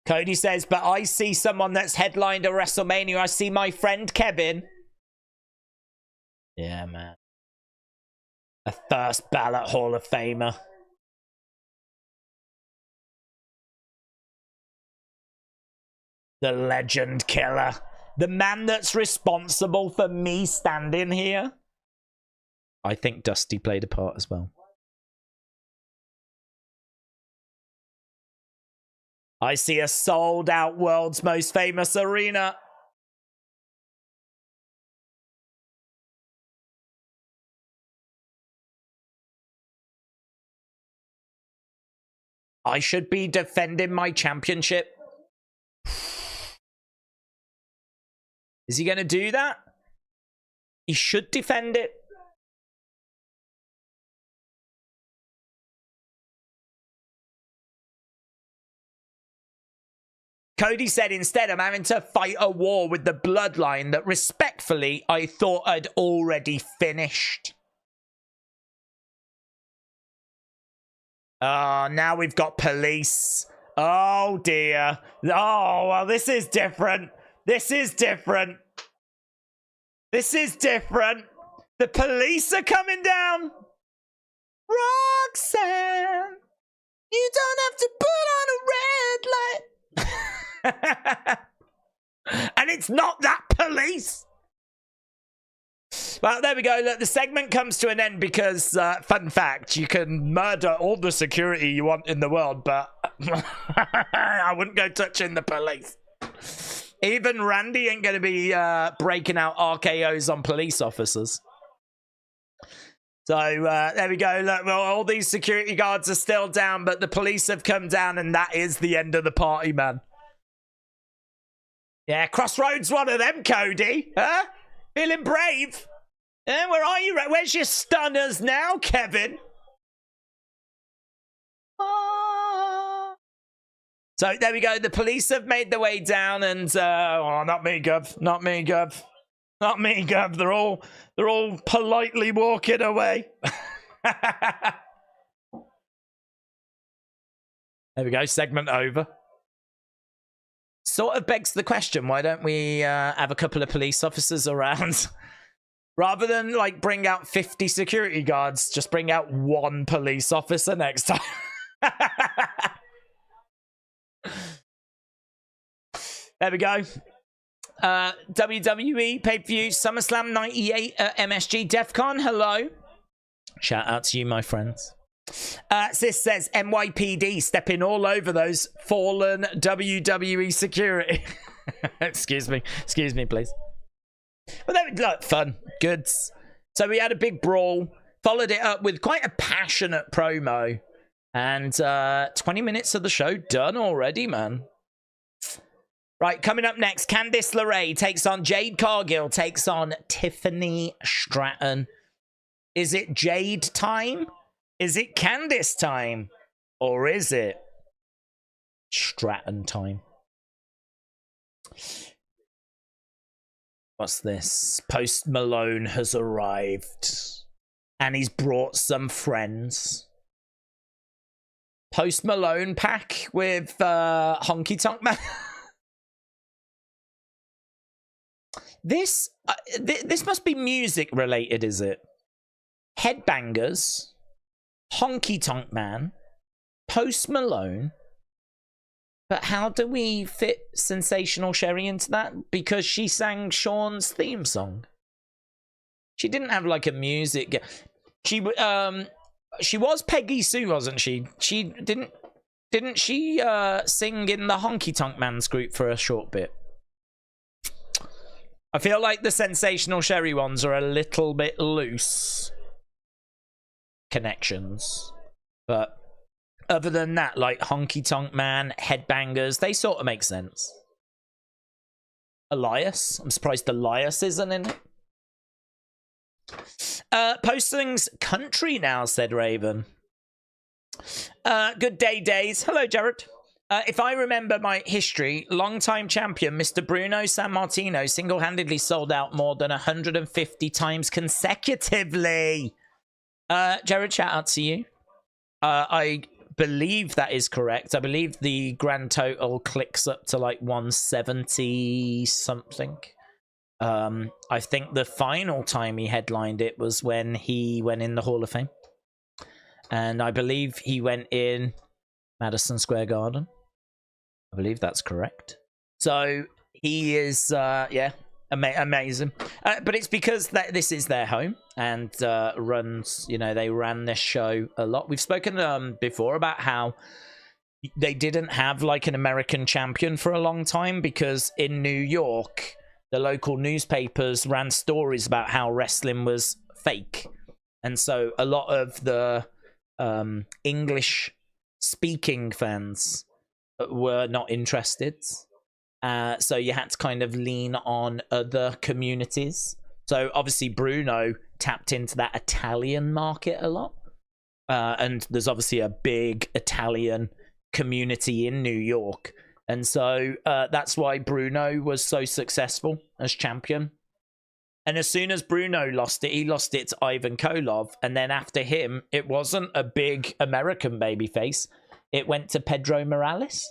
Cody says, but I see someone that's headlined a WrestleMania. I see my friend Kevin. Yeah, man. A first ballot Hall of Famer. The legend killer. The man that's responsible for me standing here. I think Dusty played a part as well. I see a sold-out world's most famous arena. I should be defending my championship. Is he going to do that? He should defend it. Cody said, instead, I'm having to fight a war with the bloodline that respectfully I thought I'd already finished. Oh, now we've got police. Oh, dear. Oh, well, this is different. This is different. This is different. The police are coming down. Roxanne, you don't have to put on a red light. And it's not that police. Well, there we go. Look, the segment comes to an end because, fun fact, you can murder all the security you want in the world, but I wouldn't go touching the police. Even Randy ain't going to be breaking out RKOs on police officers. So, there we go. Look, well, all these security guards are still down, but the police have come down, and that is the end of the party, man. Yeah, Crossroads one of them, Cody. Huh? Feeling brave? Where are you? Where's your stunners now, Kevin? So there we go. The police have made their way down, and oh, not me, Gov. Not me, Gov. Not me, Gov. They're all politely walking away. There we go. Segment over. Sort of begs the question, why don't we have a couple of police officers around? Rather than, like, bring out 50 security guards, just bring out one police officer next time. There we go. WWE pay-per-view SummerSlam 98 at MSG DEFCON. Hello. Shout out to you, my friends. Sis says NYPD stepping all over those fallen WWE security. Excuse me, please. Well, that would look fun. Good. So we had a big brawl, followed it up with quite a passionate promo, and 20 minutes of the show done already, man. Right, coming up next, Candice LeRae takes on Jade Cargill, takes on Tiffany Stratton. Is it Jade time? Is it Candice time? Or is it Stratton time? What's this? Post Malone has arrived. And he's brought some friends. Post Malone pack with Honky Tonk Man. This must be music related, is it? Headbangers. Honky Tonk Man, Post Malone, but how do we fit Sensational Sherry into that? Because she sang Sean's theme song. She didn't have like a music. She was Peggy Sue, wasn't she? Didn't she sing in the Honky Tonk Man's group for a short bit? I feel like the Sensational Sherry ones are a little bit loose connections, but other than that, like Honky Tonk Man, Headbangers, they sort of make sense. Elias, I'm surprised Elias isn't in it. Posting's country now, said Raven. Good day, Days. Hello, Jared. If I remember my history, long-time champion Mr. Bruno Sammartino single-handedly sold out more than 150 times consecutively. Jared, shout out to you. I believe that is correct. I believe the grand total clicks up to like 170 something. I think the final time he headlined it was when he went in the Hall of Fame. And I believe he went in Madison Square Garden. I believe that's correct. So he is, amazing. But it's because this is their home and they ran this show a lot. We've spoken before about how they didn't have like an American champion for a long time because in New York, the local newspapers ran stories about how wrestling was fake. And so a lot of the English speaking fans were not interested. So you had to kind of lean on other communities. So obviously Bruno tapped into that Italian market a lot. And there's obviously a big Italian community in New York. And so that's why Bruno was so successful as champion. And as soon as Bruno lost it, he lost it to Ivan Koloff. And then after him, it wasn't a big American babyface. It went to Pedro Morales.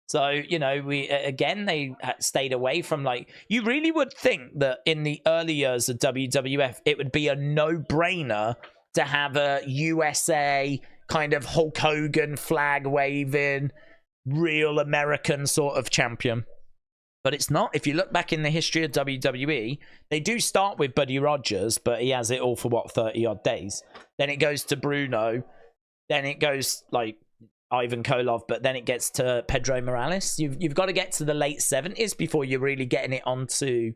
So, they stayed away from you really would think that in the early years of WWF, it would be a no-brainer to have a USA kind of Hulk Hogan flag waving, real American sort of champion. But it's not. If you look back in the history of WWE, they do start with Buddy Rogers, but he has it all for 30 odd days. Then it goes to Bruno. Then it goes Ivan Koloff, but then it gets to Pedro Morales. You've got to get to the late 70s before you're really getting it onto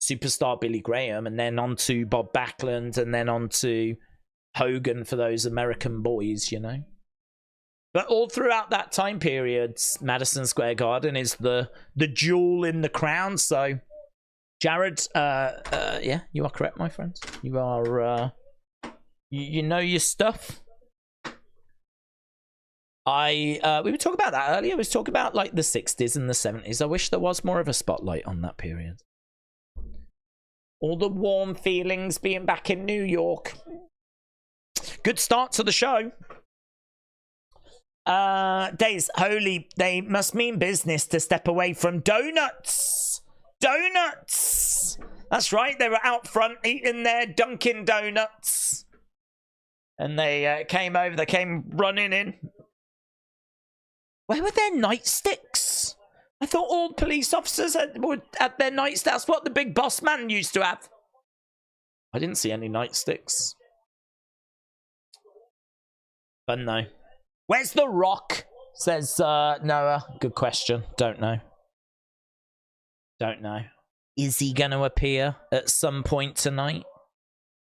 superstar Billy Graham, and then onto Bob Backlund, and then onto Hogan for those American boys, But all throughout that time period, Madison Square Garden is the jewel in the crown. So, Jared, you are correct, my friend. You are, you know your stuff. We were talking about that earlier. We was talking about the 60s and the 70s. I wish there was more of a spotlight on that period. All the warm feelings being back in New York. Good start to the show. Days, holy, they must mean business to step away from donuts. Donuts! That's right, they were out front eating their Dunkin' Donuts. And they came over, they came running in. Where were their nightsticks? I thought all police officers had their nightsticks. That's what the big boss man used to have. I didn't see any nightsticks. Fun though. Where's The Rock? Says Noah. Good question. Don't know. Don't know. Is he going to appear at some point tonight?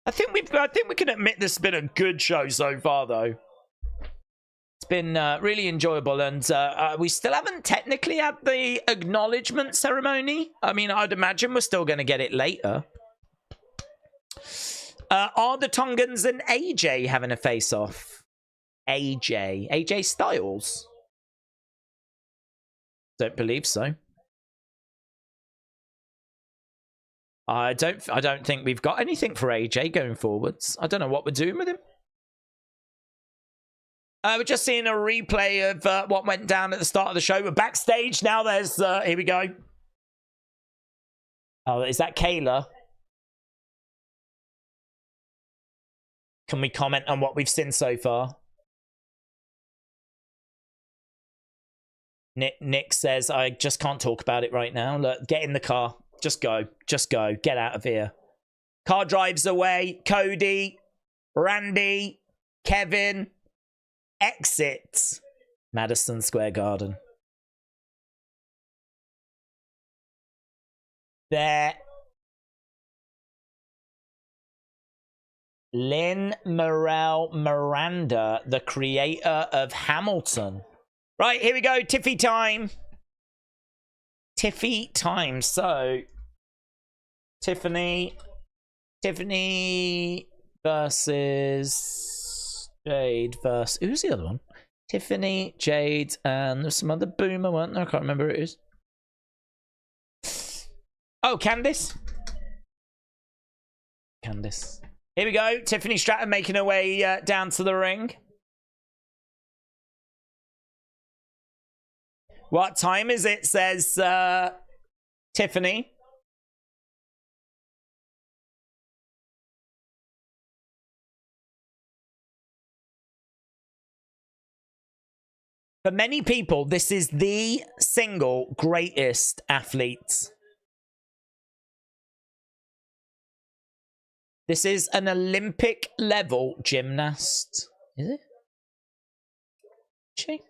I think we can admit this has been a good show so far, though. It's been really enjoyable, and we still haven't technically had the acknowledgement ceremony. I mean, I'd imagine we're still going to get it later. Are the Tongans and AJ having a face-off? AJ Styles? Don't believe so. I don't think we've got anything for AJ going forwards. I don't know what we're doing with him. We're just seeing a replay of what went down at the start of the show. We're backstage now. There's here we go. Oh, is that Kayla? Can we comment on what we've seen so far? Nick says, I just can't talk about it right now. Look, get in the car. Just go. Just go. Get out of here. Car drives away. Cody, Randy, Kevin, exit Madison Square Garden. There. Lin-Manuel Miranda, the creator of Hamilton. Right, here we go. Tiffy time. Tiffy time. So, Tiffany versus Jade versus... Who's the other one? Tiffany, Jade, and there's some other boomer one. I can't remember who it is. Oh, Candice. Candice. Here we go. Tiffany Stratton making her way down to the ring. What time is it? Says Tiffany. For many people, this is the single greatest athlete. This is an Olympic level gymnast. Is it? She?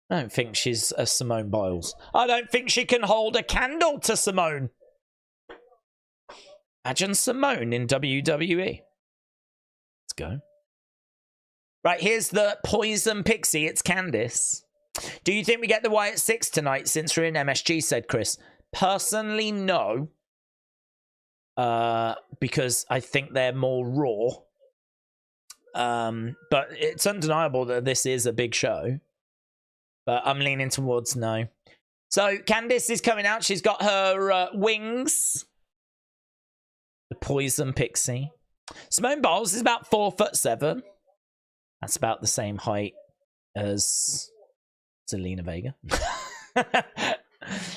I don't think she's a Simone Biles. I don't think she can hold a candle to Simone. Imagine Simone in WWE. Let's go. Right, here's the Poison Pixie. It's Candice. Do you think we get the Wyatt 6 tonight since we're in MSG, said Chris. Personally, no. Because I think they're more raw. But it's undeniable that this is a big show. But I'm leaning towards no. So Candice is coming out. She's got her wings. The Poison Pixie. Simone Biles is about 4'7". That's about the same height as Zelina Vega.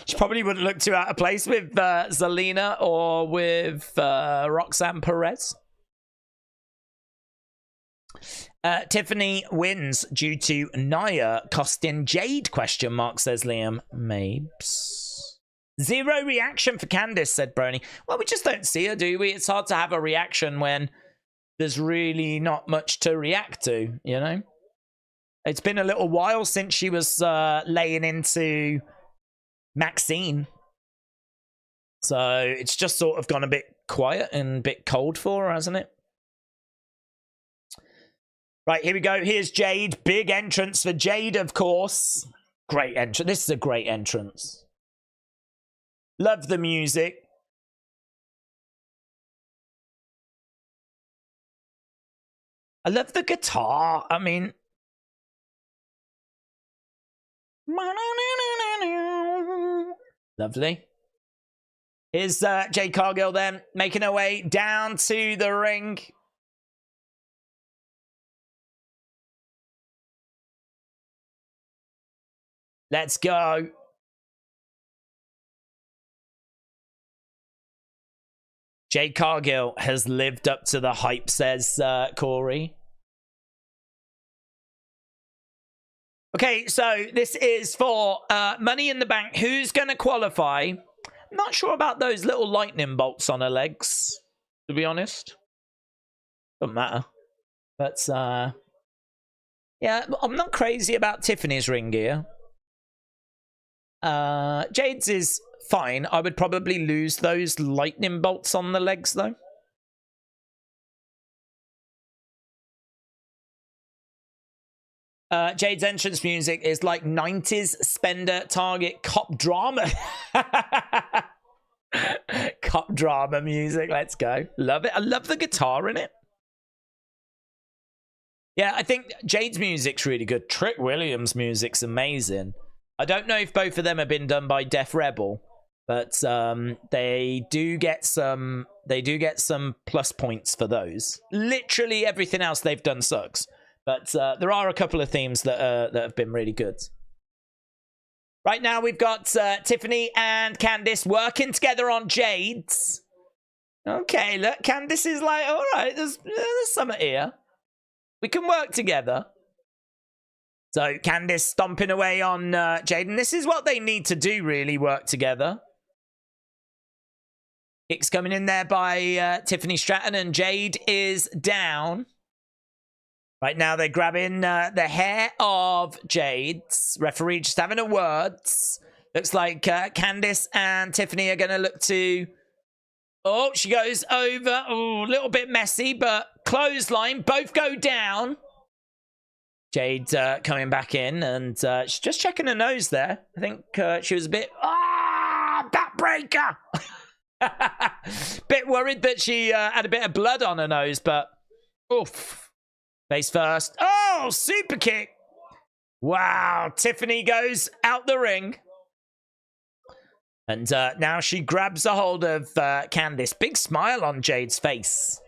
She probably wouldn't look too out of place with Zelina or with Roxanne Perez. Tiffany wins due to Nia costing Jade, ? Says Liam Mabes. Zero reaction for Candice, said Brony. Well, we just don't see her, do we? It's hard to have a reaction when there's really not much to react to, you know? It's been a little while since she was laying into Maxine. So it's just sort of gone a bit quiet and a bit cold for her, hasn't it? Right, here we go. Here's Jade. Big entrance for Jade, of course. Great entrance. This is a great entrance. Love the music. I love the guitar. I mean... Lovely. Here's Jade Cargill then, making her way down to the ring. Let's go. Jade Cargill has lived up to the hype, says Corey. Okay, so this is for Money in the Bank. Who's going to qualify? I'm not sure about those little lightning bolts on her legs, to be honest. Doesn't matter. But, yeah, I'm not crazy about Tiffany's ring gear. Jade's is fine. I would probably lose those lightning bolts on the legs, though. Jade's entrance music is like 90s Spender Target cop drama. Cop drama music. Let's go. Love it. I love the guitar in it. Yeah, I think Jade's music's really good. Trick Williams' music's amazing. I don't know if both of them have been done by Def Rebel, but they do get some plus points for those. Literally everything else they've done sucks. But there are a couple of themes that have been really good. Right now we've got Tiffany and Candice working together on Jade's. Okay, look, Candice is like, all right, there's something here. We can work together. So Candice stomping away on Jade. And this is what they need to do, really, work together. Kicks coming in there by Tiffany Stratton, and Jade is down. Right now they're grabbing the hair of Jade's. Referee just having a word. Looks like Candice and Tiffany are going to look to... Oh, she goes over. Oh, a little bit messy, but clothesline. Both go down. Jade coming back in, and she's just checking her nose there. I think she was a bit... Ah, backbreaker! Bit worried that she had a bit of blood on her nose, but... Oof. Face first. Oh, super kick. Wow. Tiffany goes out the ring. And now she grabs a hold of Candice. Big smile on Jade's face.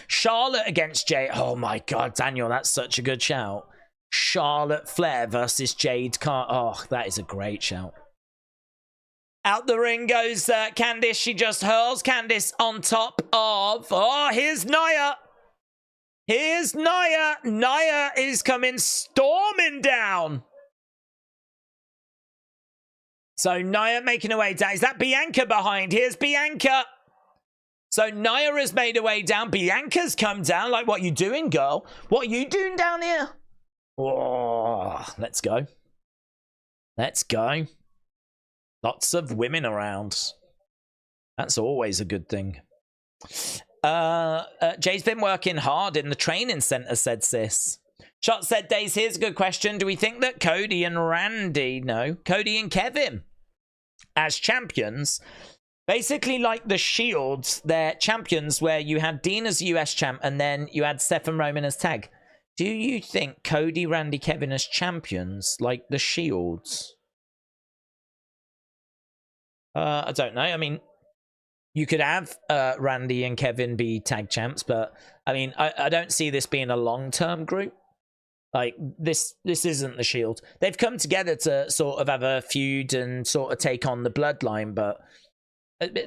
Charlotte against Jade. Oh, my God, Daniel, that's such a good shout. Charlotte Flair versus Jade Car. Oh, that is a great shout. Out the ring goes Candice. She just hurls Candice on top of... Oh, here's Nia. Here's Nia. Nia is coming storming down. So Nia making her way down. Is that Bianca behind? Here's Bianca. So Nia has made her way down. Bianca's come down. Like, what are you doing, girl? What are you doing down here? Oh, let's go. Let's go. Lots of women around. That's always a good thing. Jade's been working hard in the training center, said Sis. Shot said, Daze, here's a good question. Do we think that Cody and Kevin as champions, basically like the Shields, they're champions where you had Dean as US champ and then you had Seth and Roman as tag. Do you think Cody, Randy, Kevin as champions like the Shields? I don't know. I mean, you could have Randy and Kevin be tag champs, but I mean, I don't see this being a long-term group. Like, this isn't the Shield. They've come together to sort of have a feud and sort of take on the Bloodline, but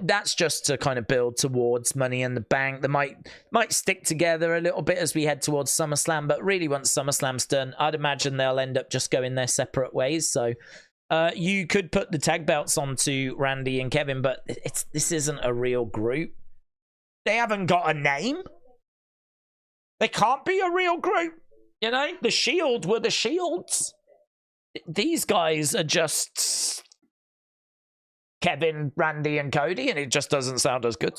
that's just to kind of build towards Money in the Bank. They might stick together a little bit as we head towards SummerSlam, but really once SummerSlam's done, I'd imagine they'll end up just going their separate ways. So you could put the tag belts onto Randy and Kevin, but this isn't a real group. They haven't got a name. They can't be a real group. You know, the Shield were the Shields. These guys are just Kevin, Randy, and Cody, and it just doesn't sound as good.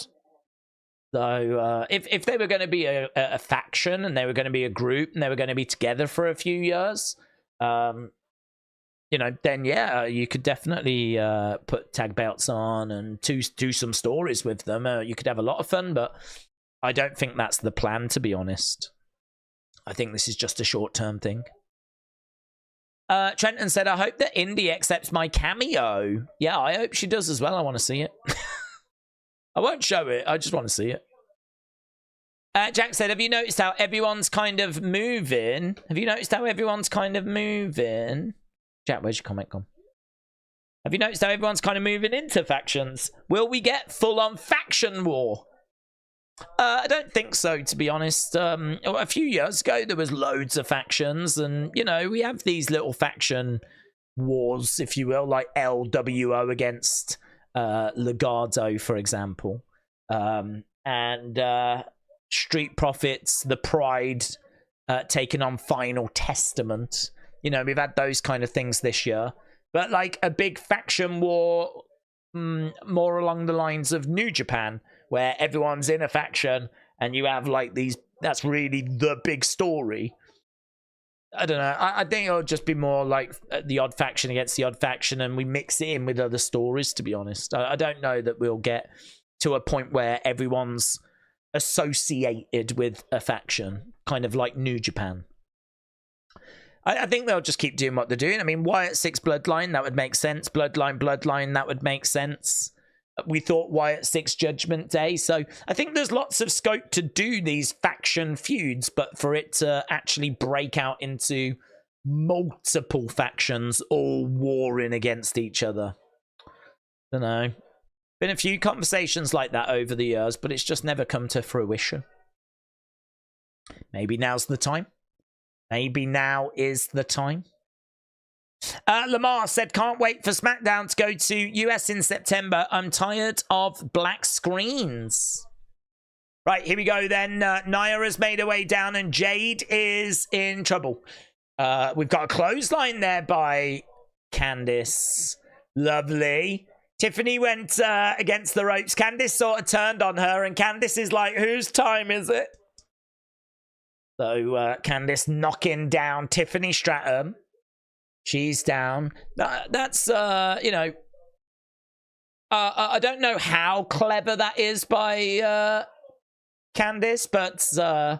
So if they were going to be a faction and they were going to be a group and they were going to be together for a few years, you know, then yeah, you could definitely put tag belts on and do some stories with them. You could have a lot of fun, but I don't think that's the plan, to be honest. I think this is just a short-term thing. Trenton said, I hope that Indi accepts my cameo. Yeah, I hope she does as well. I want to see it. I won't show it. I just want to see it. Jack said, have you noticed how everyone's kind of moving? Have you noticed how everyone's kind of moving? Jack, where's your comment gone? Have you noticed how everyone's kind of moving into factions? Will we get full-on faction war? I don't think so, to be honest. A few years ago, there was loads of factions, and, you know, we have these little faction wars, if you will, like LWO against Legado, for example. And Street Profits, The Pride, taking on Final Testament. You know, we've had those kind of things this year. But, like, a big faction war, more along the lines of New Japan, where everyone's in a faction and you have like these, that's really the big story. I don't know. I think it'll just be more like the odd faction against the odd faction and we mix it in with other stories, to be honest. I don't know that we'll get to a point where everyone's associated with a faction, kind of like New Japan. I think they'll just keep doing what they're doing. I mean, Wyatt 6 Bloodline, that would make sense. Bloodline, that would make sense. We thought Wyatt 6 Judgment Day. So I think there's lots of scope to do these faction feuds, but for it to actually break out into multiple factions all warring against each other. Don't know. Been a few conversations like that over the years, but it's just never come to fruition. Maybe now's the time. Maybe now is the time. Lamar said, can't wait for SmackDown to go to US in September. I'm tired of black screens. Right, here we go then. Nia has made her way down and Jade is in trouble. We've got a clothesline there by Candice. Lovely. Tiffany went against the ropes. Candice sort of turned on her and Candice is like, whose time is it? So Candice knocking down Tiffany Stratton. She's down. That's, you know, I don't know how clever that is by Candice, but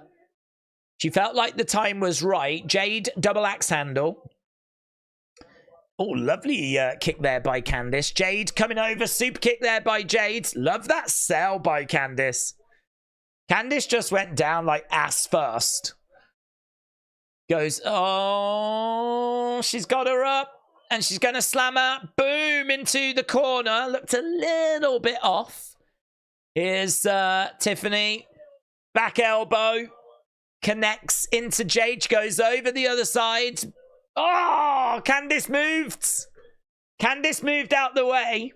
she felt like the time was right. Jade, double axe handle. Oh, lovely kick there by Candice. Jade coming over, super kick there by Jade. Love that sell by Candice. Candice just went down like ass first. Goes, oh, she's got her up. And she's going to slam her. Boom, into the corner. Looked a little bit off. Here's Tiffany. Back elbow. Connects into Jade, goes over the other side. Oh, Candice moved. Candice moved out the way.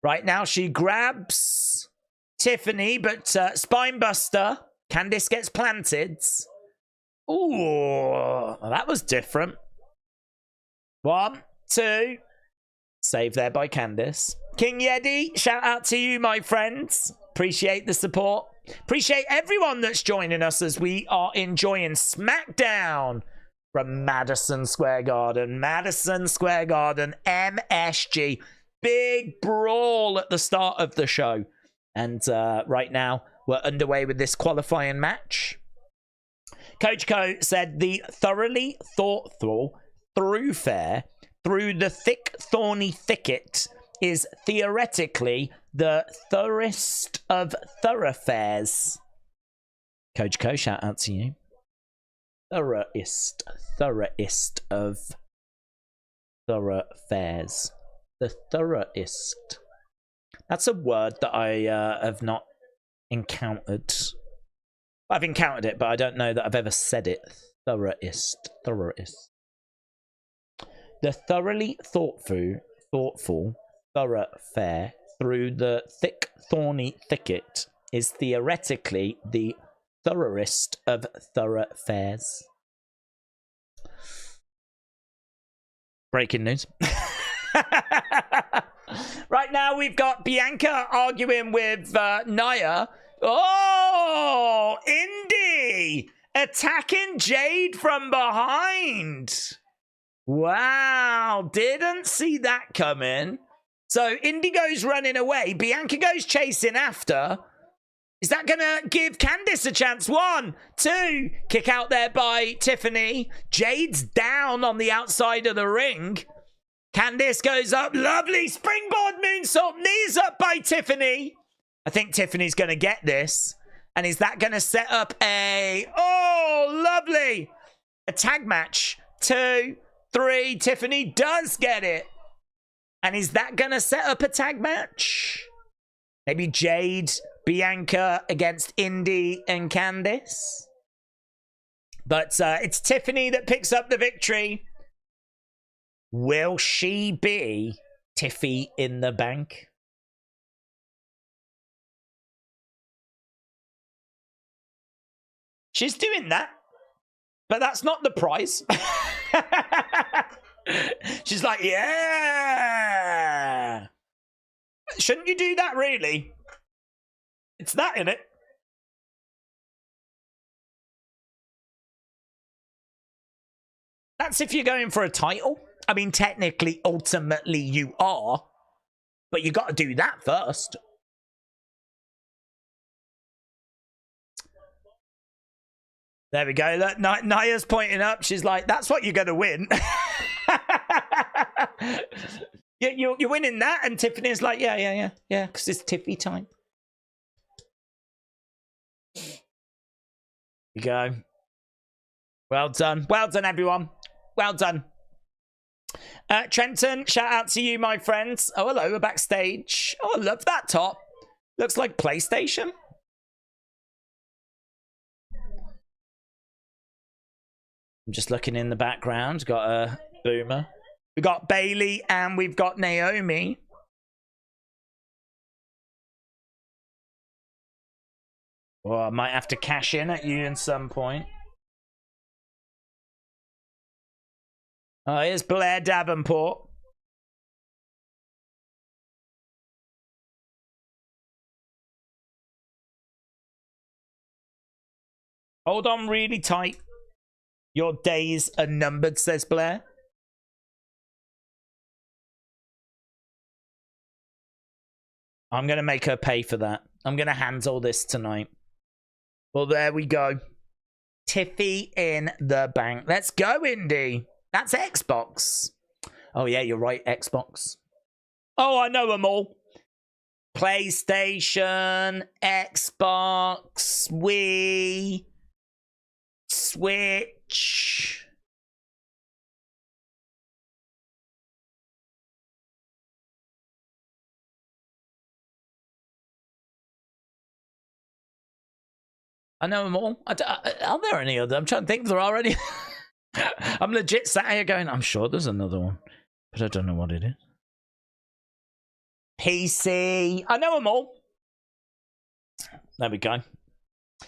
Right now, she grabs Tiffany, but Spinebuster. Candice gets planted. Ooh, that was different. 1, 2. Save there by Candice. King Yeti, shout out to you, my friends. Appreciate the support. Appreciate everyone that's joining us as we are enjoying SmackDown from Madison Square Garden. Madison Square Garden, MSG. Big brawl at the start of the show. And right now, we're underway with this qualifying match. Coach Co said the thoroughly thoughtful thoroughfare through the thick, thorny thicket is theoretically the thoroughest of thoroughfares. Coach Co, shout out to you. Thoroughest of thoroughfares. The thoroughest. That's a word that I have not encountered. I've encountered it, but I don't know that I've ever said it. Thoroughest. The thoroughly thoughtful thoroughfare through the thick, thorny thicket is theoretically the thoroughest of thoroughfares. Breaking news. Right now, we've got Bianca arguing with Nia. Oh, Indi attacking Jade from behind. Wow, didn't see that coming. So Indi goes running away. Bianca goes chasing after. Is that going to give Candice a chance? 1, 2. Kick out there by Tiffany. Jade's down on the outside of the ring. Candice goes up. Lovely springboard moonsault. Knees up by Tiffany. I think Tiffany's going to get this. And is that going to set up a... Oh, lovely. A tag match. 2, 3. Tiffany does get it. And is that going to set up a tag match? Maybe Jade, Bianca against Indi and Candice. But it's Tiffany that picks up the victory. Will she be Tiffy in the bank? She's doing that, but that's not the prize. She's like, yeah. Shouldn't you do that, really? It's that, innit? That's if you're going for a title. I mean, technically, ultimately, you are. But you got to do that first. There we go. Look, Nia's pointing up. She's like, that's what you're going to win. You're winning that. And Tiffany's like, yeah, because it's Tiffy time. There you go. Well done. Well done, everyone. Well done. Trenton, shout out to you, my friends. Oh, hello, we're backstage. Oh, I love that top. Looks like PlayStation. I'm just looking in the background. Got a boomer. We've got Bailey and we've got Naomi. Well, I might have to cash in at you at some point. Oh, here's Blair Davenport. Hold on really tight. Your days are numbered, says Blair. I'm going to make her pay for that. I'm going to handle this tonight. Well, there we go. Tiffy in the bank. Let's go, Indi. That's Xbox. Oh, yeah, you're right, Xbox. Oh, I know them all. PlayStation, Xbox, Wii, Switch. I know them all. Are there any other? I'm trying to think if there are any. I'm legit sat here going, I'm sure there's another one, but I don't know what it is. PC. I know them all. There we go.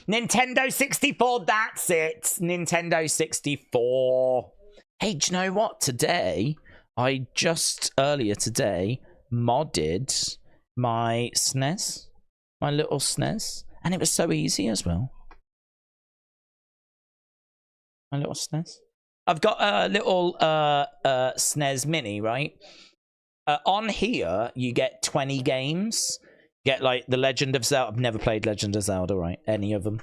Nintendo 64, that's it. Nintendo 64. Hey, do you know what? Today, I just earlier today modded my SNES, my little SNES, and it was so easy as well. My little SNES. I've got a little SNES Mini, right? On here, you get 20 games. You get like the Legend of Zelda. I've never played Legend of Zelda, right? Any of them.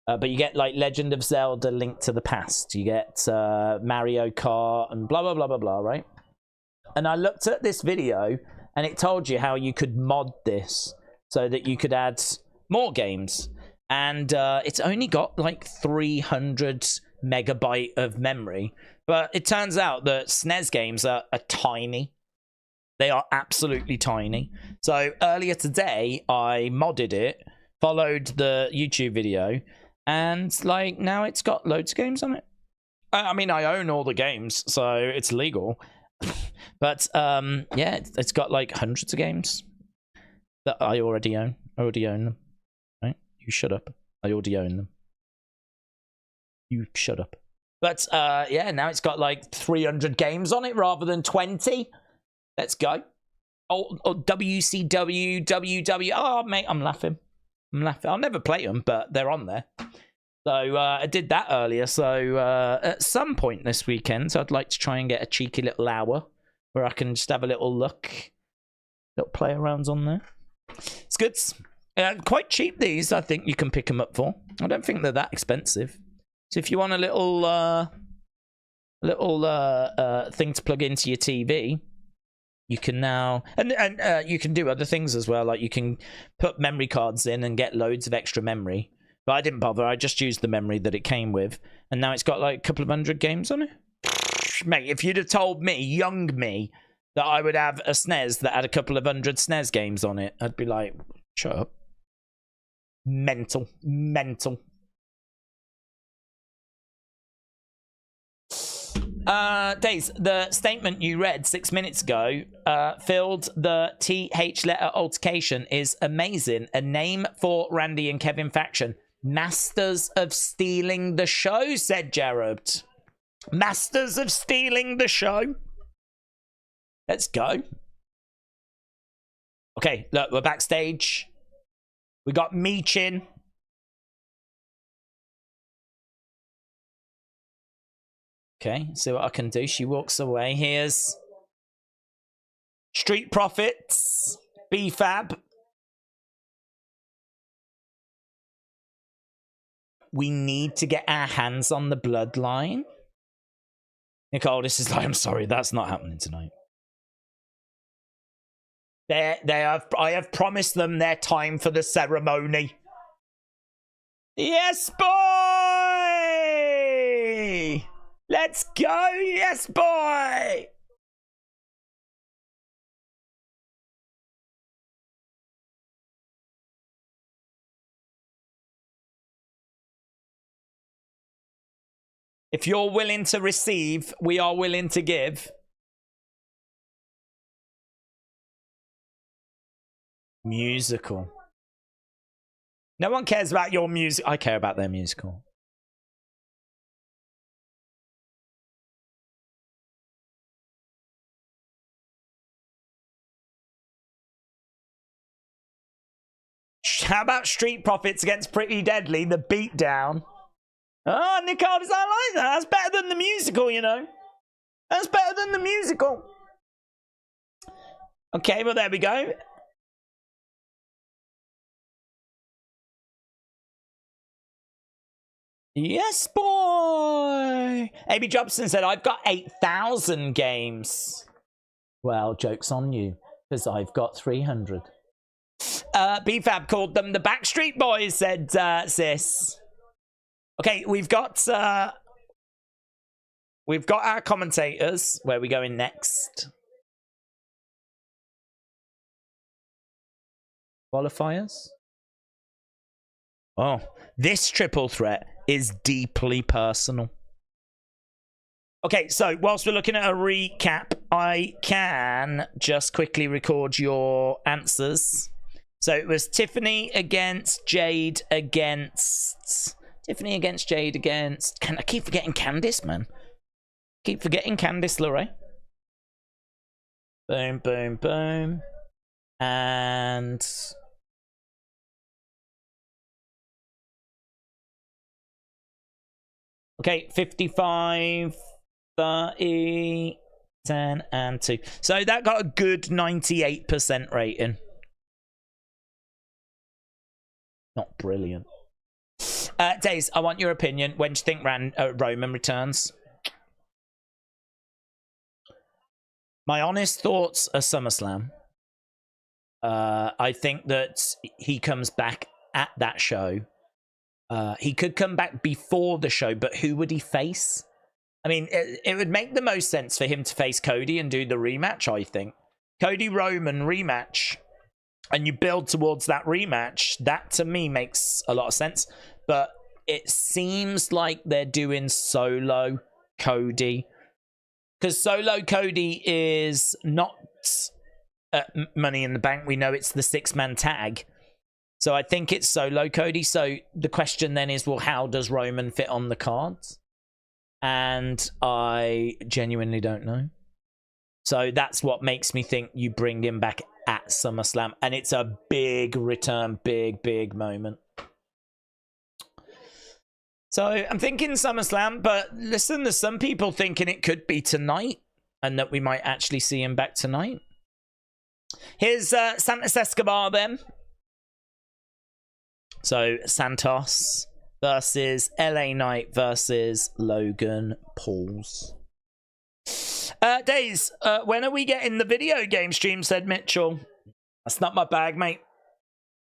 But you get like Legend of Zelda Link to the Past. You get Mario Kart and blah, blah, blah, blah, blah, right? And I looked at this video and it told you how you could mod this so that you could add more games. And it's only got like 300 megabyte of memory. But it turns out that SNES games are tiny. They are absolutely tiny. So earlier today, I modded it, followed the YouTube video, and like now it's got loads of games on it. I mean, I own all the games, so it's legal. But yeah, it's got like hundreds of games that I already own. I already own them. Right? You shut up. I already own them. You shut up. But yeah, now it's got like 300 games on it rather than 20. Let's go. Oh, WCW, WW. Oh, mate, I'm laughing. I'm laughing. I'll never play them, but they're on there. So I did that earlier. So at some point this weekend, I'd like to try and get a cheeky little hour where I can just have a little look. Little play arounds on there. It's good. Quite cheap, these. I think you can pick them up for. I don't think they're that expensive. So if you want a little thing to plug into your TV, you can now, and you can do other things as well. Like you can put memory cards in and get loads of extra memory. But I didn't bother. I just used the memory that it came with, and now it's got like a couple of 100 games on it. Mate, if you'd have told me, young me, that I would have a SNES that had a couple of 100 SNES games on it, I'd be like, shut up. Mental, mental. Daze, the statement you read 6 minutes ago filled the TH letter altercation is amazing. A name for Randy and Kevin faction. Masters of stealing the show, said Jared. Masters of stealing the show. Let's go. Okay, look, we're backstage. We got Meechin. Okay, see what I can do. She walks away. Here's Street Profits, B-Fab. We need to get our hands on the Bloodline. Nicole, this is like, I'm sorry, that's not happening tonight. I have promised them their time for the ceremony. Yes, boy! Let's go, yes, boy! If you're willing to receive, we are willing to give. Musical. No one cares about your music. I care about their musical. How about Street Profits against Pretty Deadly, the beatdown? Oh, Nicole, I like that. That's better than the musical, you know. That's better than the musical. Okay, well, there we go. Yes, boy. AB Jobson said, I've got 8,000 games. Well, joke's on you, because I've got 300. BFAB called them the Backstreet Boys, said Sis. Okay, we've got our commentators. Where are we going next? Qualifiers? Oh, this triple threat is deeply personal. Okay, so whilst we're looking at a recap, I can just quickly record your answers. So it was Tiffany against Jade against... Tiffany against Jade against... I keep forgetting Candice, man. Keep forgetting Candice LeRae. Boom, boom, boom. And... Okay, 55... 30, 10, and 2. So that got a good 98% rating. Not brilliant. Daze, I want your opinion. When do you think Roman returns? My honest thoughts are SummerSlam. I think that he comes back at that show. He could come back before the show, but who would he face? I mean, it would make the most sense for him to face Cody and do the rematch, I think. Cody-Roman rematch, and you build towards that rematch. That, to me, makes a lot of sense. But it seems like they're doing solo Cody. Because solo Cody is not Money in the Bank. We know it's the 6-man tag. So I think it's solo Cody. So the question then is, well, how does Roman fit on the cards? And I genuinely don't know. So that's what makes me think you bring him back at SummerSlam. And it's a big return, big moment. So I'm thinking SummerSlam, but listen, there's some people thinking it could be tonight and that we might actually see him back tonight. Here's Santos Escobar then. So Santos versus LA Knight versus Logan Pauls. Daze, when are we getting the video game stream, said Mitchell. That's not my bag, mate.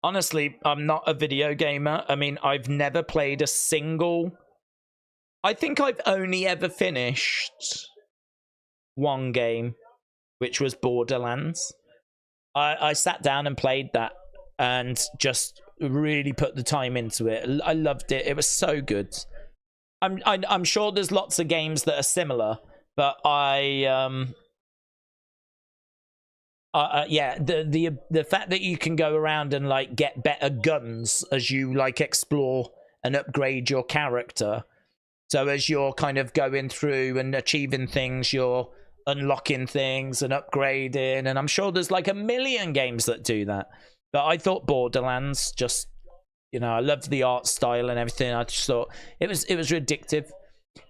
Honestly, I'm not a video gamer. I mean, I've never played a single... I think I've only ever finished one game, which was Borderlands. I sat down and played that and just really put the time into it. I loved it. It was so good. I'm sure there's lots of games that are similar, but yeah, the fact that you can go around and like get better guns as you like explore and upgrade your character. So as you're kind of going through and achieving things, you're unlocking things and upgrading, and I'm sure there's like a million games that do that. But I thought Borderlands just, you know, I loved the art style and everything. I just thought it was addictive.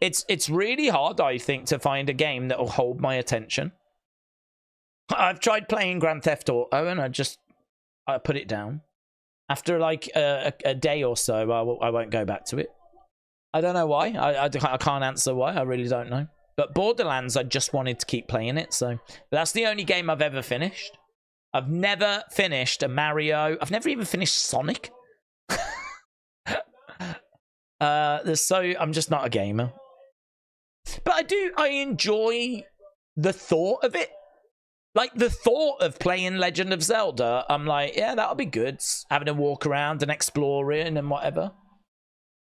It's really hard, I think, to find a game that will hold my attention. I've tried playing Grand Theft Auto and I put it down. After like a day or so, I won't go back to it. I don't know why. I can't answer why. I really don't know. But Borderlands, I just wanted to keep playing it. So but that's the only game I've ever finished. I've never finished a Mario. I've never even finished Sonic. I'm just not a gamer. But I enjoy the thought of it. Like the thought of playing Legend of Zelda, I'm like, yeah, that'll be good. Having a walk around and exploring and whatever.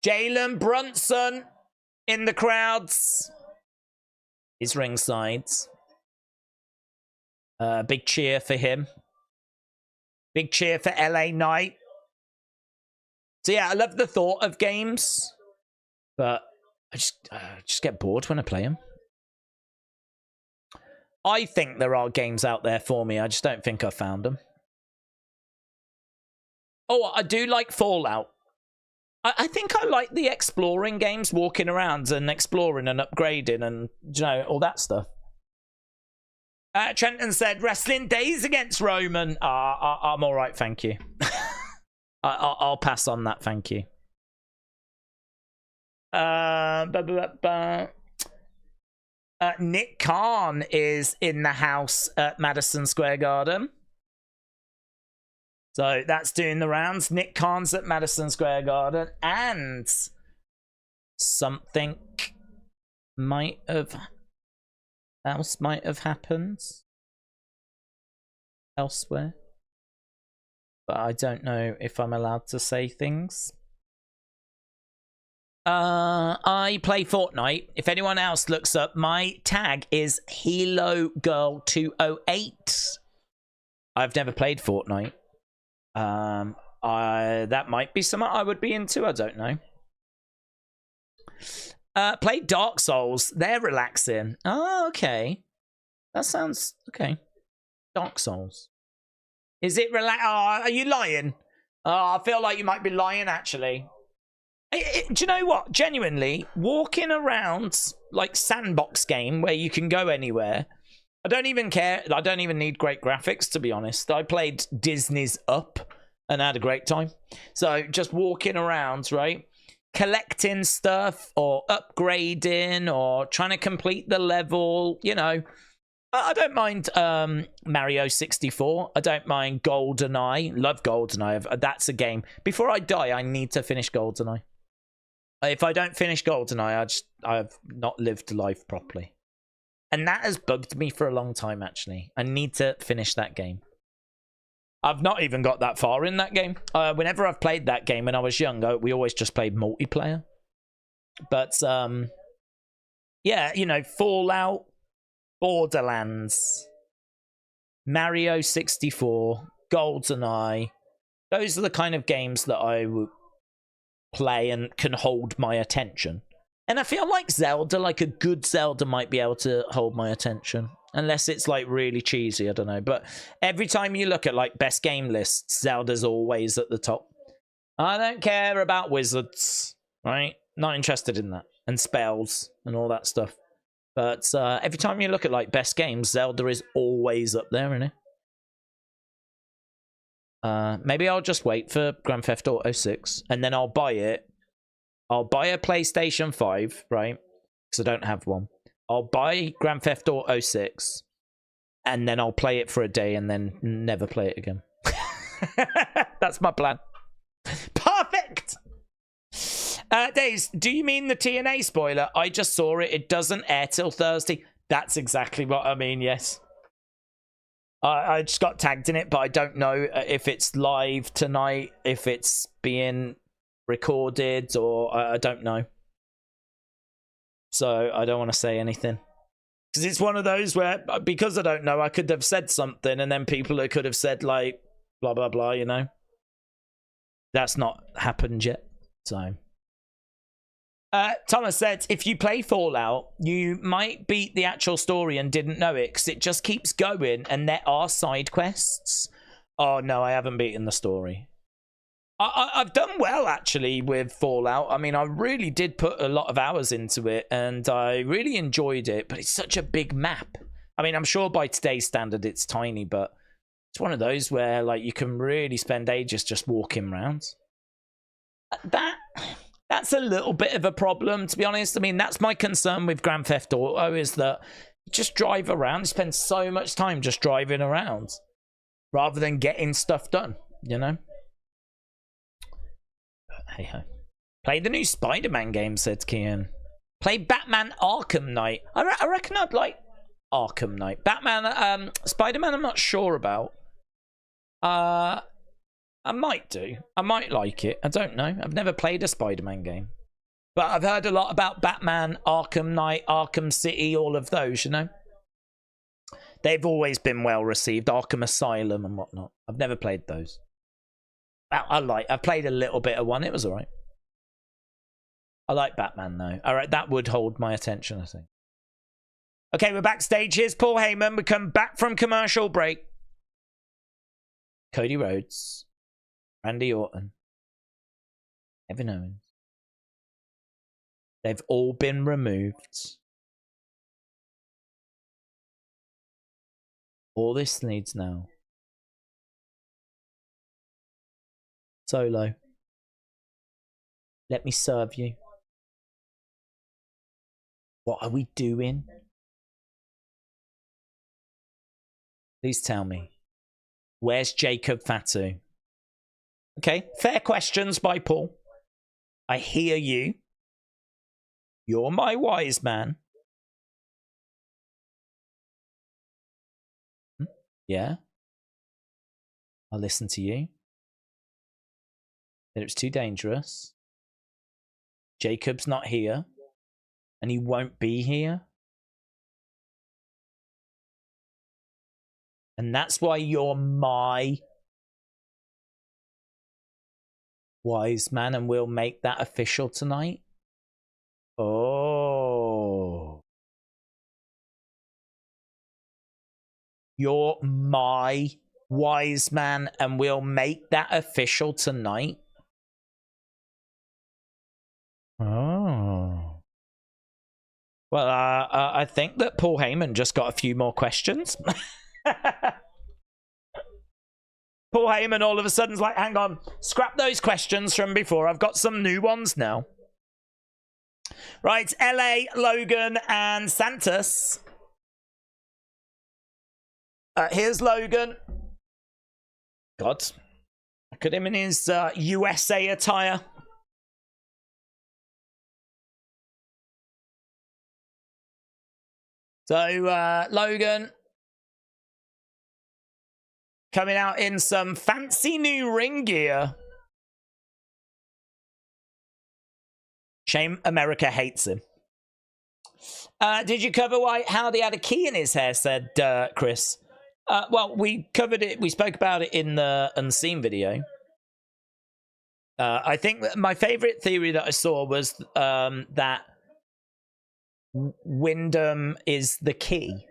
Jalen Brunson in the crowds. He's ringside. Big cheer for him. Big cheer for LA Knight. So yeah, I love the thought of games, but I just get bored when I play them. I think there are games out there for me. I just don't think I found them. Oh, I do like Fallout. I think I like the exploring games, walking around and exploring and upgrading and, you know, all that stuff. Trenton said, wrestling Days against Roman. I'm all right, thank you. I'll pass on that, thank you. Nick Khan is in the house at Madison Square Garden. So that's doing the rounds. Nick Khan's at Madison Square Garden. And something else might have happened elsewhere. But I don't know if I'm allowed to say things. I play Fortnite. If anyone else looks up, my tag is Hilo Girl 208. I've never played Fortnite. That might be something I would be into. I don't know. Play Dark Souls. They're relaxing. Oh, okay. That sounds okay. Dark Souls. Is it relax? Oh, are you lying? Oh, I feel like you might be lying, actually. Do you know what? Genuinely, walking around like sandbox game where you can go anywhere. I don't even care. I don't even need great graphics, to be honest. I played Disney's Up and had a great time. So just walking around, right? Collecting stuff or upgrading or trying to complete the level, you know. I don't mind Mario 64. I don't mind GoldenEye. Love GoldenEye. That's a game. Before I die, I need to finish GoldenEye. If I don't finish GoldenEye, I've not lived life properly. And that has bugged me for a long time, actually. I need to finish that game. I've not even got that far in that game. Whenever I've played that game when I was young, we always just played multiplayer. But, yeah, you know, Fallout, Borderlands, Mario 64, GoldenEye. Those are the kind of games that I would play and can hold my attention. And I feel like Zelda, like a good Zelda, might be able to hold my attention. Unless it's like really cheesy, I don't know. But every time you look at like best game lists, Zelda's always at the top. I don't care about wizards, right? Not interested in that. And spells and all that stuff. But every time you look at like best games, Zelda is always up there, isn't it? Maybe I'll just wait for Grand Theft Auto 6 and then I'll buy it. I'll buy a PlayStation 5, right? Because I don't have one. I'll buy Grand Theft Auto 6 and then I'll play it for a day and then never play it again. That's my plan. Perfect! Daze, do you mean the TNA spoiler? I just saw it. It doesn't air till Thursday. That's exactly what I mean, yes. I just got tagged in it, but I don't know if it's live tonight, if it's being recorded, or I don't know. So I don't want to say anything. Because it's one of those where, because I don't know, I could have said something, and then people could have said, like, blah, blah, blah, you know? That's not happened yet, so... Thomas said, if you play Fallout, you might beat the actual story and didn't know it because it just keeps going and there are side quests. Oh, no, I haven't beaten the story. I've done well, actually, with Fallout. I mean, I really did put a lot of hours into it and I really enjoyed it, but it's such a big map. I mean, I'm sure by today's standard it's tiny, but it's one of those where like you can really spend ages just walking around. That's a little bit of a problem, to be honest. I mean, that's my concern with Grand Theft Auto, is that you just drive around, spend so much time just driving around, rather than getting stuff done, you know? But, hey-ho. Play the new Spider-Man game, said Kian. Play Batman Arkham Knight. I reckon I'd like Arkham Knight. Batman, Spider-Man I'm not sure about. I might do. I might like it. I don't know. I've never played a Spider-Man game. But I've heard a lot about Batman, Arkham Knight, Arkham City, all of those, you know? They've always been well received. Arkham Asylum and whatnot. I've never played those. I played a little bit of one. It was alright. I like Batman, though. Alright, that would hold my attention, I think. Okay, we're backstage. Here's Paul Heyman. We come back from commercial break. Cody Rhodes. Randy Orton, Kevin Owens. They've all been removed. All this needs now. Solo. Let me serve you. What are we doing? Please tell me. Where's Jacob Fatu? Okay, fair questions by Paul. I hear you. You're my wise man. Yeah. I'll listen to you. That it was too dangerous. Jacob's not here. And he won't be here. And that's why you're my wise man, and we'll make that official tonight. Oh. You're my wise man, and we'll make that official tonight. Oh. Well, I think that Paul Heyman just got a few more questions. Paul Heyman all of a sudden's like, hang on, scrap those questions from before. I've got some new ones now. Right, LA, Logan, and Santos. Here's Logan. God. Look at him in his USA attire. So, Logan coming out in some fancy new ring gear. Shame America hates him. Did you cover why Howdy had a key in his hair, said Chris. Well, we covered it. We spoke about it in the Unseen video. I think that my favorite theory that I saw was that Wyndham is the key.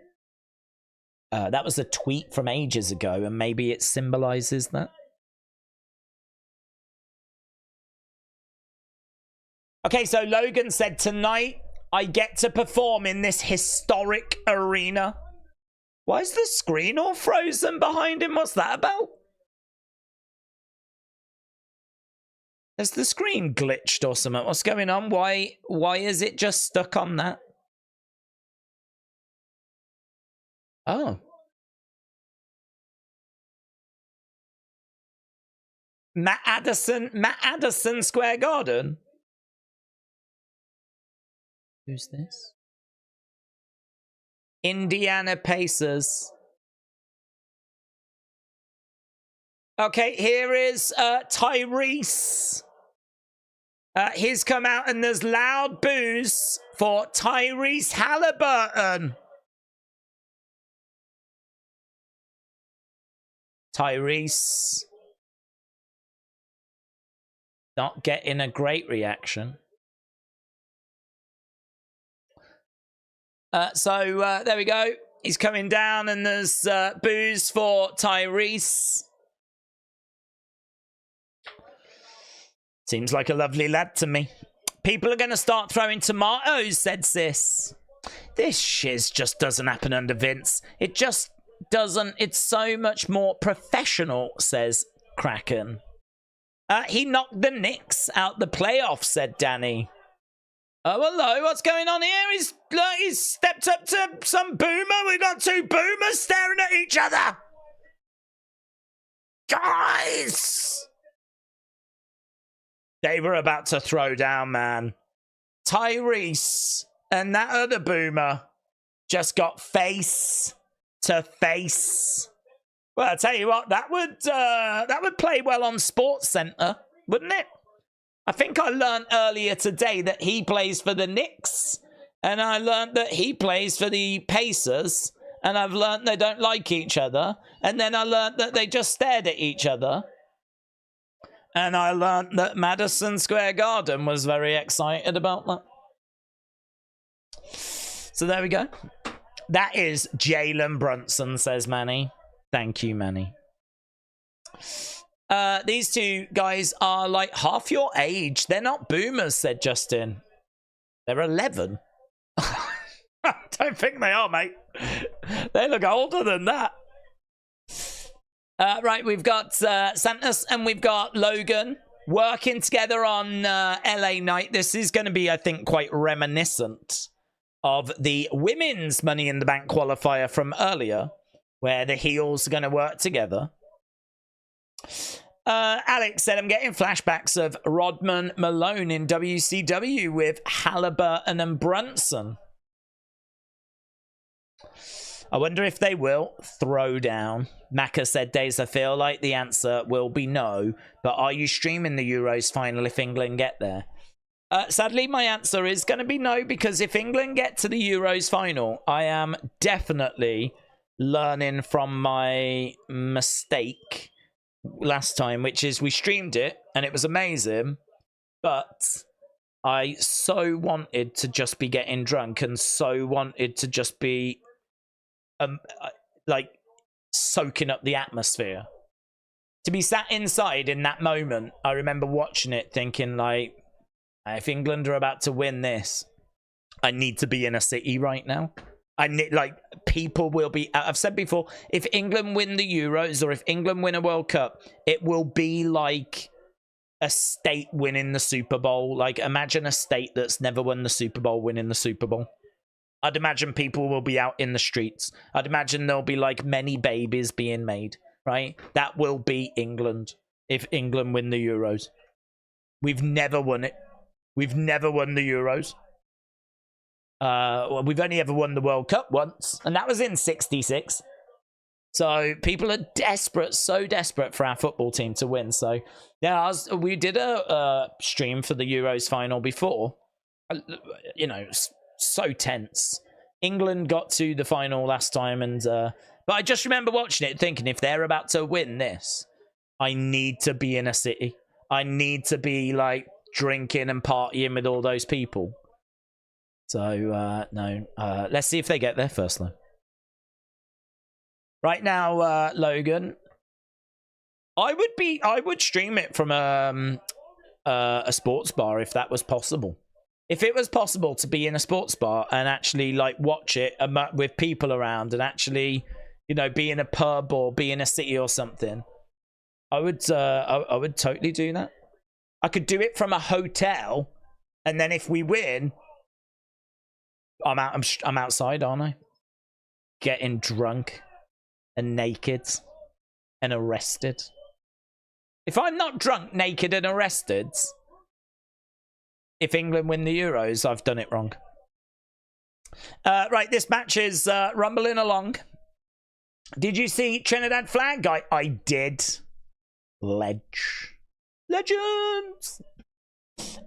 That was a tweet from ages ago, and maybe it symbolizes that. Okay, so Logan said, tonight I get to perform in this historic arena. Why is the screen all frozen behind him? What's that about? Has the screen glitched or something? What's going on? Why is it just stuck on that? Oh. Matt Addison Square Garden. Who's this? Indiana Pacers. Okay, here is Tyrese. He's come out and there's loud boos for Tyrese Halliburton. Tyrese not getting a great reaction. So there we go. He's coming down and there's boos for Tyrese. Seems like a lovely lad to me. People are going to start throwing tomatoes, said Sis. This shiz just doesn't happen under Vince. It just doesn't. It's so much more professional, says Kraken. He knocked the Knicks out the playoffs, said Danny. Oh, hello, what's going on here? He's stepped up to some boomer. We've got two boomers staring at each other. Guys! They were about to throw down, man. Tyrese and that other boomer just got face to face. Well, I'll tell you what, that would play well on Sports Center, wouldn't it? I think I learned earlier today that he plays for the Knicks, and I learned that he plays for the Pacers, and I've learned they don't like each other, and then I learned that they just stared at each other, and I learned that Madison Square Garden was very excited about that. So there we go. That is Jalen Brunson, says Manny. Thank you, Manny. These two guys are like half your age. They're not boomers, said Justin. They're 11. I don't think they are, mate. They look older than that. Right, we've got Santos and we've got Logan working together on LA Night. This is going to be, I think, quite reminiscent of the women's Money in the Bank qualifier from earlier, where the heels are going to work together. Alex said, I'm getting flashbacks of Rodman Malone in WCW with Halliburton and Brunson. I wonder if they will throw down. Maka said, Days, I feel like the answer will be no, but are you streaming the Euros final if England get there? Sadly, my answer is going to be no, because if England get to the Euros final, I am definitely learning from my mistake last time, which is we streamed it and it was amazing, but I so wanted to just be getting drunk and so wanted to just be like soaking up the atmosphere. To be sat inside in that moment, I remember watching it thinking, like, if England are about to win this, I need to be in a city right now. I need, like, people will be, I've said before, if England win the Euros or if England win a World Cup, it will be like a state winning the Super Bowl. Like, imagine a state that's never won the Super Bowl winning the Super Bowl. I'd imagine people will be out in the streets. I'd imagine there'll be, like, many babies being made, right? That will be England if England win the Euros. We've never won it. We've never won the Euros. Well, we've only ever won the World Cup once, and that was in '66. So people are desperate, so desperate for our football team to win. So yeah, we did a stream for the Euros final before. You know, so tense. England got to the final last time, and but I just remember watching it, thinking, if they're about to win this, I need to be in a city. I need to be like drinking and partying with all those people. So, no. Let's see if they get there first, though. Right now, Logan, I would stream it from a sports bar if that was possible. If it was possible to be in a sports bar and actually, like, watch it with people around and actually, you know, be in a pub or be in a city or something, I would totally do that. I could do it from a hotel, and then if we win, I'm outside, aren't I? Getting drunk and naked and arrested. If I'm not drunk, naked and arrested, if England win the Euros, I've done it wrong. Right, this match is rumbling along. Did you see Trinidad flag? I did. Legends.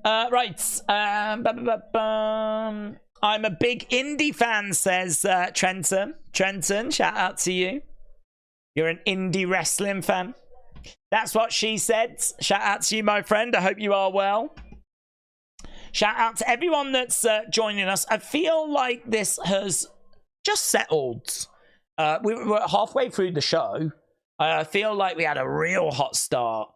Right. I'm a big Indi fan, says Trenton. Trenton, shout out to you. You're an indie wrestling fan. That's what she said. Shout out to you, my friend. I hope you are well. Shout out to everyone that's joining us. I feel like this has just settled. We were halfway through the show. I feel like we had a real hot start.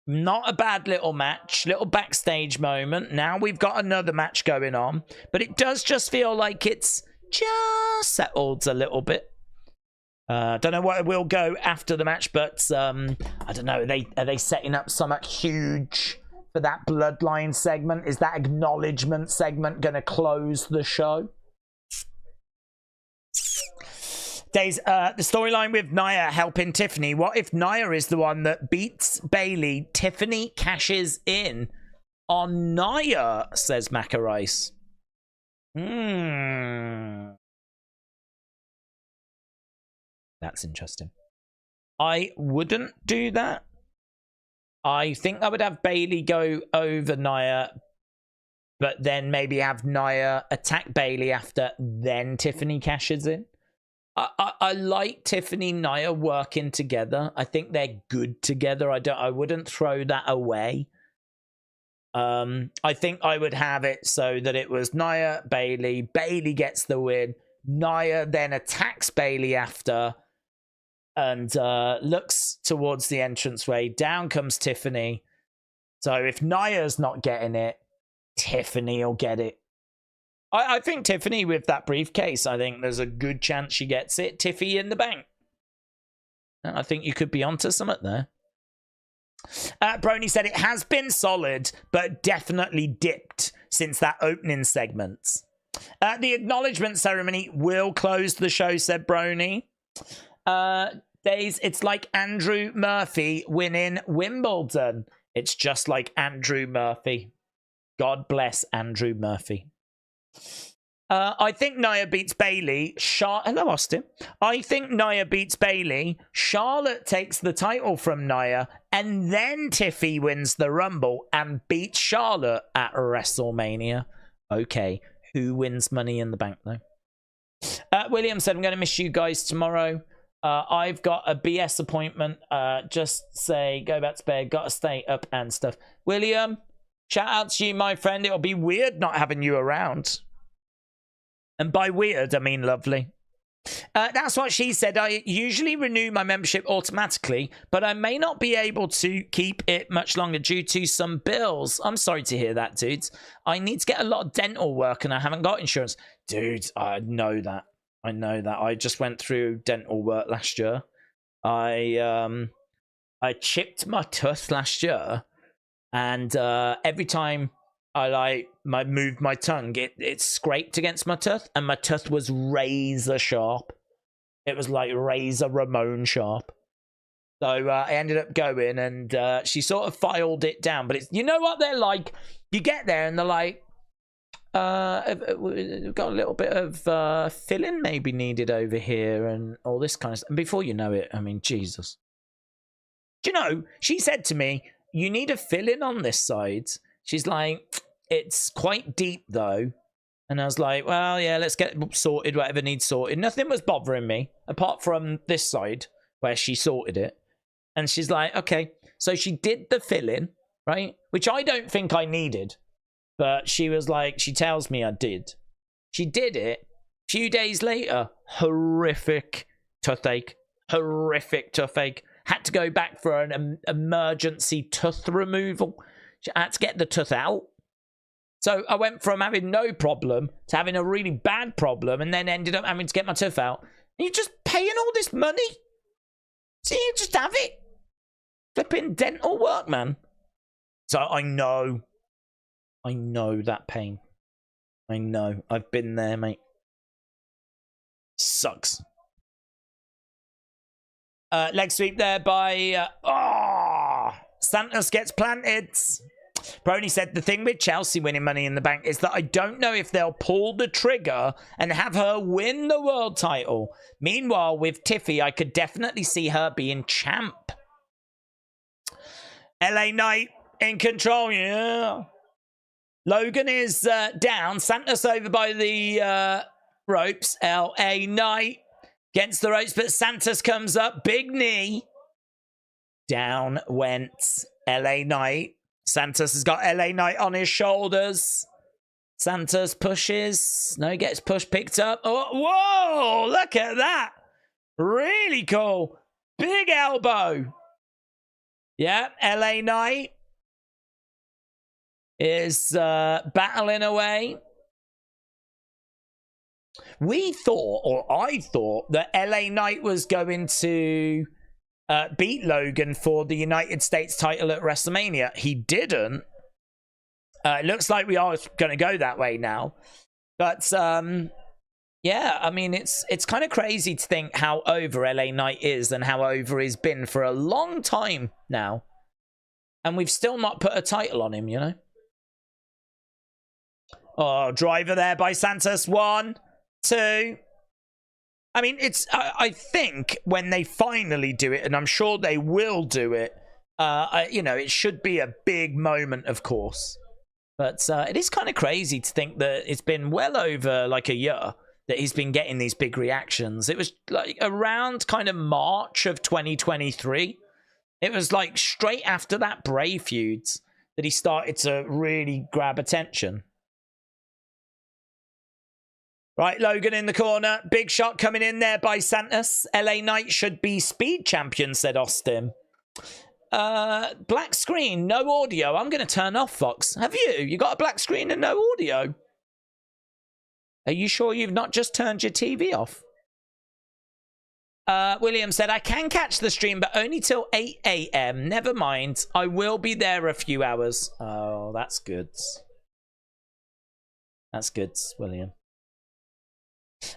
Not a bad little match, little backstage moment. Now we've got another match going on, but it does just feel like it's just settled a little bit. Don't know what it will go after the match, but I don't know. Are they setting up something huge for that Bloodline segment? Is that acknowledgement segment going to close the show? Days, the storyline with Nia helping Tiffany. What if Nia is the one that beats Bayley? Tiffany cashes in on Nia, says Macarice. That's interesting. I wouldn't do that. I think I would have Bayley go over Nia, but then maybe have Nia attack Bayley after, then Tiffany cashes in. I like Tiffany and Nia working together. I think they're good together. I wouldn't throw that away. I think I would have it so that it was Nia, Bayley. Bayley gets the win. Nia then attacks Bayley after and looks towards the entranceway. Down comes Tiffany. So if Nia's not getting it, Tiffany will get it. I think Tiffany with that briefcase, I think there's a good chance she gets it. Tiffy in the bank. I think you could be onto something there. Brony said it has been solid, but definitely dipped since that opening segment. The acknowledgement ceremony will close the show, said Brony. It's like Andrew Murphy winning Wimbledon. It's just like Andrew Murphy. God bless Andrew Murphy. I think Nia beats Bailey. Hello, Austin. I think Nia beats Bailey. Charlotte takes the title from Nia, and then Tiffy wins the Rumble and beats Charlotte at WrestleMania. Okay, who wins Money in the Bank, though? William said, I'm going to miss you guys tomorrow. I've got a BS appointment. Just say, go back to bed. Got to stay up and stuff. William, shout out to you, my friend. It'll be weird not having you around. And by weird, I mean lovely. That's what she said. I usually renew my membership automatically, but I may not be able to keep it much longer due to some bills. I'm sorry to hear that, dudes. I need to get a lot of dental work and I haven't got insurance. Dudes, I know that. I know that. I just went through dental work last year. I chipped my tooth last year, and every time I moved my tongue, it scraped against my tooth, and my tooth was razor sharp. It was like razor Ramon sharp. So I ended up going, and she sort of filed it down. But it's, you know what they're like? You get there and they're like, we've got a little bit of filling maybe needed over here, and all this kind of stuff. And before you know it, I mean, Jesus. Do you know, she said to me, you need a filling on this side. She's like, it's quite deep though. And I was like, well, yeah, let's get it sorted, whatever needs sorted. Nothing was bothering me apart from this side where she sorted it. And she's like, okay. So she did the filling, right? Which I don't think I needed. But she was like, she tells me I did. She did it. A few days later, horrific toothache. Horrific toothache. Had to go back for an emergency tooth removal. I had to get the tooth out. So I went from having no problem to having a really bad problem, and then ended up having to get my tooth out. And you're just paying all this money? So you just have it? Flipping dental work, man. So I know that pain. I know. I've been there, mate. Sucks. Leg sweep there by... Santos gets planted. Brony said, the thing with Chelsea winning Money in the Bank is that I don't know if they'll pull the trigger and have her win the world title. Meanwhile, with Tiffy, I could definitely see her being champ. LA Knight in control, yeah. Logan is down. Santos over by the ropes. LA Knight against the ropes, but Santos comes up. Big knee. Down went LA Knight. Santos has got LA Knight on his shoulders. Santos pushes. No, he gets pushed, picked up. Oh, whoa, look at that. Really cool. Big elbow. Yeah, LA Knight is battling away. We thought, or I thought, that LA Knight was going to beat Logan for the United States title at WrestleMania. He didn't. It looks like we are going to go that way now. But, yeah, I mean, it's kind of crazy to think how over LA Knight is and how over he's been for a long time now. And we've still not put a title on him, you know? Oh, driver there by Santos. 1, 2... I mean, it's. I think when they finally do it, and I'm sure they will do it, you know, it should be a big moment, of course. But it is kind of crazy to think that it's been well over like a year that he's been getting these big reactions. It was like around kind of March of 2023. It was like straight after that Bray feud that he started to really grab attention. Right, Logan in the corner. Big shot coming in there by Santos. LA Knight should be speed champion, said Austin. Black screen, no audio. I'm going to turn off, Fox. Have you? You got a black screen and no audio? Are you sure you've not just turned your TV off? William said, I can catch the stream, but only till 8 a.m. Never mind. I will be there a few hours. Oh, that's good. That's good, William.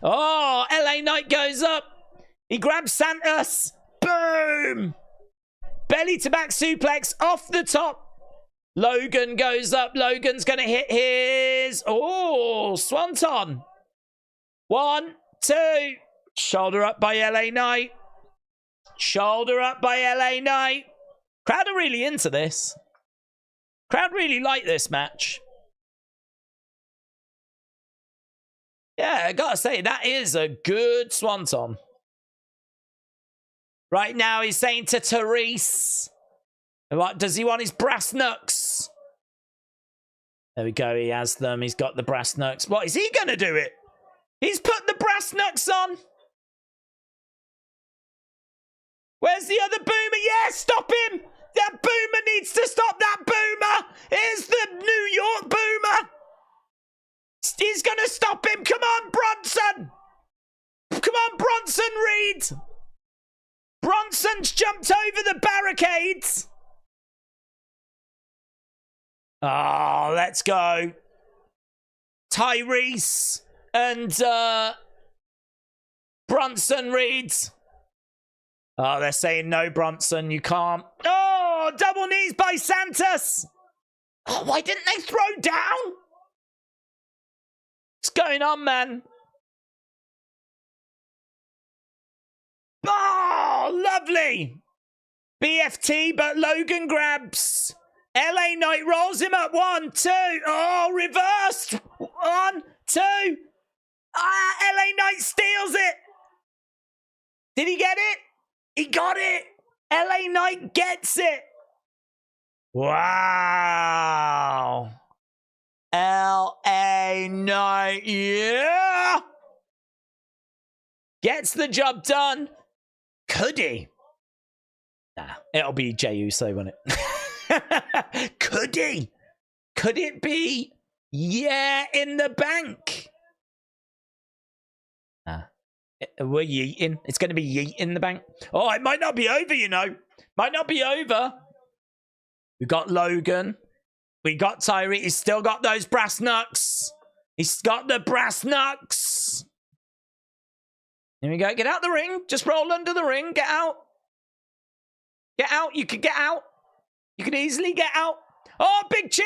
Oh, LA Knight goes up. He grabs Santos. Boom. Belly to back suplex off the top. Logan goes up. Logan's going to hit his... Oh, swanton. 1, 2. Shoulder up by LA Knight. Shoulder up by LA Knight. Crowd are really into this. Crowd really like this match. Yeah, I gotta say, that is a good swanton. Right now, he's saying to Therese, what, does he want his brass knucks? There we go, he has them. He's got the brass knucks. What, is he gonna do it? He's put the brass knucks on. Where's the other boomer? Yeah, stop him! That boomer needs to stop that boomer! Here's the New York boomer! He's gonna stop him! Come on, Bronson! Come on, Bronson Reed! Bronson's jumped over the barricades! Oh, let's go. Tyrese and Bronson Reed. Oh, they're saying no, Bronson, you can't. Oh, double knees by Santos. Oh, why didn't they throw down? What's going on, man? Oh, lovely. BFT, but Logan grabs. LA Knight rolls him up. 1, 2. Oh, reversed. 1, 2. LA Knight steals it. Did he get it? He got it! LA Knight gets it! Wow! LA Knight, yeah! Gets the job done. Could he? Nah, it'll be Jey Uso, won't it? Could he? Could it be? Yeah, in the bank. We're yeeting. It's going to be yeet in the bank. Oh, it might not be over, you know. Might not be over. We got Logan. We got Tyree. He's still got those brass knucks. He's got the brass knucks. Here we go. Get out the ring. Just roll under the ring. Get out. Get out. You can get out. You can easily get out. Oh, big cheer.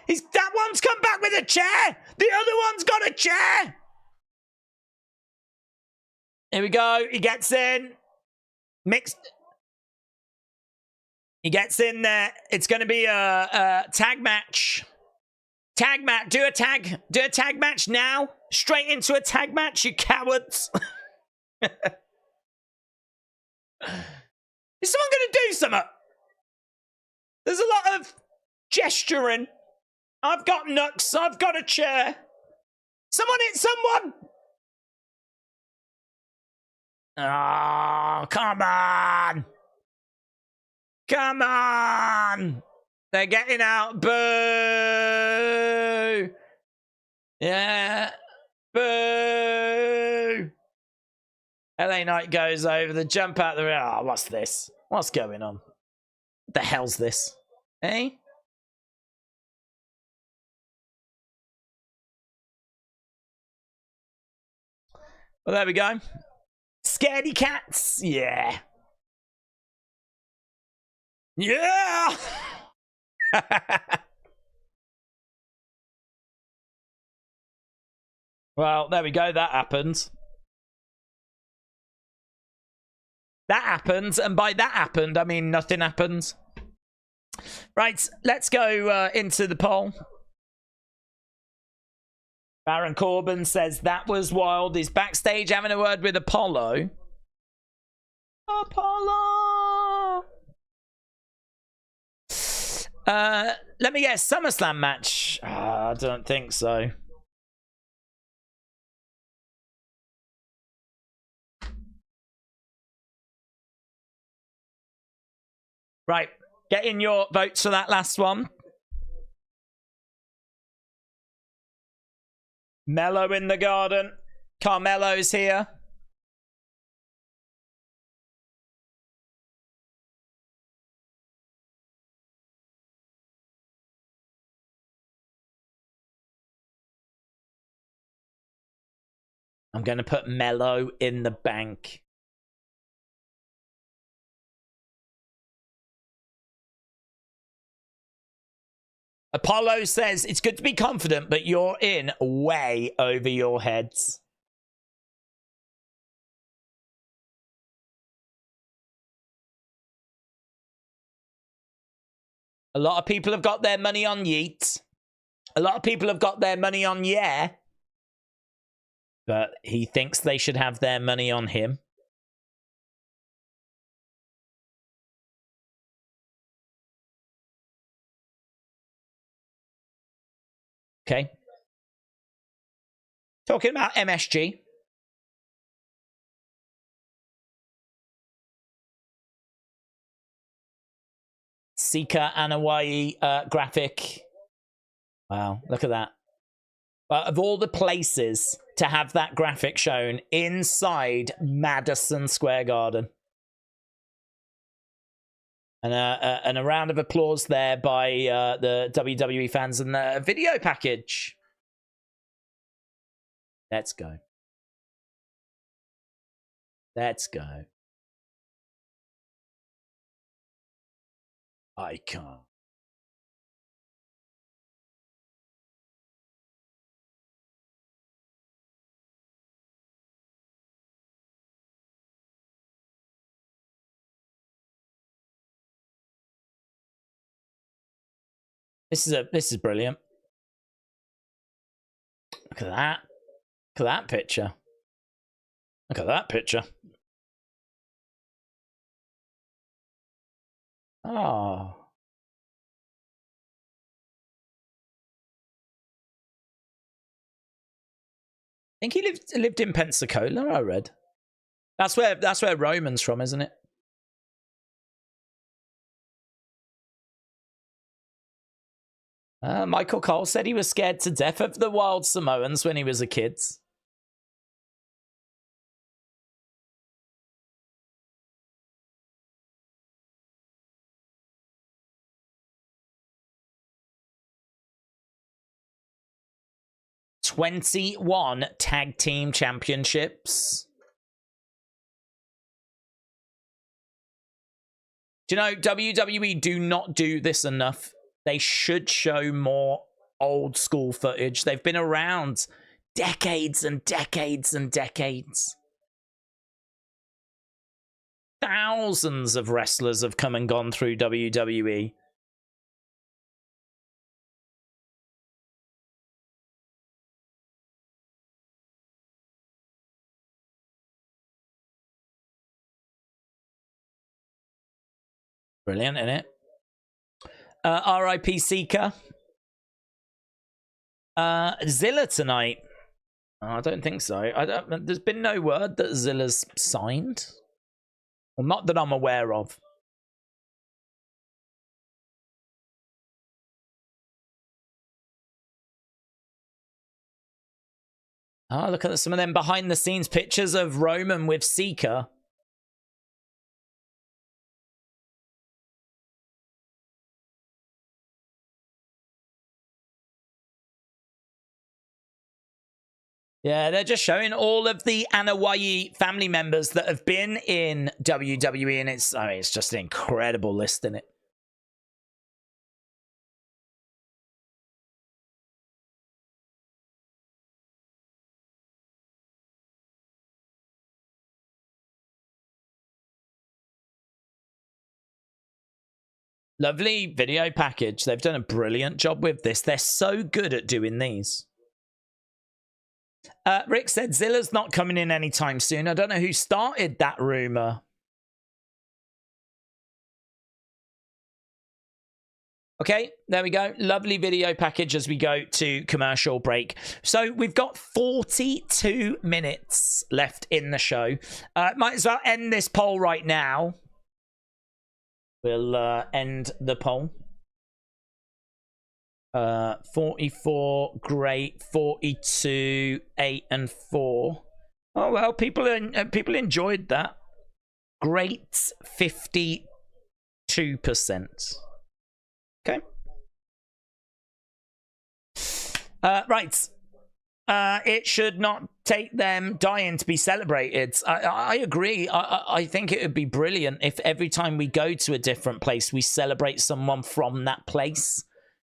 That one's come back with a chair. The other one's got a chair. Here we go. He gets in. Mixed. He gets in there. It's going to be a tag match. Tag match. Do a tag. Do a tag match now. Straight into a tag match, you cowards. Is someone going to do something? There's a lot of gesturing. I've got knucks. I've got a chair. Someone hit someone. Oh, come on. Come on. They're getting out. Boo. Yeah. Boo. LA Knight goes over the jump out the ring. Oh, what's this? What's going on? What the hell's this? Eh? Well, there we go. Scaredy cats. Yeah. Yeah. Well, there we go. That happened. That happened. And by that happened, I mean nothing happened. Right. Let's go into the poll. Baron Corbin says that was wild. He's backstage having a word with Apollo. Apollo! Let me guess. SummerSlam match? I don't think so. Right. Get in your votes for that last one. Mello in the garden. Carmelo's here. I'm going to put Mello in the bank. Apollo says, it's good to be confident, but you're in way over your heads. A lot of people have got their money on Yeet. A lot of people have got their money on Yeah. But he thinks they should have their money on him. Okay. Talking about MSG. Sika and Hawaii graphic. Wow, look at that. But of all the places to have that graphic shown, inside Madison Square Garden. And a round of applause there by the WWE fans and the video package. Let's go. Let's go. I can't. This is brilliant. Look at that. Look at that picture. Look at that picture. Oh. I think he lived in Pensacola, I read. That's where Roman's from, isn't it? Michael Cole said he was scared to death of the Wild Samoans when he was a kid. "21 tag team championships." Do you know, WWE do not do this enough. They should show more old school footage. They've been around decades and decades and decades. Thousands of wrestlers have come and gone through WWE. Brilliant, isn't it? R.I.P. Sika. Zilla tonight. Oh, I don't think so. There's been no word that Zilla's signed. Well, not that I'm aware of. Oh, look at some of them behind the scenes pictures of Roman with Sika. Yeah, they're just showing all of the Anoa'i family members that have been in WWE, and it's just an incredible list, isn't it? Lovely video package. They've done a brilliant job with this. They're so good at doing these. Rick said Zilla's not coming in anytime soon. I don't know who started that rumor. Okay, there we go. Lovely video package as we go to commercial break. So we've got 42 minutes left in the show. Might as well end this poll right now. We'll end the poll. 44, great. 42, 8 and 4. Oh well, people enjoyed that. Great, 52%. Okay. Right. It should not take them dying to be celebrated. I agree. I think it would be brilliant if every time we go to a different place, we celebrate someone from that place.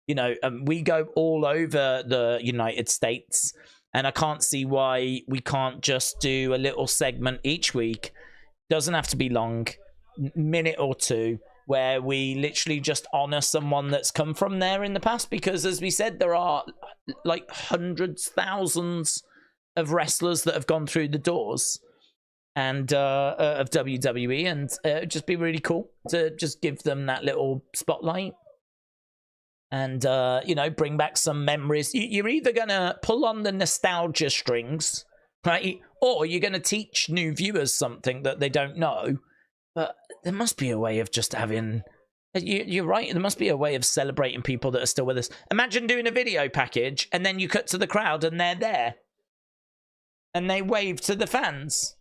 You know, we go all over the United States, and I can't see why we can't just do a little segment each week. Doesn't have to be long, minute or two. where we literally just honor someone that's come from there in the past, because as we said, there are like hundreds, thousands of wrestlers that have gone through the doors and of WWE, and it'd just be really cool to just give them that little spotlight and you know, bring back some memories. You're either gonna pull on the nostalgia strings, right, or you're gonna teach new viewers something that they don't know. But there must be a way of just having... You're right, there must be a way of celebrating people that are still with us. Imagine doing a video package and then you cut to the crowd and they're there and they wave to the fans.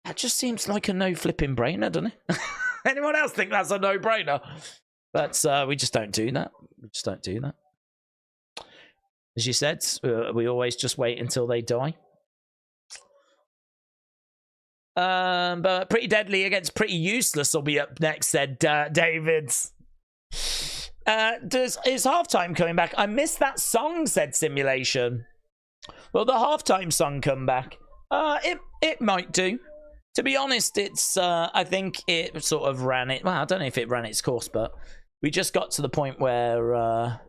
That just seems like a no flipping brainer, doesn't it? Anyone else think that's a no brainer? But we just don't do that. We just don't do that. As you said, we always just wait until they die. But Pretty Deadly against Pretty Useless will be up next, said Davids. Is halftime coming back? I missed that song, said Simulation. Will the halftime song come back? It might do. To be honest, it's I think it sort of ran it. Well, I don't know if it ran its course, but we just got to the point where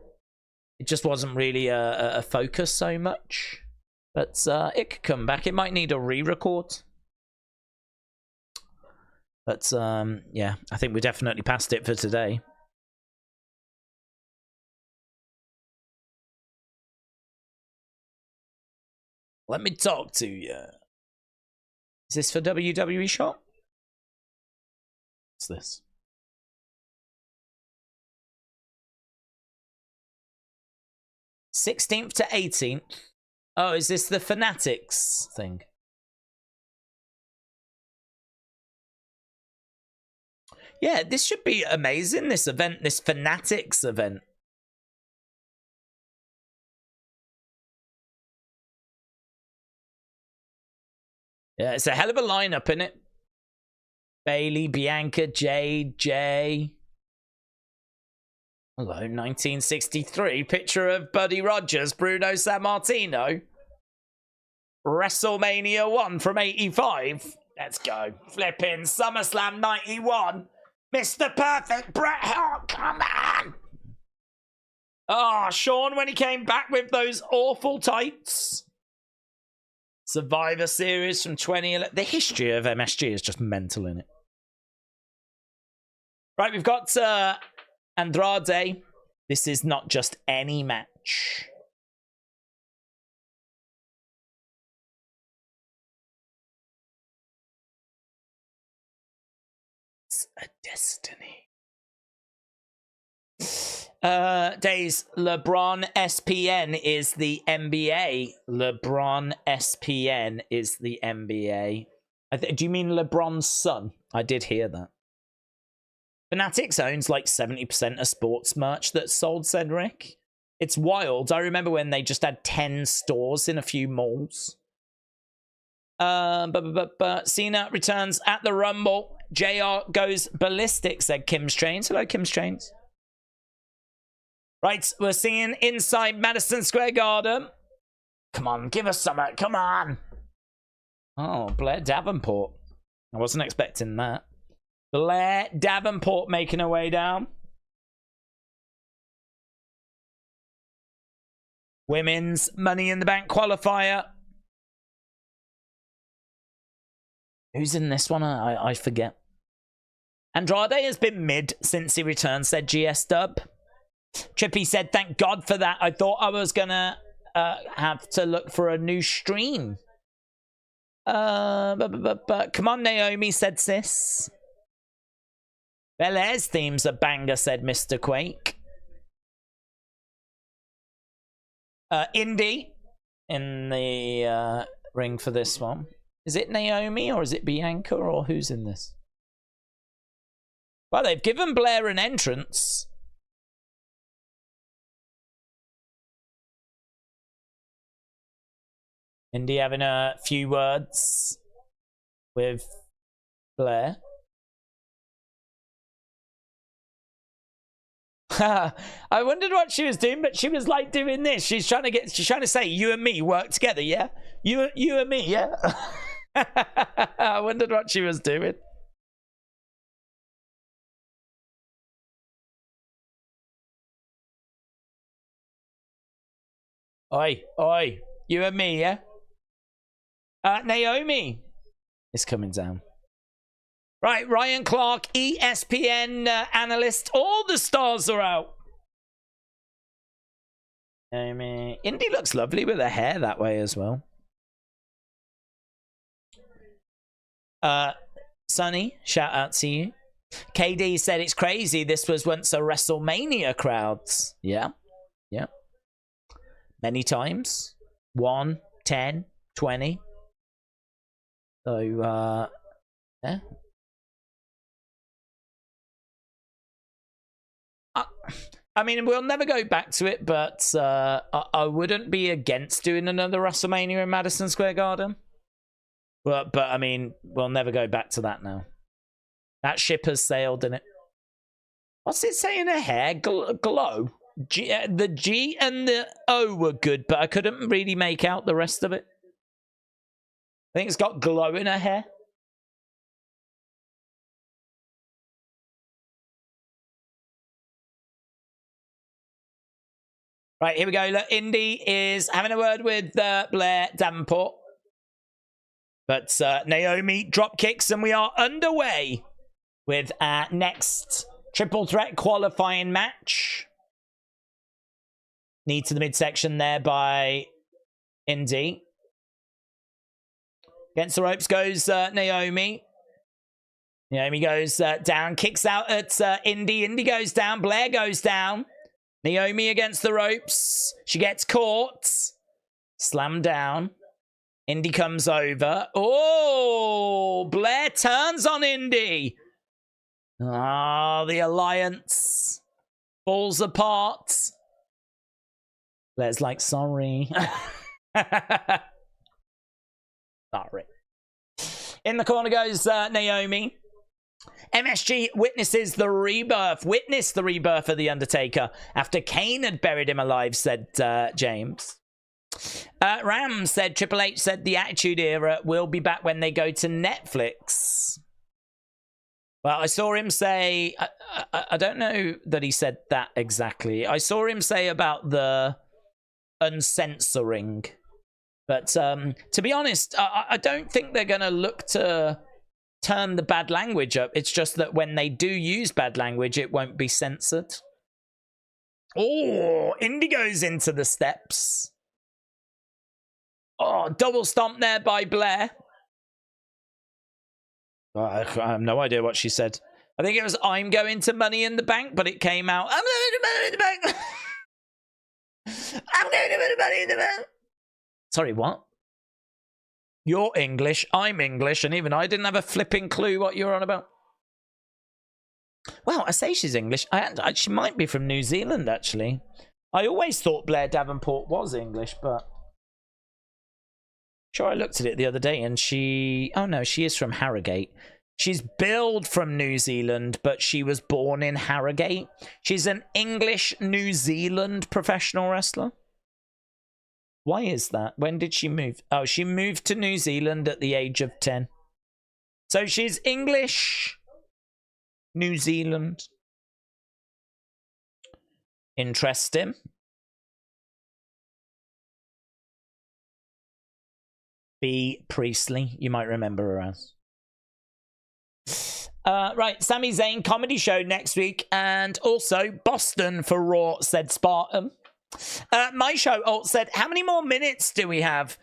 it just wasn't really a focus so much. But it could come back. It might need a re-record. But yeah, I think we definitely passed it for today. Let me talk to you. Is this for WWE Shop? What's this? '16th to 18th. Oh, is this the Fanatics thing? Yeah, this should be amazing, this event, this Fanatics event. Yeah, it's a hell of a lineup, isn't it? Bailey, Bianca, Jade, Jay. Hello, 1963. Picture of Buddy Rogers, Bruno Sammartino. WrestleMania 1 from 85. Let's go. Flipping SummerSlam 91. Mr. Perfect, Bret Hart, come on! Oh, Sean, when he came back with those awful tights. Survivor Series from 2011. The history of MSG is just mental, in it. Right, we've got Andrade. This is not just any match. It's a destiny. Days, LeBron SPN is the NBA. LeBron SPN is the NBA. Do you mean LeBron's son? I did hear that. Fanatics owns like 70% of sports merch that's sold, said Rick. It's wild. I remember when they just had 10 stores in a few malls. Cena returns at the Rumble. JR goes ballistic, said Kim's Trains. Hello, Kim's Trains. Right, we're seeing inside Madison Square Garden. Come on, give us something. Come on. Oh, Blair Davenport. I wasn't expecting that. Blair Davenport making her way down. Women's Money in the Bank qualifier. Who's in this one? I forget. Andrade has been mid since he returned, said GS Dub. Trippy said, thank God for that. I thought I was going to have to look for a new stream. Come on, Naomi, said Sis. Belair's theme's a banger, said Mr. Quake. Indi in the ring for this one. Is it Naomi or is it Bianca or who's in this? Well, they've given Blair an entrance. Indi having a few words with Blair. I wondered what she was doing, but she was like doing this. She's trying to say, you and me work together, yeah? You and me, yeah? I wondered what she was doing. Oi, oi. You and me, yeah? Naomi is coming down. Right, Ryan Clark, ESPN analyst. All the stars are out. Naomi. Indi looks lovely with her hair that way as well. Sunny, shout out to you. KD said it's crazy. This was once a WrestleMania crowds. Yeah. Yeah. Many times. 1, 10, 20. So, yeah. I mean, we'll never go back to it, but I wouldn't be against doing another WrestleMania in Madison Square Garden. But I mean, we'll never go back to that now. That ship has sailed, didn't it? What's it saying in her hair? Glow? The G and the O were good, but I couldn't really make out the rest of it. I think it's got glow in her hair. Right, here we go. Look, Indi is having a word with Blair Davenport. But Naomi drop kicks, and we are underway with our next triple threat qualifying match. Knee to the midsection there by Indi. Against the ropes goes Naomi. Naomi goes down, kicks out at Indi. Indi goes down, Blair goes down. Naomi against the ropes. She gets caught. Slammed down. Indi comes over. Oh, Blair turns on Indi. Ah, the alliance falls apart. Blair's like, sorry. Sorry. In the corner goes Naomi. MSG witnessed the rebirth of The Undertaker after Kane had buried him alive, said James. Ram said Triple H said the Attitude Era will be back when they go to Netflix. Well, I saw him say, I don't know that he said that exactly. I saw him say about the uncensoring. But to be honest, I don't think they're going to look to turn the bad language up. It's just that when they do use bad language, it won't be censored. Oh, Indi goes into the steps. Oh, double stomp there by Blair. Oh, I have no idea what she said. I think it was, I'm going to Money in the Bank, but it came out, I'm going to Money in the Bank. I'm going to Money in the Bank. Sorry, what? You're English, I'm English, and even I didn't have a flipping clue what you're on about. Well, I say she's English. She might be from New Zealand, actually. I always thought Blair Davenport was English, but... Sure, I looked at it the other day, and she... Oh, no, she is from Harrogate. She's billed from New Zealand, but she was born in Harrogate. She's an English New Zealand professional wrestler. Why is that? When did she move? Oh, she moved to New Zealand at the age of 10. So she's English, New Zealand. Interesting. B. Priestley, you might remember her as. Right, Sami Zayn comedy show next week, and also Boston for Raw, said Spartan. My show said, how many more minutes do we have?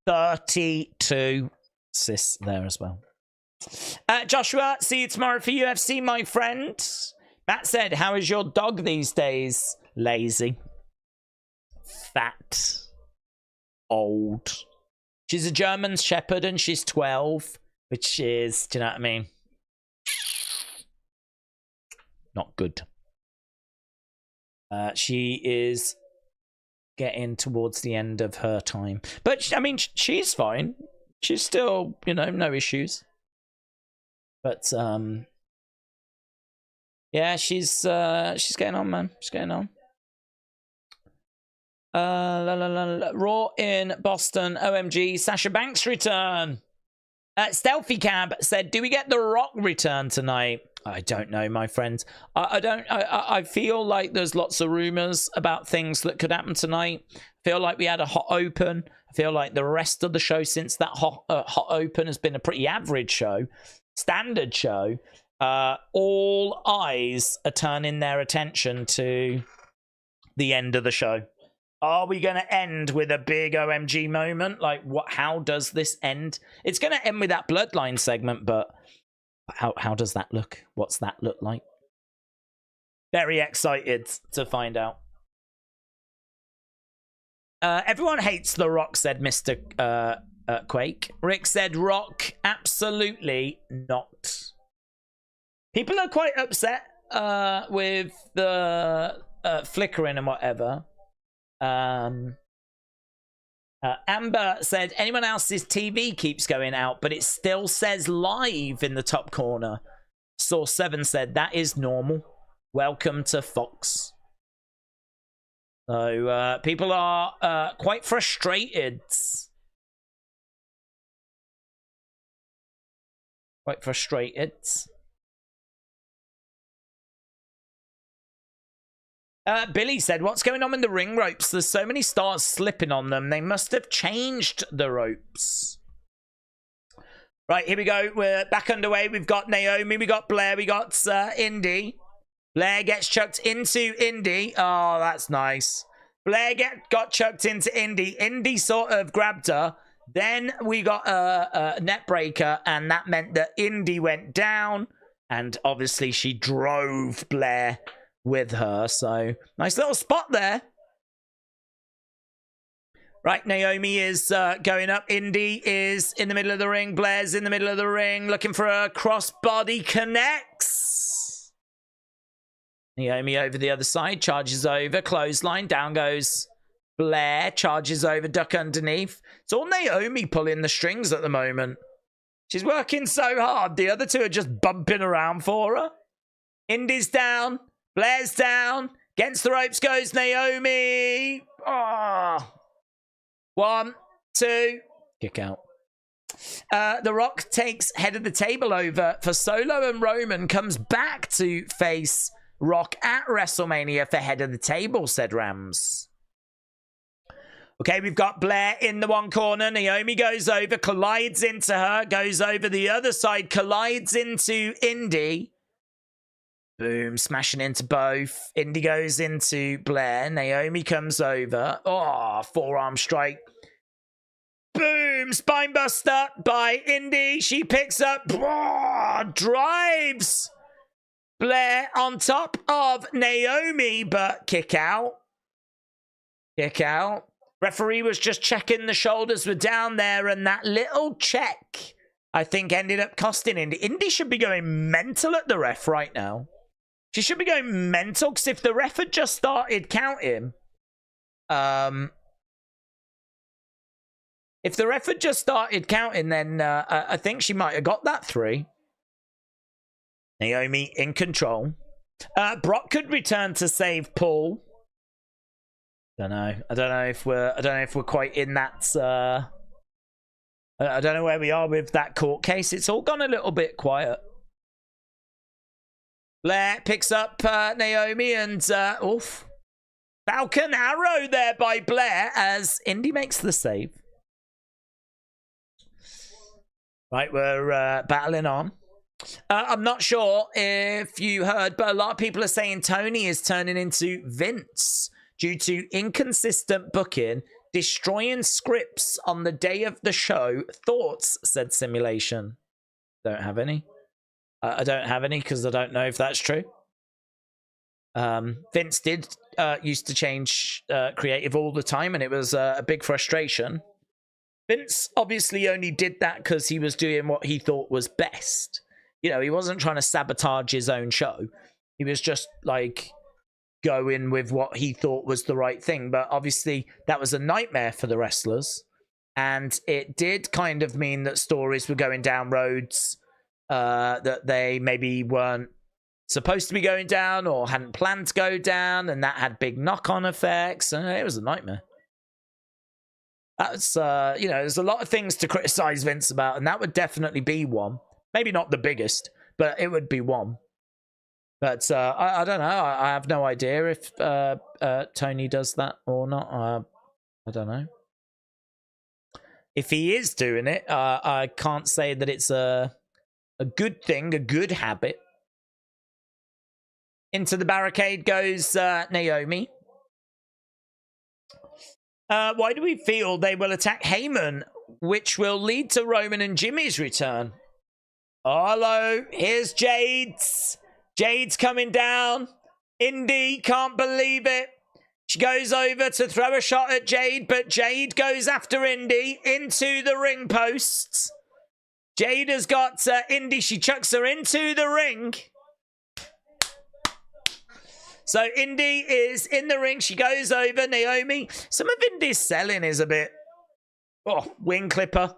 32. Sis there as well. Joshua, see you tomorrow for UFC, my friend. Matt said, how is your dog these days? Lazy. Fat. Old. She's a German Shepherd and she's 12, which is, do you know what I mean? Not good. She is getting towards the end of her time. But, I mean, she's fine. She's still, you know, no issues. But, yeah, she's getting on, man. She's getting on. Raw in Boston. OMG, Sasha Banks return. Stealthy Cab said, do we get The Rock return tonight? I don't know, my friends. I feel like there's lots of rumors about things that could happen tonight. I feel like we had a hot open. I feel like the rest of the show since that hot open has been a pretty average show, standard show. All eyes are turning their attention to the end of the show. Are we going to end with a big OMG moment? Like, what? How does this end? It's going to end with that Bloodline segment, but how does that look? What's that look like? Very excited to find out. Everyone hates The Rock, said Mr. Quake. Rick said, Rock, absolutely not. People are quite upset with the flickering and whatever. Amber said, anyone else's TV keeps going out, but it still says live in the top corner. Source 7 said, that is normal. Welcome to Fox. So people are quite frustrated. Quite frustrated. Billy said, what's going on in the ring ropes? There's so many stars slipping on them. They must have changed the ropes. Right, here we go. We're back underway. We've got Naomi. We got Blair. We got Indi. Blair gets chucked into Indi. Oh, that's nice. Blair got chucked into Indi. Indi sort of grabbed her. Then we got a net breaker, and that meant that Indi went down. And obviously she drove Blair with her, so nice little spot there. Right, Naomi is going up. Indi is in the middle of the ring. Blair's in the middle of the ring, looking for a crossbody connects. Naomi over the other side, charges over, clothesline, down goes Blair, charges over, duck underneath. It's all Naomi pulling the strings at the moment. She's working so hard. The other two are just bumping around for her. Indi's down. Blair's down. Against the ropes goes Naomi. Oh. 1, 2. Kick out. The Rock takes head of the table over for Solo, and Roman comes back to face Rock at WrestleMania for head of the table, said Rams. Okay, we've got Blair in the one corner. Naomi goes over, collides into her, goes over the other side, collides into Indi. Boom, smashing into both. Indi goes into Blair. Naomi comes over. Oh, forearm strike. Boom, spinebuster by Indi. She picks up, drives Blair on top of Naomi, but kick out. Kick out. Referee was just checking the shoulders were down there, and that little check, I think, ended up costing Indi. Indi should be going mental at the ref right now. She should be going mental, because if the ref had just started counting, if the ref had just started counting, then I think she might have got that 3. Naomi in control. Brock could return to save Paul. I don't know if we're quite in that. I don't know where we are with that court case. It's all gone a little bit quiet. Blair picks up Naomi, and oof, Falcon Arrow there by Blair as Indi makes the save. Right, we're battling on. I'm not sure if you heard, but a lot of people are saying Tony is turning into Vince due to inconsistent booking, destroying scripts on the day of the show. Thoughts, said Simulation. Don't have any. I don't have any because I don't know if that's true. Vince did used to change creative all the time, and it was a big frustration. Vince obviously only did that because he was doing what he thought was best. You know, he wasn't trying to sabotage his own show. He was just like going with what he thought was the right thing. But obviously that was a nightmare for the wrestlers. And it did kind of mean that stories were going down roads that they maybe weren't supposed to be going down or hadn't planned to go down. And that had big knock-on effects. And it was a nightmare. That's, you know, there's a lot of things to criticize Vince about, and that would definitely be one. Maybe not the biggest, but it would be one. But I don't know. I have no idea if Tony does that or not. I don't know. If he is doing it, I can't say that it's a good thing, a good habit. Into the barricade goes Naomi. Why do we feel they will attack Heyman, which will lead to Roman and Jimmy's return? Oh, hello, here's Jade's. Jade's coming down. Indi can't believe it. She goes over to throw a shot at Jade, but Jade goes after Indi into the ring posts. Jade has got Indi. She chucks her into the ring. So Indi is in the ring. She goes over Naomi. Some of Indi's selling is a bit... Oh, wing clipper.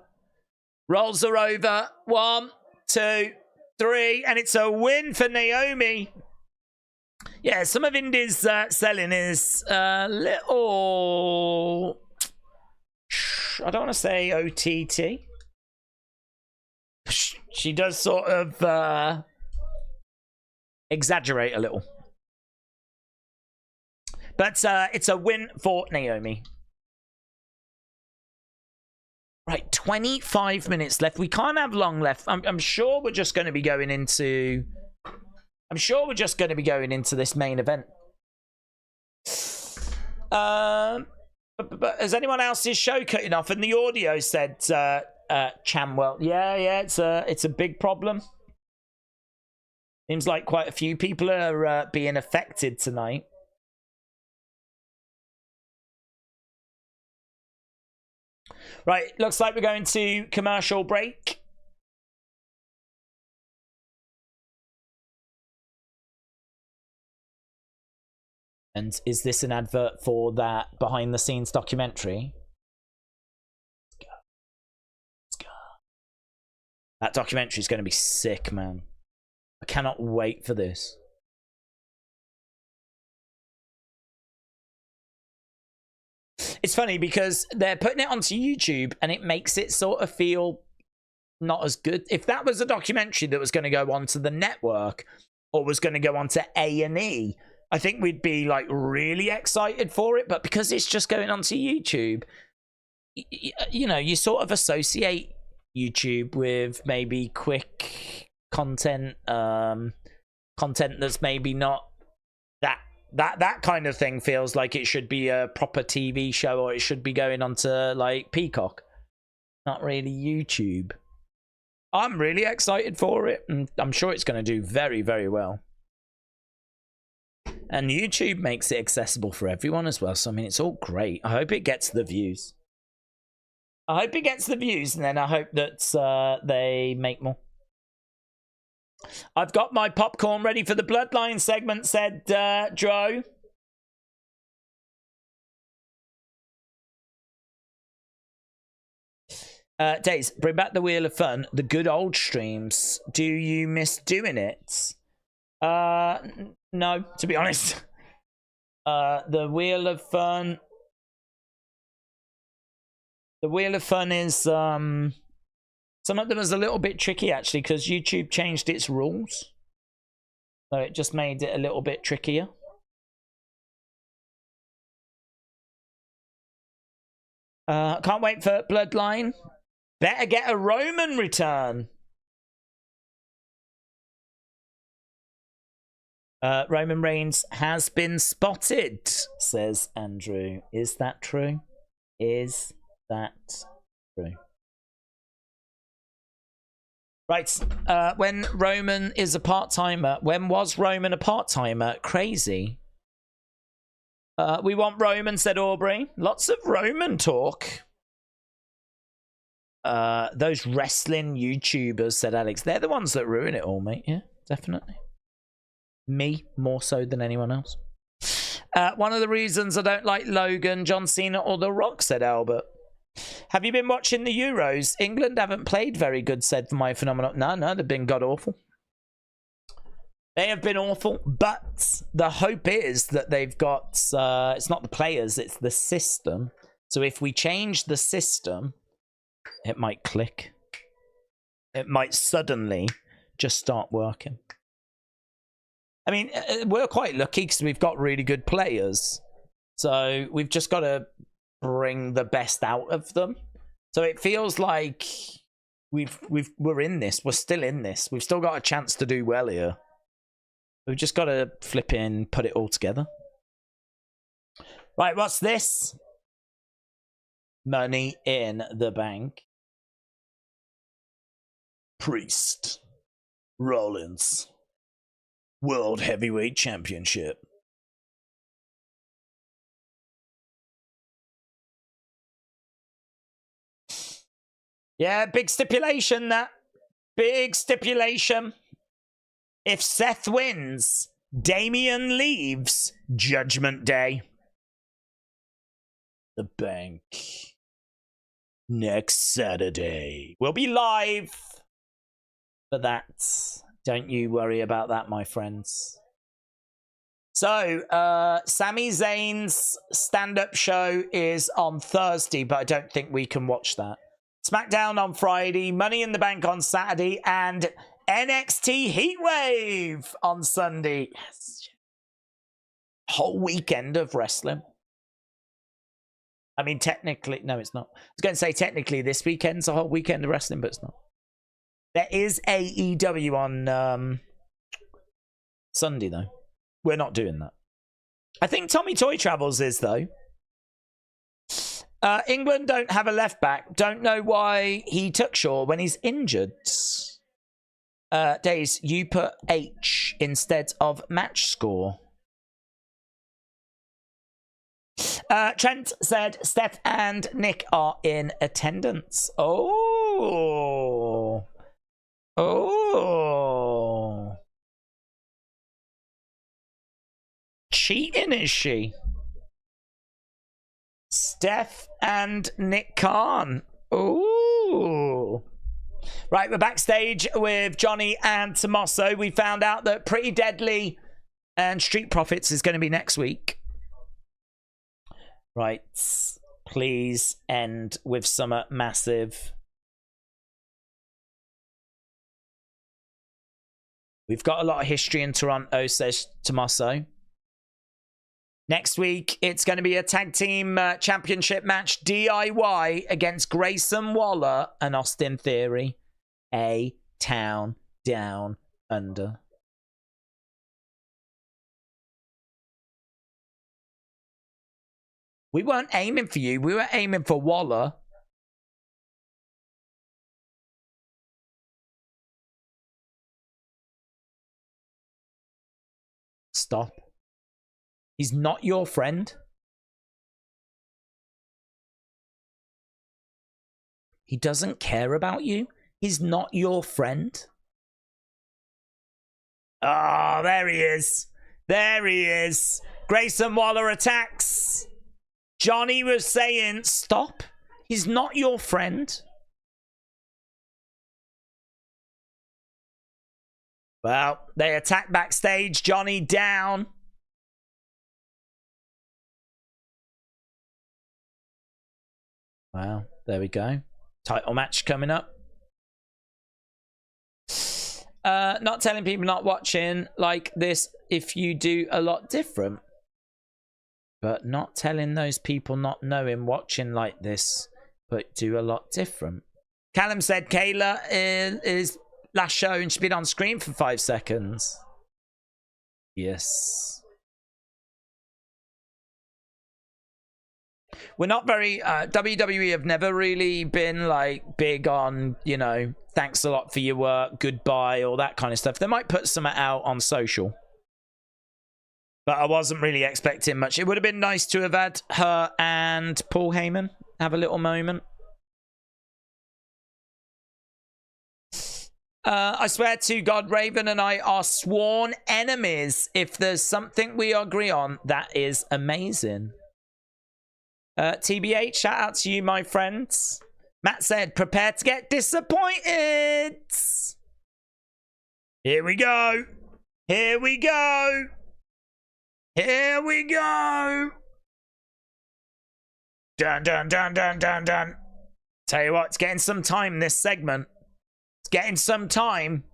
Rolls her over. 1, 2, 3. And it's a win for Naomi. Yeah, some of Indi's selling is a little... I don't want to say OTT. She does sort of exaggerate a little. But it's a win for Naomi. Right, 25 minutes left. We can't have long left. I'm sure we're just going to be going into... I'm sure we're just going to be going into this main event. But has anyone else's show cutting off? And the audio said Chamwell. Yeah, it's a big problem. Seems like quite a few people are being affected tonight. Right, looks like we're going to commercial break. And is this an advert for that behind-the-scenes documentary? Let's go. That documentary is going to be sick, man. I cannot wait for this. It's funny because they're putting it onto YouTube and it makes it sort of feel not as good. If that was a documentary that was going to go onto the network or was going to go onto A&E, I think we'd be like really excited for it. But because it's just going onto YouTube, you know, you sort of associate YouTube with maybe quick content, content that's maybe not that kind of thing. Feels like it should be a proper TV show, or it should be going onto like Peacock, not really YouTube. I'm really excited for it, and I'm sure it's going to do very, very well. And YouTube makes it accessible for everyone as well, so I mean, it's all great. I hope it gets the views. I hope it gets the views, and then I hope that they make more. I've got my popcorn ready for the Bloodline segment, said Dro. Daze, bring back the Wheel of Fun, the good old streams. Do you miss doing it? No, to be honest. The Wheel of Fun. The Wheel of Fun is some of them is a little bit tricky actually, because YouTube changed its rules. So it just made it a little bit trickier. Can't wait for Bloodline. Better get a Roman return. Roman Reigns has been spotted, says Andrew. Is that true? Is that true? Right. When Roman is a part-timer. When was Roman a part-timer? Crazy. We want Roman, said Aubrey. Lots of Roman talk. Those wrestling YouTubers, said Alex. They're the ones that ruin it all, mate. Yeah, definitely. Me, more so than anyone else. One of the reasons I don't like Logan, John Cena, or The Rock, said Albert. Have you been watching the Euros? England haven't played very good, said for my phenomenon. No, they've been god-awful. They have been awful, but the hope is that they've got... it's not the players, it's the system. So if we change the system, it might click. It might suddenly just start working. I mean, we're quite lucky because we've got really good players. So we've just got to bring the best out of them. So it feels like we're in this. We're still in this. We've still got a chance to do well here. We've just got to flip in, put it all together. Right, what's this? Money in the Bank. Priest. Rollins. World Heavyweight Championship. Yeah, big stipulation, that. Big stipulation. If Seth wins, Damian leaves Judgment Day. The Bank. Next Saturday. We'll be live for that. Don't you worry about that, my friends. So, Sami Zayn's stand-up show is on Thursday, but I don't think we can watch that. SmackDown on Friday, Money in the Bank on Saturday, and NXT Heatwave on Sunday. Yes. Whole weekend of wrestling. I mean, technically, no, it's not. I was going to say technically this weekend's a whole weekend of wrestling, but it's not. There is AEW on Sunday, though. We're not doing that. I think Tommy Toy Travels is, though. England don't have a left back. Don't know why he took Shaw when he's injured. Daze, you put H instead of match score. Trent said Steph and Nick are in attendance. Oh. Oh. Cheating, is she? Steph and Nick Khan. Ooh. Right, we're backstage with Johnny and Tommaso. We found out that Pretty Deadly and Street Profits is going to be next week. Right. Please end with some massive. We've got a lot of history in Toronto, says Tommaso. Next week, it's going to be a tag team championship match, DIY, against Grayson Waller and Austin Theory. A Town Down Under. We weren't aiming for you. We were aiming for Waller. Stop. He's not your friend. He doesn't care about you. He's not your friend. Ah, oh, there he is. There he is. Grayson Waller attacks. Johnny was saying, stop. He's not your friend. Well, they attack backstage. Johnny down. Wow, there we go. Title match coming up. Not telling people not watching like this if you do a lot different. But not telling those people not knowing watching like this, but do a lot different. Callum said Kayla is last show and she's been on screen for 5 seconds. Yes. We're not very WWE have never really been like big on, you know, thanks a lot for your work, goodbye, all that kind of stuff. They might put some out on social, but I wasn't really expecting much. It would have been nice to have had her and Paul Heyman have a little moment. I swear to God, Raven and I are sworn enemies. If there's something we agree on, that is amazing. TBH, shout out to you, my friends. Matt said, prepare to get disappointed. Here we go. Here we go. Here we go. Dun, dun, dun, dun, dun, dun. Tell you what, it's getting some time, this segment. It's getting some time.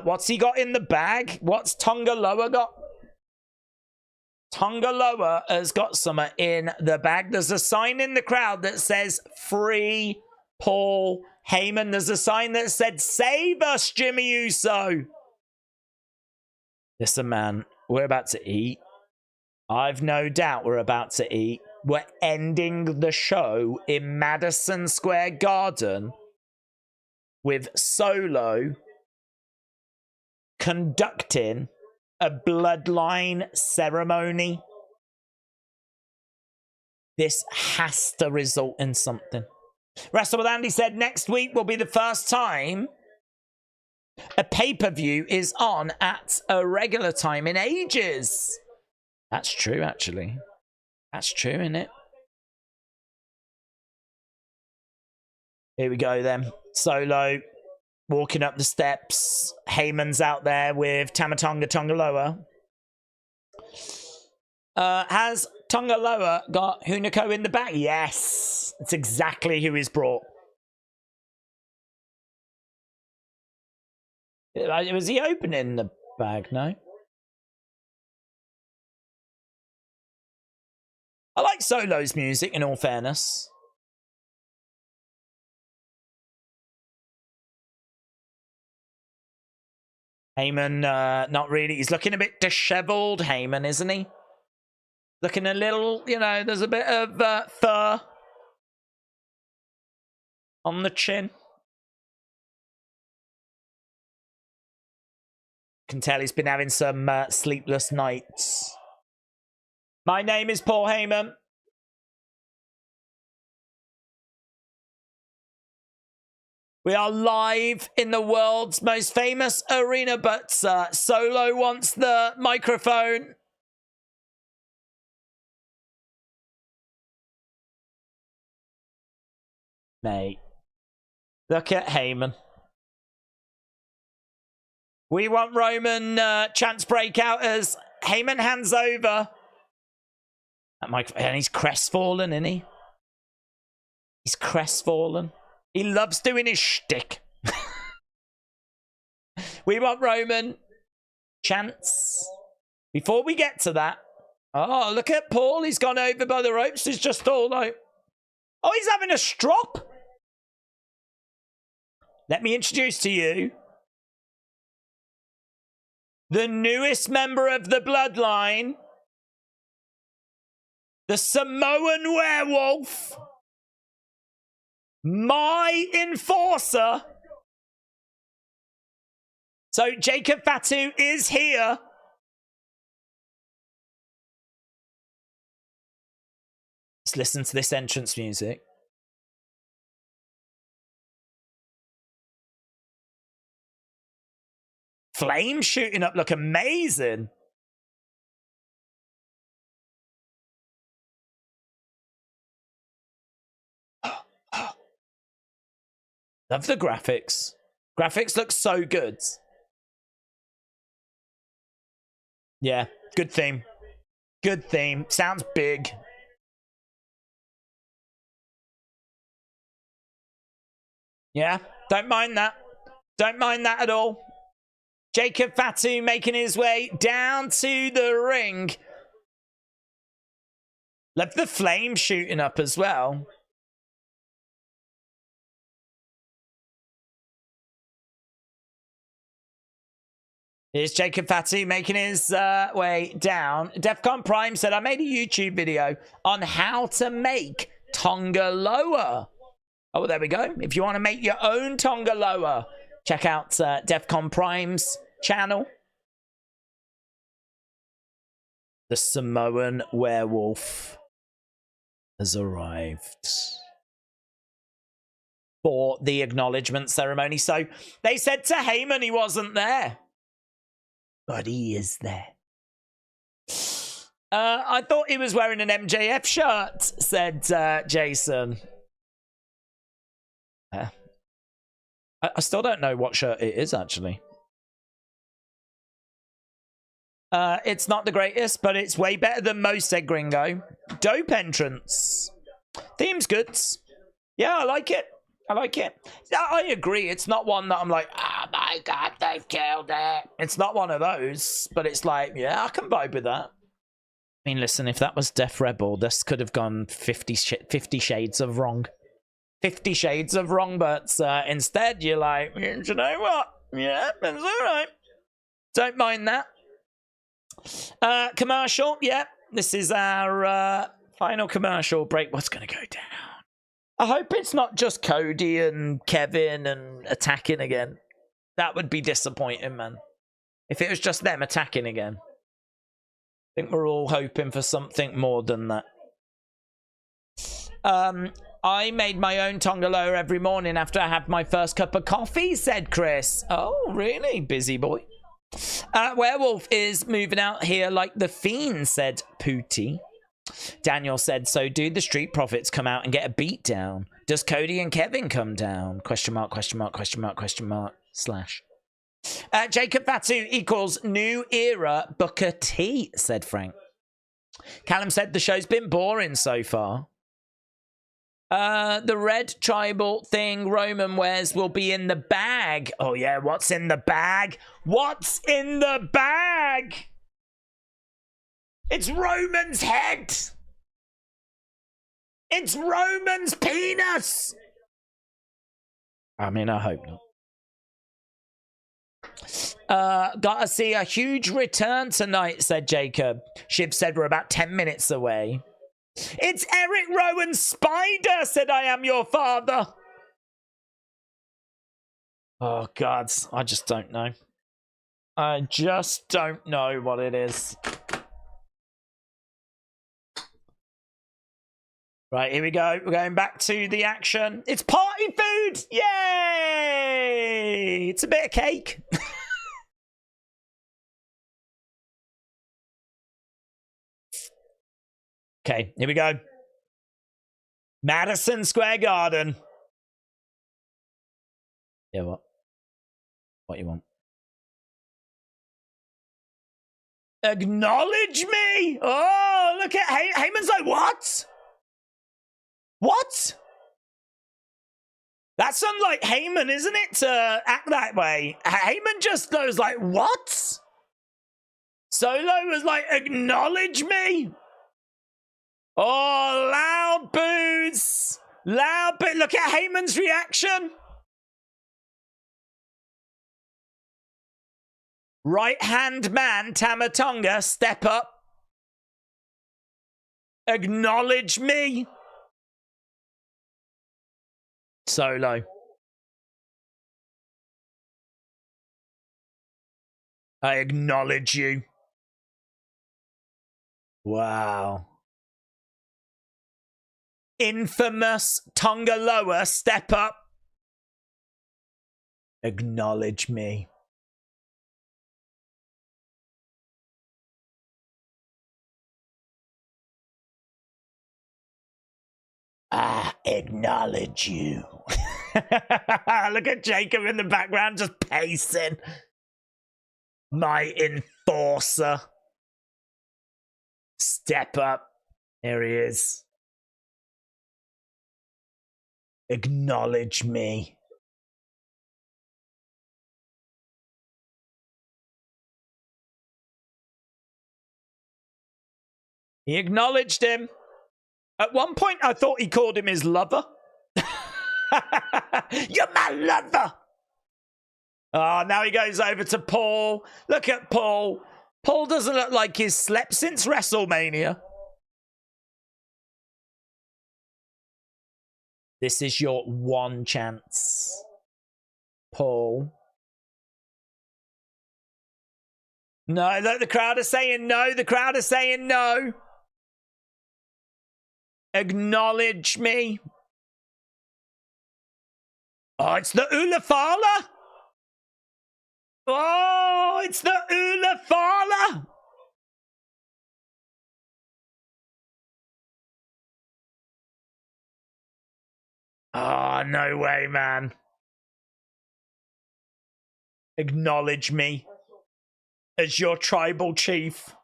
What's he got in the bag? What's Tonga Loa got? Tonga Loa has got some in the bag. There's a sign in the crowd that says free Paul Heyman. There's a sign that said save us, Jimmy Uso. Listen, man, we're about to eat. I've no doubt we're about to eat. We're ending the show in Madison Square Garden with Solo conducting a Bloodline ceremony. This has to result in something. Wrestle with Andy said next week will be the first time a pay-per-view is on at a regular time in ages. That's true, actually. That's true, isn't it? Here we go, then. Solo walking up the steps. Heyman's out there with Tamatonga Tongaloa. Has Tongaloa got Hunico in the back? Yes. It's exactly who he's brought. Was he opening the bag? No. I like Solo's music, in all fairness. Heyman, not really. He's looking a bit disheveled, Heyman, isn't he? Looking a little, you know, there's a bit of fur on the chin. Can tell he's been having some sleepless nights. My name is Paul Heyman. We are live in the world's most famous arena, but Solo wants the microphone. Mate, look at Heyman. We want Roman chance breakout as Heyman hands over. And he's crestfallen, isn't he? He's crestfallen. He loves doing his shtick. We want Roman chance. Before we get to that. Oh, look at Paul. He's gone over by the ropes. He's just all like... Oh, he's having a strop. Let me introduce to you the newest member of the Bloodline. The Samoan werewolf. My enforcer. So Jacob Fatu is here. Let's listen to this entrance music. Flames shooting up look amazing. Love the graphics. Graphics look so good. Yeah, good theme. Good theme. Sounds big. Yeah, don't mind that. Don't mind that at all. Jacob Fatu making his way down to the ring. Love the flame shooting up as well. Here's Jacob Fatu making his way down. DEFCON Prime said, I made a YouTube video on how to make Tonga Loa. Oh, there we go. If you want to make your own Tonga Loa, check out DEFCON Prime's channel. The Samoan werewolf has arrived for the acknowledgement ceremony. So they said to Heyman he wasn't there. But he is there. I thought he was wearing an MJF shirt, said Jason. I still don't know what shirt it is, actually. It's not the greatest, but it's way better than most, said Gringo. Dope entrance. Theme's good. Yeah, I like it. I like it. I agree. It's not one that I'm like, my God, they've killed it. It's not one of those, but it's like, yeah, I can vibe with that. I mean, listen, if that was Def Rebel, this could have gone 50 shades of wrong. 50 shades of wrong, but instead you're like, you know what? Yeah, it's all right. Don't mind that. Commercial, yeah. This is our final commercial break. What's going to go down? I hope it's not just Cody and Kevin and attacking again. That would be disappointing, man. If it was just them attacking again. I think we're all hoping for something more than that. I made my own Tongalo every morning after I had my first cup of coffee, said Chris. Oh, really? Busy boy. Werewolf is moving out here like the Fiend, said Pooty. Daniel said, so do the Street Profits come out and get a beat down? Does Cody and Kevin come down? Question mark, question mark, question mark, question mark, slash. Jacob Fatu equals new era Booker T, said Frank. Callum said the show's been boring so far. The red tribal thing Roman wears will be in the bag. Oh yeah, what's in the bag? What's in the bag? It's Roman's head. It's Roman's penis. I mean, I hope not. Gotta see a huge return tonight, said Jacob. Shiv said we're about 10 minutes away. It's Eric Rowan Spider, said I am your father. Oh, God. I just don't know. I just don't know what it is. Right, here we go. We're going back to the action. It's party food! Yay! It's a bit of cake. Okay, here we go. Madison Square Garden. Yeah, what? What you want? Acknowledge me! Oh, look at Heyman's like, what? What? That's unlike Heyman, isn't it, to act that way? Heyman just goes like, what? Solo was like, acknowledge me? Oh, loud boos. Loud boo. Look at Heyman's reaction. Right-hand man, Tamatonga, step up. Acknowledge me. Solo. I acknowledge you. Wow. Infamous Tongaloa, step up. Acknowledge me. I acknowledge you. Look at Jacob in the background just pacing. My enforcer. Step up. Here he is. Acknowledge me. He acknowledged him. At one point, I thought he called him his lover. You're my lover. Oh, now he goes over to Paul. Look at Paul. Paul doesn't look like he's slept since WrestleMania. This is your one chance, Paul. No, look, the crowd are saying no. The crowd are saying no. Acknowledge me. Oh, it's the Ulafala. Oh, it's the Ulafala. Oh, no way, man. Acknowledge me as your tribal chief.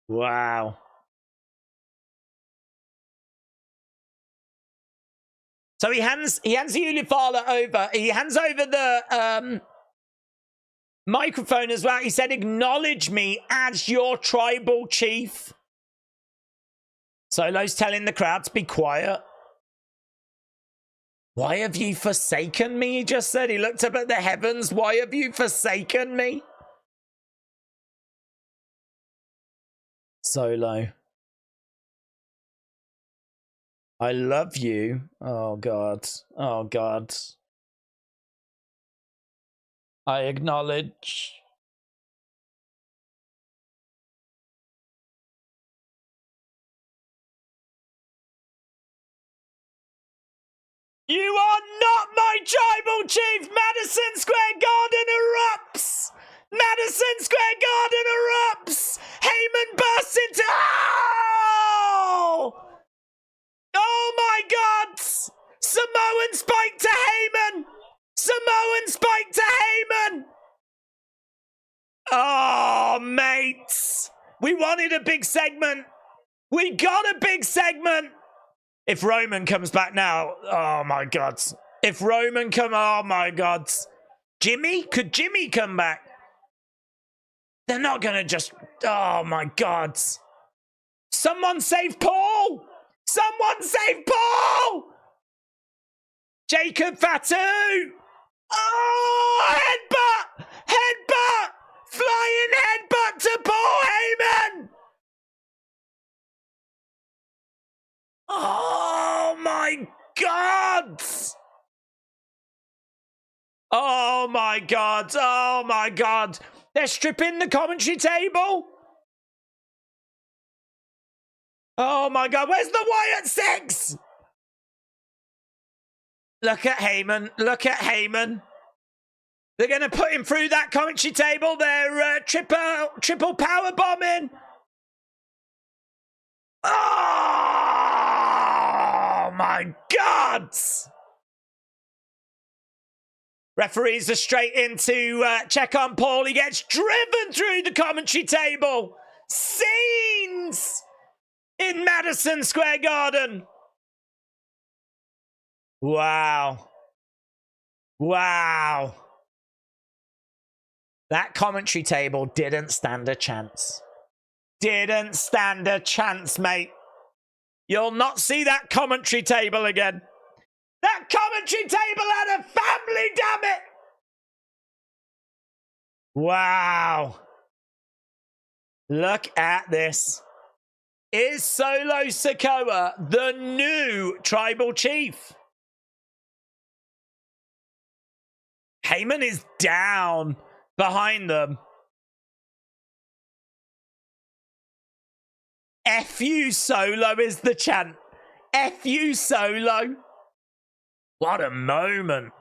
Wow. So he hands Ulifala over. He hands over the microphone as well. He said, "Acknowledge me as your tribal chief." Solo's telling the crowd to be quiet. "Why have you forsaken me?" He just said. He looked up at the heavens. "Why have you forsaken me?" Solo. "I love you." Oh, God. Oh, God. "I acknowledge." "You are not my tribal chief." Madison Square Garden erupts. Madison Square Garden erupts. Heyman bursts into... Oh my God! Samoan spike to Heyman! Samoan spike to Heyman! Oh, mates! We wanted a big segment. We got a big segment. If Roman comes back now, oh my God. If Roman oh my God. Jimmy? Could Jimmy come back? They're not going to just, oh my God. Someone save Paul! Someone save Paul! Jacob Fatu! Oh, headbutt! Headbutt! Flying headbutt to Paul Heyman! Oh my God! Oh my God! Oh my God! They're stripping the commentary table! Oh my God, where's the Wyatt 6? Look at Heyman, look at Heyman. They're going to put him through that commentary table. They're triple power bombing. Oh my God. Referees are straight into check on Paul. He gets driven through the commentary table. Scenes in Madison Square Garden. Wow. Wow. That commentary table didn't stand a chance. Didn't stand a chance, mate. You'll not see that commentary table again. That commentary table had a family, damn it! Wow. Look at this. Is Solo Sikoa the new tribal chief? Heyman is down behind them. F you, Solo is the chant. F you, Solo. What a moment.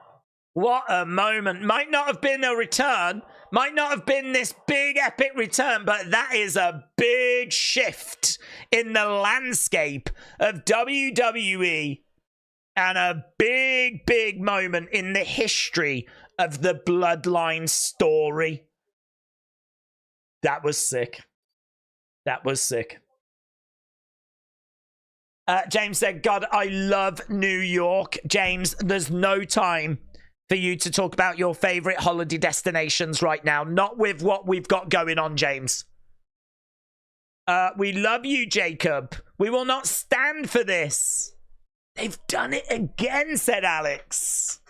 What a moment. Might not have been a return. Might not have been this big epic return, but that is a big shift in the landscape of WWE and a big, big moment in the history of the Bloodline story. That was sick. That was sick. James said, God, I love New York. James, there's no time for you to talk about your favorite holiday destinations right now. Not with what we've got going on, James. We love you, Jacob. We will not stand for this. They've done it again, said Alex.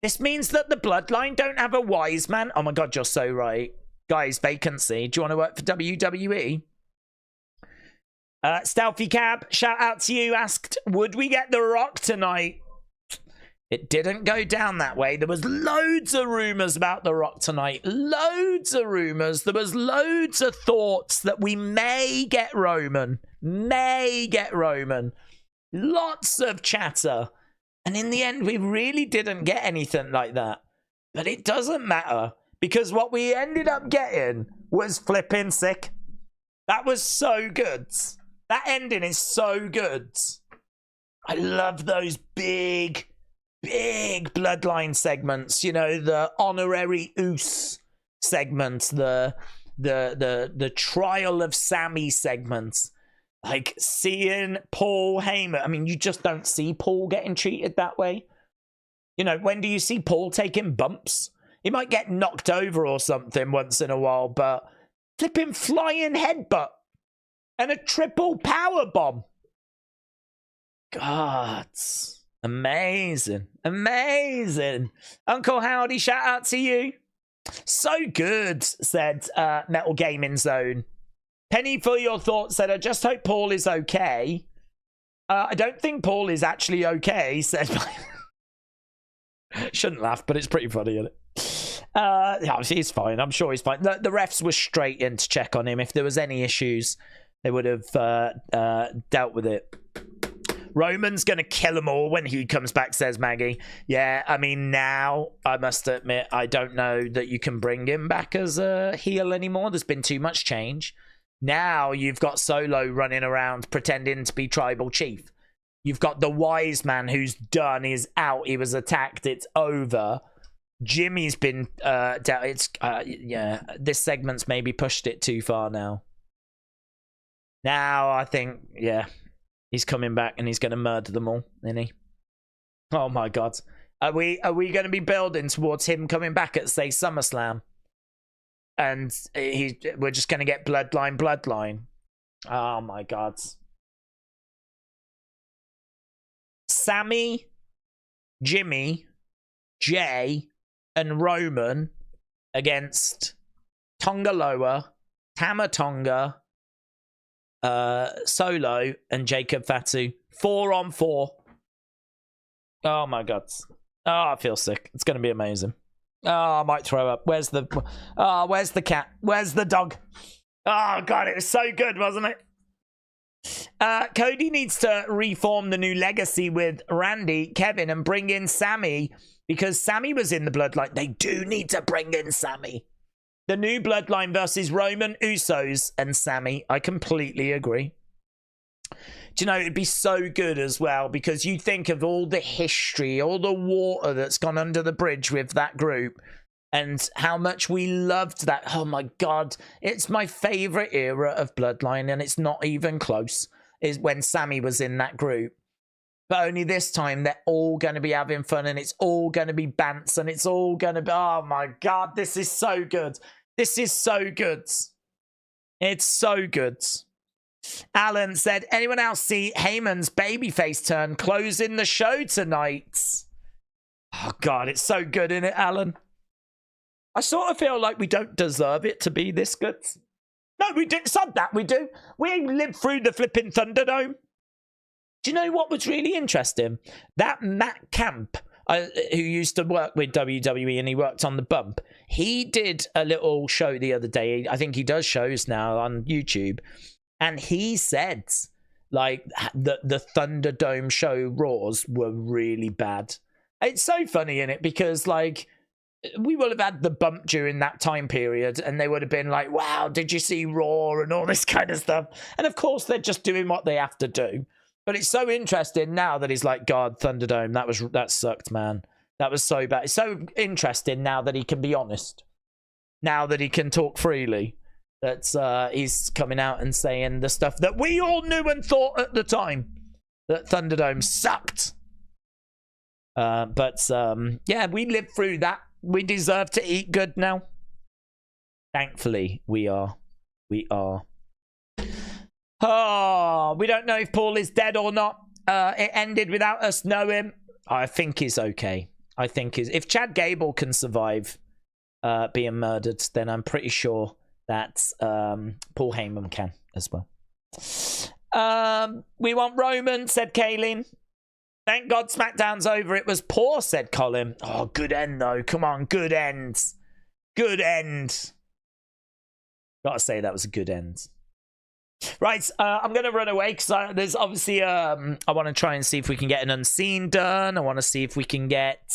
This means that the Bloodline don't have a wise man. Oh my God, you're so right. Guys, vacancy. Do you want to work for WWE? Stealthy Cab, shout out to you, asked, would we get The Rock tonight? It didn't go down that way. There was loads of rumors about The Rock tonight. Loads of rumors. There was loads of thoughts that we may get Roman. May get Roman. Lots of chatter. And in the end, we really didn't get anything like that. But it doesn't matter. Because what we ended up getting was flipping sick. That was so good. That ending is so good. I love those big Bloodline segments. You know, the honorary Oos segments, the trial of Sammy segments. Like, seeing Paul Heyman, I mean, you just don't see Paul getting treated that way. You know, when do you see Paul taking bumps? He might get knocked over or something once in a while, but flipping flying headbutt and a triple power bomb. God, amazing, amazing. Uncle Howdy, shout out to you. So good, said Metal Gaming Zone. Penny for your thoughts, said, I just hope Paul is okay. I don't think Paul is actually okay, said shouldn't laugh, but it's pretty funny, isn't it? Yeah, he's fine. I'm sure he's fine. The refs were straight in to check on him. If there was any issues, they would have dealt with it. Roman's going to kill them all when he comes back, says Maggie. Yeah, I mean, now, I must admit, I don't know that you can bring him back as a heel anymore. There's been too much change. Now you've got Solo running around pretending to be tribal chief. You've got the wise man who's done. He's out. He was attacked. It's over. Jimmy's been down. Yeah, this segment's maybe pushed it too far now. Now I think, yeah, he's coming back and he's going to murder them all, isn't he? Oh my God. Are we going to be building towards him coming back at, say, SummerSlam? And we're just going to get Bloodline. Oh my God. Sammy, Jimmy, Jay, and Roman against Tonga Loa, Tama Tonga, Solo, and Jacob Fatu. 4-on-4. Oh my God. Oh, I feel sick. It's going to be amazing. Oh, I might throw up. Where's the cat? Where's the dog? Oh God, it was so good, wasn't it? Cody needs to reform the new legacy with Randy, Kevin, and bring in Sammy, because Sammy was in the Bloodline. They do need to bring in Sammy. The new Bloodline versus Roman, Usos, and Sammy. I completely agree. Do you know, it'd be so good as well, because you think of all the history, all the water that's gone under the bridge with that group, and how much we loved that. Oh my God, it's my favorite era of Bloodline, and it's not even close, is when Sammy was in that group. But only this time, they're all going to be having fun, and it's all going to be bants, and it's all going to be, oh my God, this is so good. This is so good. It's so good. Alan said, anyone else see Heyman's babyface turn closing the show tonight? Oh God, it's so good, isn't it, Alan? I sort of feel like we don't deserve it to be this good. No, we didn't sub that, we do. We lived through the flipping Thunderdome. Do you know what was really interesting? That Matt Camp, who used to work with WWE and he worked on the bump, he did a little show the other day. I think he does shows now on YouTube. And he said, like, the Thunderdome show Raws were really bad. It's so funny, innit? Because, like, we would have had the bump during that time period, and they would have been like, wow, did you see Raw and all this kind of stuff? And, of course, they're just doing what they have to do. But it's so interesting now that he's like, God, Thunderdome, that sucked, man. That was so bad. It's so interesting now that he can be honest. Now that he can talk freely. That he's coming out and saying the stuff that we all knew and thought at the time. That Thunderdome sucked. But yeah, we lived through that. We deserve to eat good now. Thankfully, we are. We are. Oh, we don't know if Paul is dead or not. It ended without us knowing. I think he's okay. I think if Chad Gable can survive being murdered, then I'm pretty sure that Paul Heyman can as well. We want Roman, said Kayleen. Thank God SmackDown's over. It was poor, said Colin. Oh, good end, though. Come on, good end. Good end. Gotta say that was a good end. Right, I'm going to run away because there's obviously... I want to try and see if we can get an unseen done. I want to see if we can get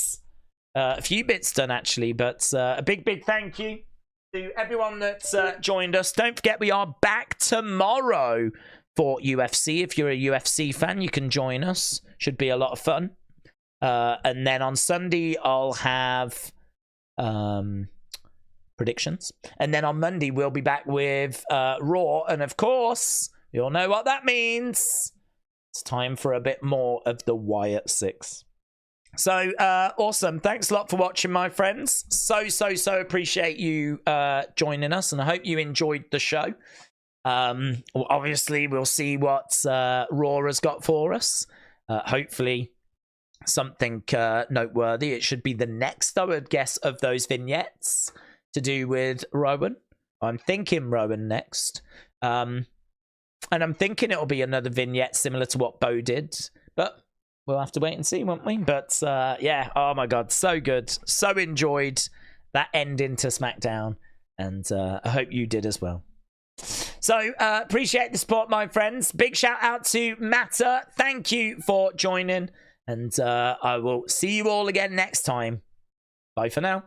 a few bits done, actually. But a big thank you to everyone that's joined us. Don't forget, we are back tomorrow for UFC. If you're a UFC fan, you can join us. Should be a lot of fun. And then on Sunday, I'll have predictions. And then on Monday, we'll be back with Raw. And of course, You all know what that means. It's time for a bit more of the Wyatt 6. So, awesome. Thanks a lot for watching, my friends. So appreciate you joining us, and I hope you enjoyed the show. Obviously, we'll see what Raw has got for us. Hopefully, something noteworthy. It should be the next, I would guess, of those vignettes to do with Rowan. I'm thinking Rowan next. And I'm thinking it'll be another vignette similar to what Bo did. But we'll have to wait and see, won't we? But yeah, oh my God, so good. So enjoyed that ending to SmackDown. And I hope you did as well. So appreciate the support, my friends. Big shout out to Matter. Thank you for joining. And I will see you all again next time. Bye for now.